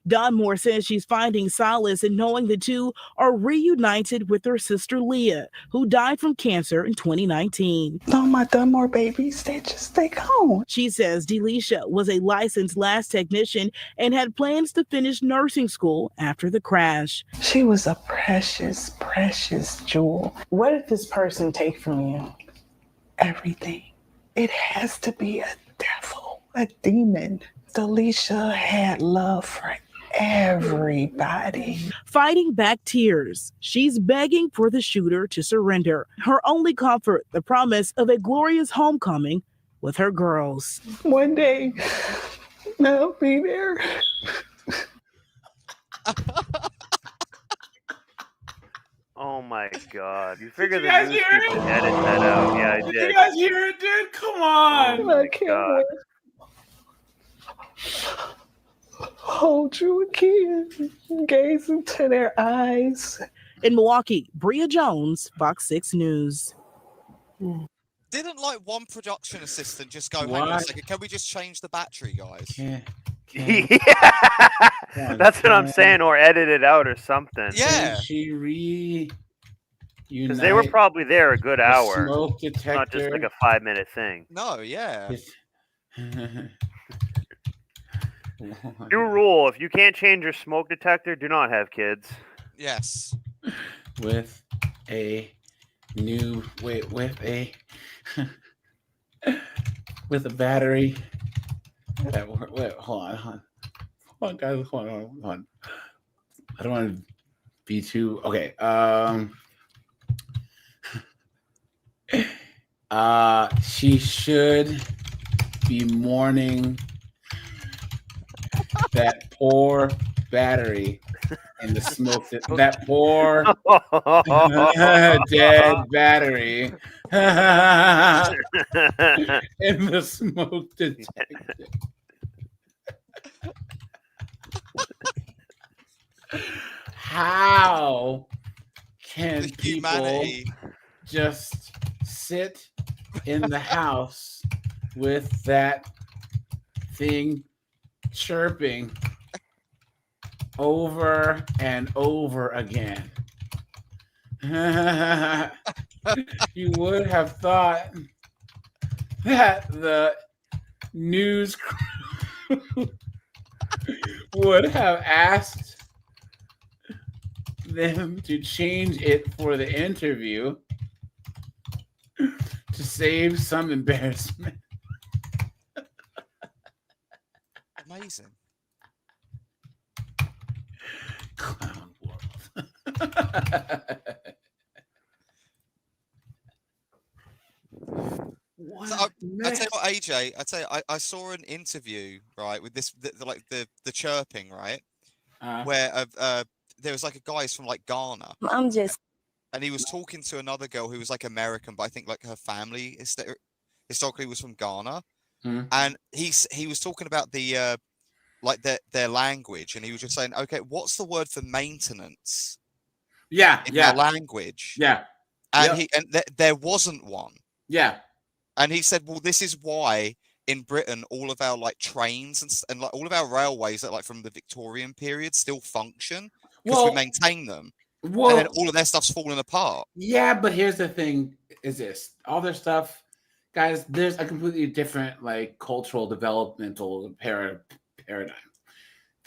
Speaker 20: Don Moore says she's finding solace in knowing the two are reunited with her sister Leah, who died from cancer in 2019.
Speaker 19: No, my Dunmore babies, they gone.
Speaker 20: She says Delisha was a licensed labs technician and had plans to finish nursing school after the crash.
Speaker 19: She was a precious, precious jewel.
Speaker 5: What did this person take from you?
Speaker 19: Everything. It has to be a devil, a demon. Delisha had love for everybody.
Speaker 20: Fighting back tears, she's begging for the shooter to surrender. Her only comfort, the promise of a glorious homecoming with her girls.
Speaker 19: One day, I'll be there.
Speaker 3: Oh my God! You figure
Speaker 1: you
Speaker 3: the
Speaker 1: guys
Speaker 3: news
Speaker 1: hear
Speaker 3: people
Speaker 1: it?
Speaker 3: edit that out? Yeah, I
Speaker 1: Did
Speaker 3: did.
Speaker 1: you guys hear it, dude? Come on.
Speaker 3: Oh my God!
Speaker 19: Hold you again, gaze into their eyes.
Speaker 20: In Milwaukee, Bria Jones, Fox 6 News.
Speaker 4: Didn't like one production assistant just go, hang on a second, can we just change the battery, guys?
Speaker 3: That's what I'm saying, or edit it out or something.
Speaker 4: Yeah.
Speaker 3: Because they were probably there a good hour.
Speaker 1: Smoke
Speaker 3: It's not just
Speaker 1: detector.
Speaker 3: like a 5-minute thing.
Speaker 4: No, yeah.
Speaker 3: New rule: if you can't change your smoke detector, do not have kids.
Speaker 4: Yes.
Speaker 1: With a battery. Wait, hold on, guys, hold on. I don't want to be too okay. She should be mourning that poor battery in the smoke. That poor dead battery in the smoke detector. How can people just sit in the house with that thing chirping over and over again? You would have thought that the news crew would have asked them to change it for the interview to save some embarrassment.
Speaker 4: Amazing.
Speaker 1: Clown world.
Speaker 4: So I tell you what, AJ, I saw an interview, right, with this the chirping, right, where there was like a guy from like Ghana. And he was talking to another girl who was like American, but I think like her family historically was from Ghana. And he was talking about the like their language, and he was just saying, okay, what's the word for maintenance? In their language. And there wasn't one. And he said, well, this is why in Britain all of our like trains and like all of our railways that like from the Victorian period still function because we maintain them. And then all of their stuff's falling apart.
Speaker 1: Yeah, but here's the thing: is this all their stuff, guys? There's a completely different like cultural developmental paradigm.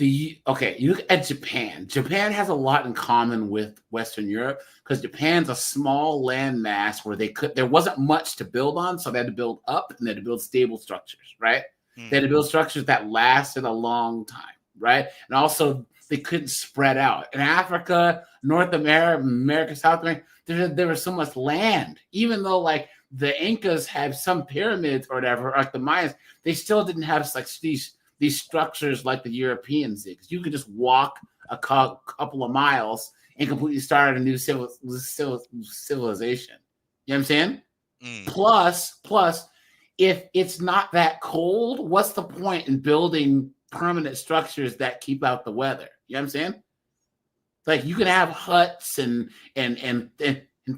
Speaker 1: You look at Japan. Japan has a lot in common with Western Europe because Japan's a small landmass where there wasn't much to build on, so they had to build up and they had to build stable structures, right? They had to build structures that lasted a long time, right? And also they couldn't spread out. In Africa, North America, South America, there was so much land. Even though like the Incas had some pyramids or whatever, like the Mayans, they still didn't have like these structures like the Europeans did. You could just walk a couple of miles and completely start a new civilization. You know what I'm saying? Plus, if it's not that cold, what's the point in building permanent structures that keep out the weather. You know what I'm saying? Like you can have huts and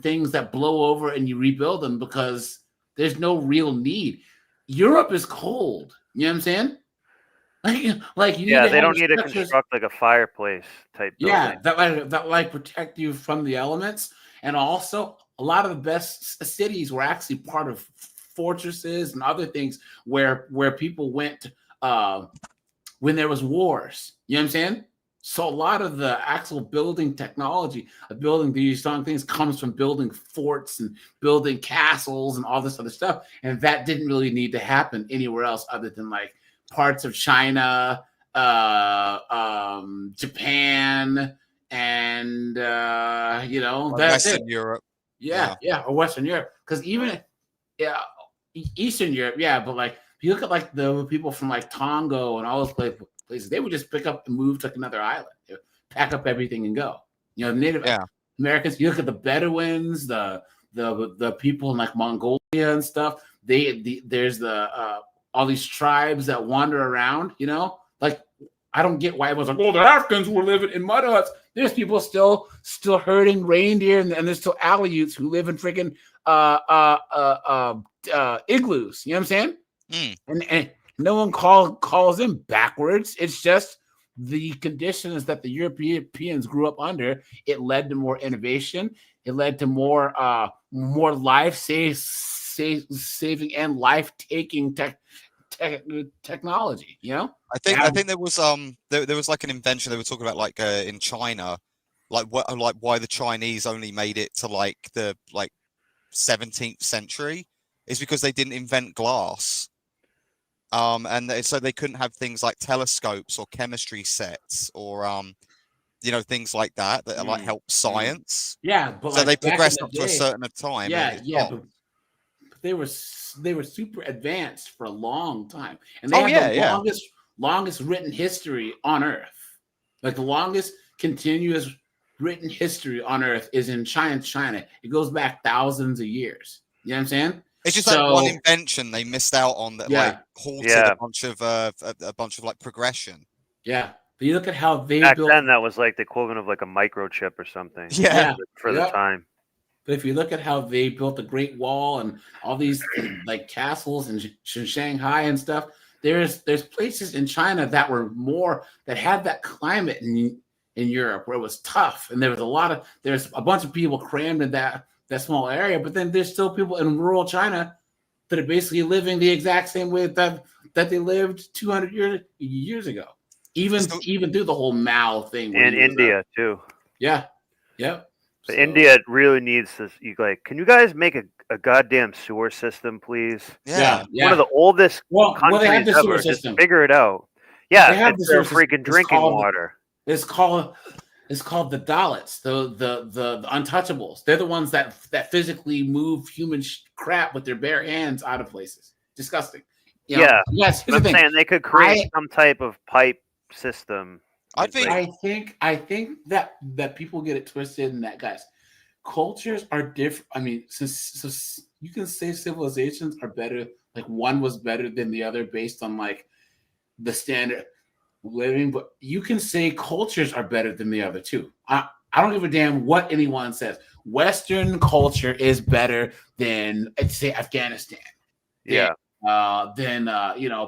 Speaker 1: things that blow over and you rebuild them because there's no real need. Europe is cold. You know what I'm saying? Like you need to
Speaker 3: they
Speaker 1: have
Speaker 3: don't
Speaker 1: the
Speaker 3: need to
Speaker 1: structures-
Speaker 3: construct like a fireplace type building.
Speaker 1: Yeah, that protect you from the elements. And also a lot of the best cities were actually part of fortresses and other things where people went when there was wars. You know what I'm saying? So a lot of the actual building technology of building these strong things comes from building forts and building castles and all this other stuff. And that didn't really need to happen anywhere else other than like parts of China, Japan, and
Speaker 4: Western Europe.
Speaker 1: Yeah, or Western Europe. Because even Eastern Europe, but like if you look at like the people from like Tonga and all those places, they would just pick up and move to another island, pack up everything and go. You know, Native Americans. You look at the Bedouins, the people in like Mongolia and stuff. There's all these tribes that wander around. You know, like I don't get why it was like, well, the Africans were living in mud huts. There's people still herding reindeer, and there's still Aleuts who live in freaking igloos. You know what I'm saying? And no one calls them backwards. It's just the conditions that the Europeans grew up under. It led to more innovation. It led to more life saving and life taking technology. You know,
Speaker 4: I think there was there was like an invention they were talking about like in China, like why the Chinese only made it to like the 17th century is because they didn't invent glass. So they couldn't have things like telescopes or chemistry sets or things like that like help science.
Speaker 1: Yeah, but
Speaker 4: so they progressed up to a certain time.
Speaker 1: But they were super advanced for a long time, and they have the longest written history on Earth. Like the longest continuous written history on Earth is in China. It goes back thousands of years. You know what I'm saying?
Speaker 4: It's just that one invention they missed out on that like halted a bunch of like progression.
Speaker 1: Yeah, but you look at how they
Speaker 3: back
Speaker 1: built.
Speaker 3: then. That was like the equivalent of like a microchip or something. For the time.
Speaker 1: But if you look at how they built the Great Wall and all these like castles in Shanghai and stuff, there's places in China that had that climate in Europe where it was tough, and there's a bunch of people crammed in that small area, but then there's still people in rural China that are basically living the exact same way that they lived 200 years ago, even through the whole Mao thing.
Speaker 3: And India too.
Speaker 1: Yeah.
Speaker 3: But India really needs this. Can you guys make a goddamn sewer system, please?
Speaker 1: Yeah.
Speaker 3: One of the oldest countries
Speaker 1: they have the sewer
Speaker 3: ever.
Speaker 1: system.
Speaker 3: Just figure it out. Yeah, it's their freaking drinking water.
Speaker 1: It's called the Dalits, the untouchables. They're the ones that physically move human crap with their bare hands out of places. Disgusting.
Speaker 3: Yes,
Speaker 1: here's the thing.
Speaker 3: Saying they could create some type of pipe system.
Speaker 1: I think that people get it twisted, and that guys, cultures are different. I mean, so you can say civilizations are better. Like one was better than the other based on like the standard living, but you can say cultures are better than the other too. I don't give a damn what anyone says. Western culture is better than, let's say, Afghanistan. Than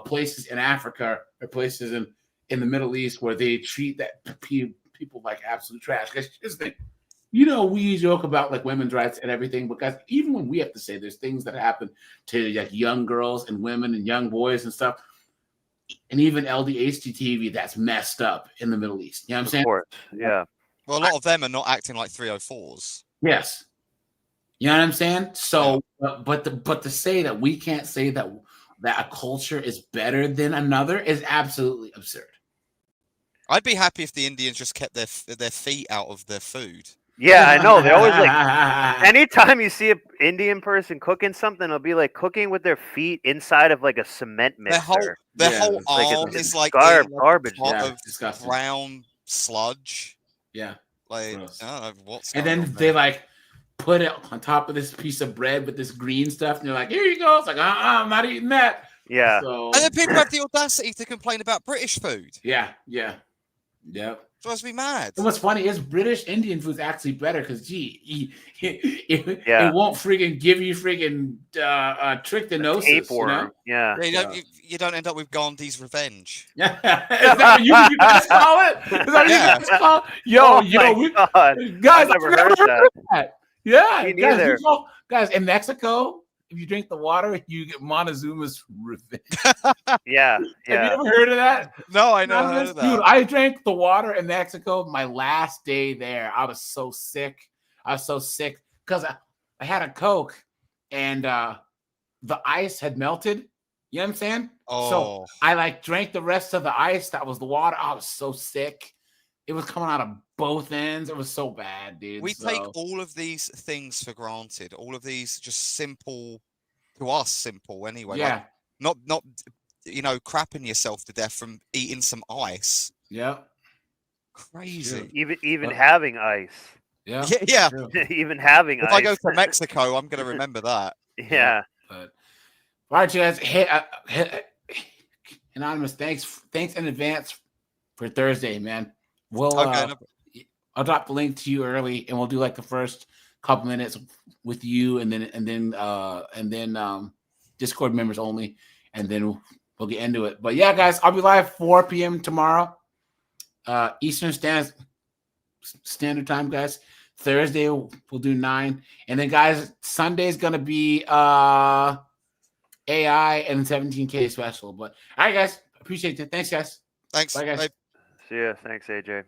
Speaker 1: places in Africa or places in the Middle East where they treat that people like absolute trash. Because here's the thing, we joke about like women's rights and everything, because even when we have to say there's things that happen to like young girls and women and young boys and stuff, and even LDHTV that's messed up in the Middle East. You know what I'm saying?
Speaker 3: Of course, yeah.
Speaker 4: Well, a lot of them are not acting like 304s.
Speaker 1: Yes. You know what I'm saying? So, but to say that we can't say that a culture is better than another is absolutely absurd.
Speaker 4: I'd be happy if the Indians just kept their feet out of their food.
Speaker 3: Yeah, I know. They always anytime you see an Indian person cooking something, it'll be like cooking with their feet inside of like a cement mixer.
Speaker 4: Their whole arm is like
Speaker 3: garbage.
Speaker 4: Of brown sludge.
Speaker 1: Yeah.
Speaker 4: Like, I don't know what's
Speaker 1: and
Speaker 4: going
Speaker 1: then
Speaker 4: on
Speaker 1: they like put it on top of this piece of bread with this green stuff, and you're like, here you go. It's like, I'm not eating that.
Speaker 3: Yeah.
Speaker 1: So,
Speaker 4: And then people have the audacity to complain about British food.
Speaker 1: yeah.
Speaker 4: Drives me mad.
Speaker 1: And what's funny is British Indian food's actually better because it won't freaking give you freaking trichinosis.
Speaker 3: Tapeworm. Yeah.
Speaker 4: You don't end up with Gandhi's revenge.
Speaker 1: Is that what you guys call it? Is that what you guys call it? Guys,
Speaker 3: I've never heard
Speaker 1: that. Yeah,
Speaker 3: Me neither.
Speaker 1: Guys, in Mexico, if you drink the water, you get Montezuma's revenge.
Speaker 3: Yeah.
Speaker 1: Have you ever heard of that?
Speaker 4: No, I never heard of that.
Speaker 1: Dude, I drank the water in Mexico my last day there. I was so sick. Because I had a Coke and the ice had melted. You know what I'm saying?
Speaker 4: Oh.
Speaker 1: So I drank the rest of the ice. That was the water. I was so sick. It was coming out of both ends. It was so bad, dude.
Speaker 4: We take all of these things for granted. All of these just simple, to us, simple anyway.
Speaker 1: Yeah.
Speaker 4: Not crapping yourself to death from eating some ice.
Speaker 1: Yeah.
Speaker 4: Crazy.
Speaker 3: Even having ice.
Speaker 1: Yeah.
Speaker 4: Yeah.
Speaker 3: Even having
Speaker 4: if
Speaker 3: ice.
Speaker 4: I go to Mexico, I'm going to remember that.
Speaker 3: Yeah.
Speaker 1: But all right, you guys. Hit Anonymous. Thanks in advance for Thursday, man. We'll I'll drop the link to you early, and we'll do the first couple minutes with you, and then Discord members only, and then we'll get into it. But yeah, guys, I'll be live 4 p.m. tomorrow, Eastern Standard Time, guys. Thursday we'll do 9, and then guys, Sunday's gonna be AI and 17K special. But all right, guys, appreciate it. Thanks, guys.
Speaker 4: Thanks.
Speaker 1: Bye, guys.
Speaker 3: See ya. Thanks, AJ.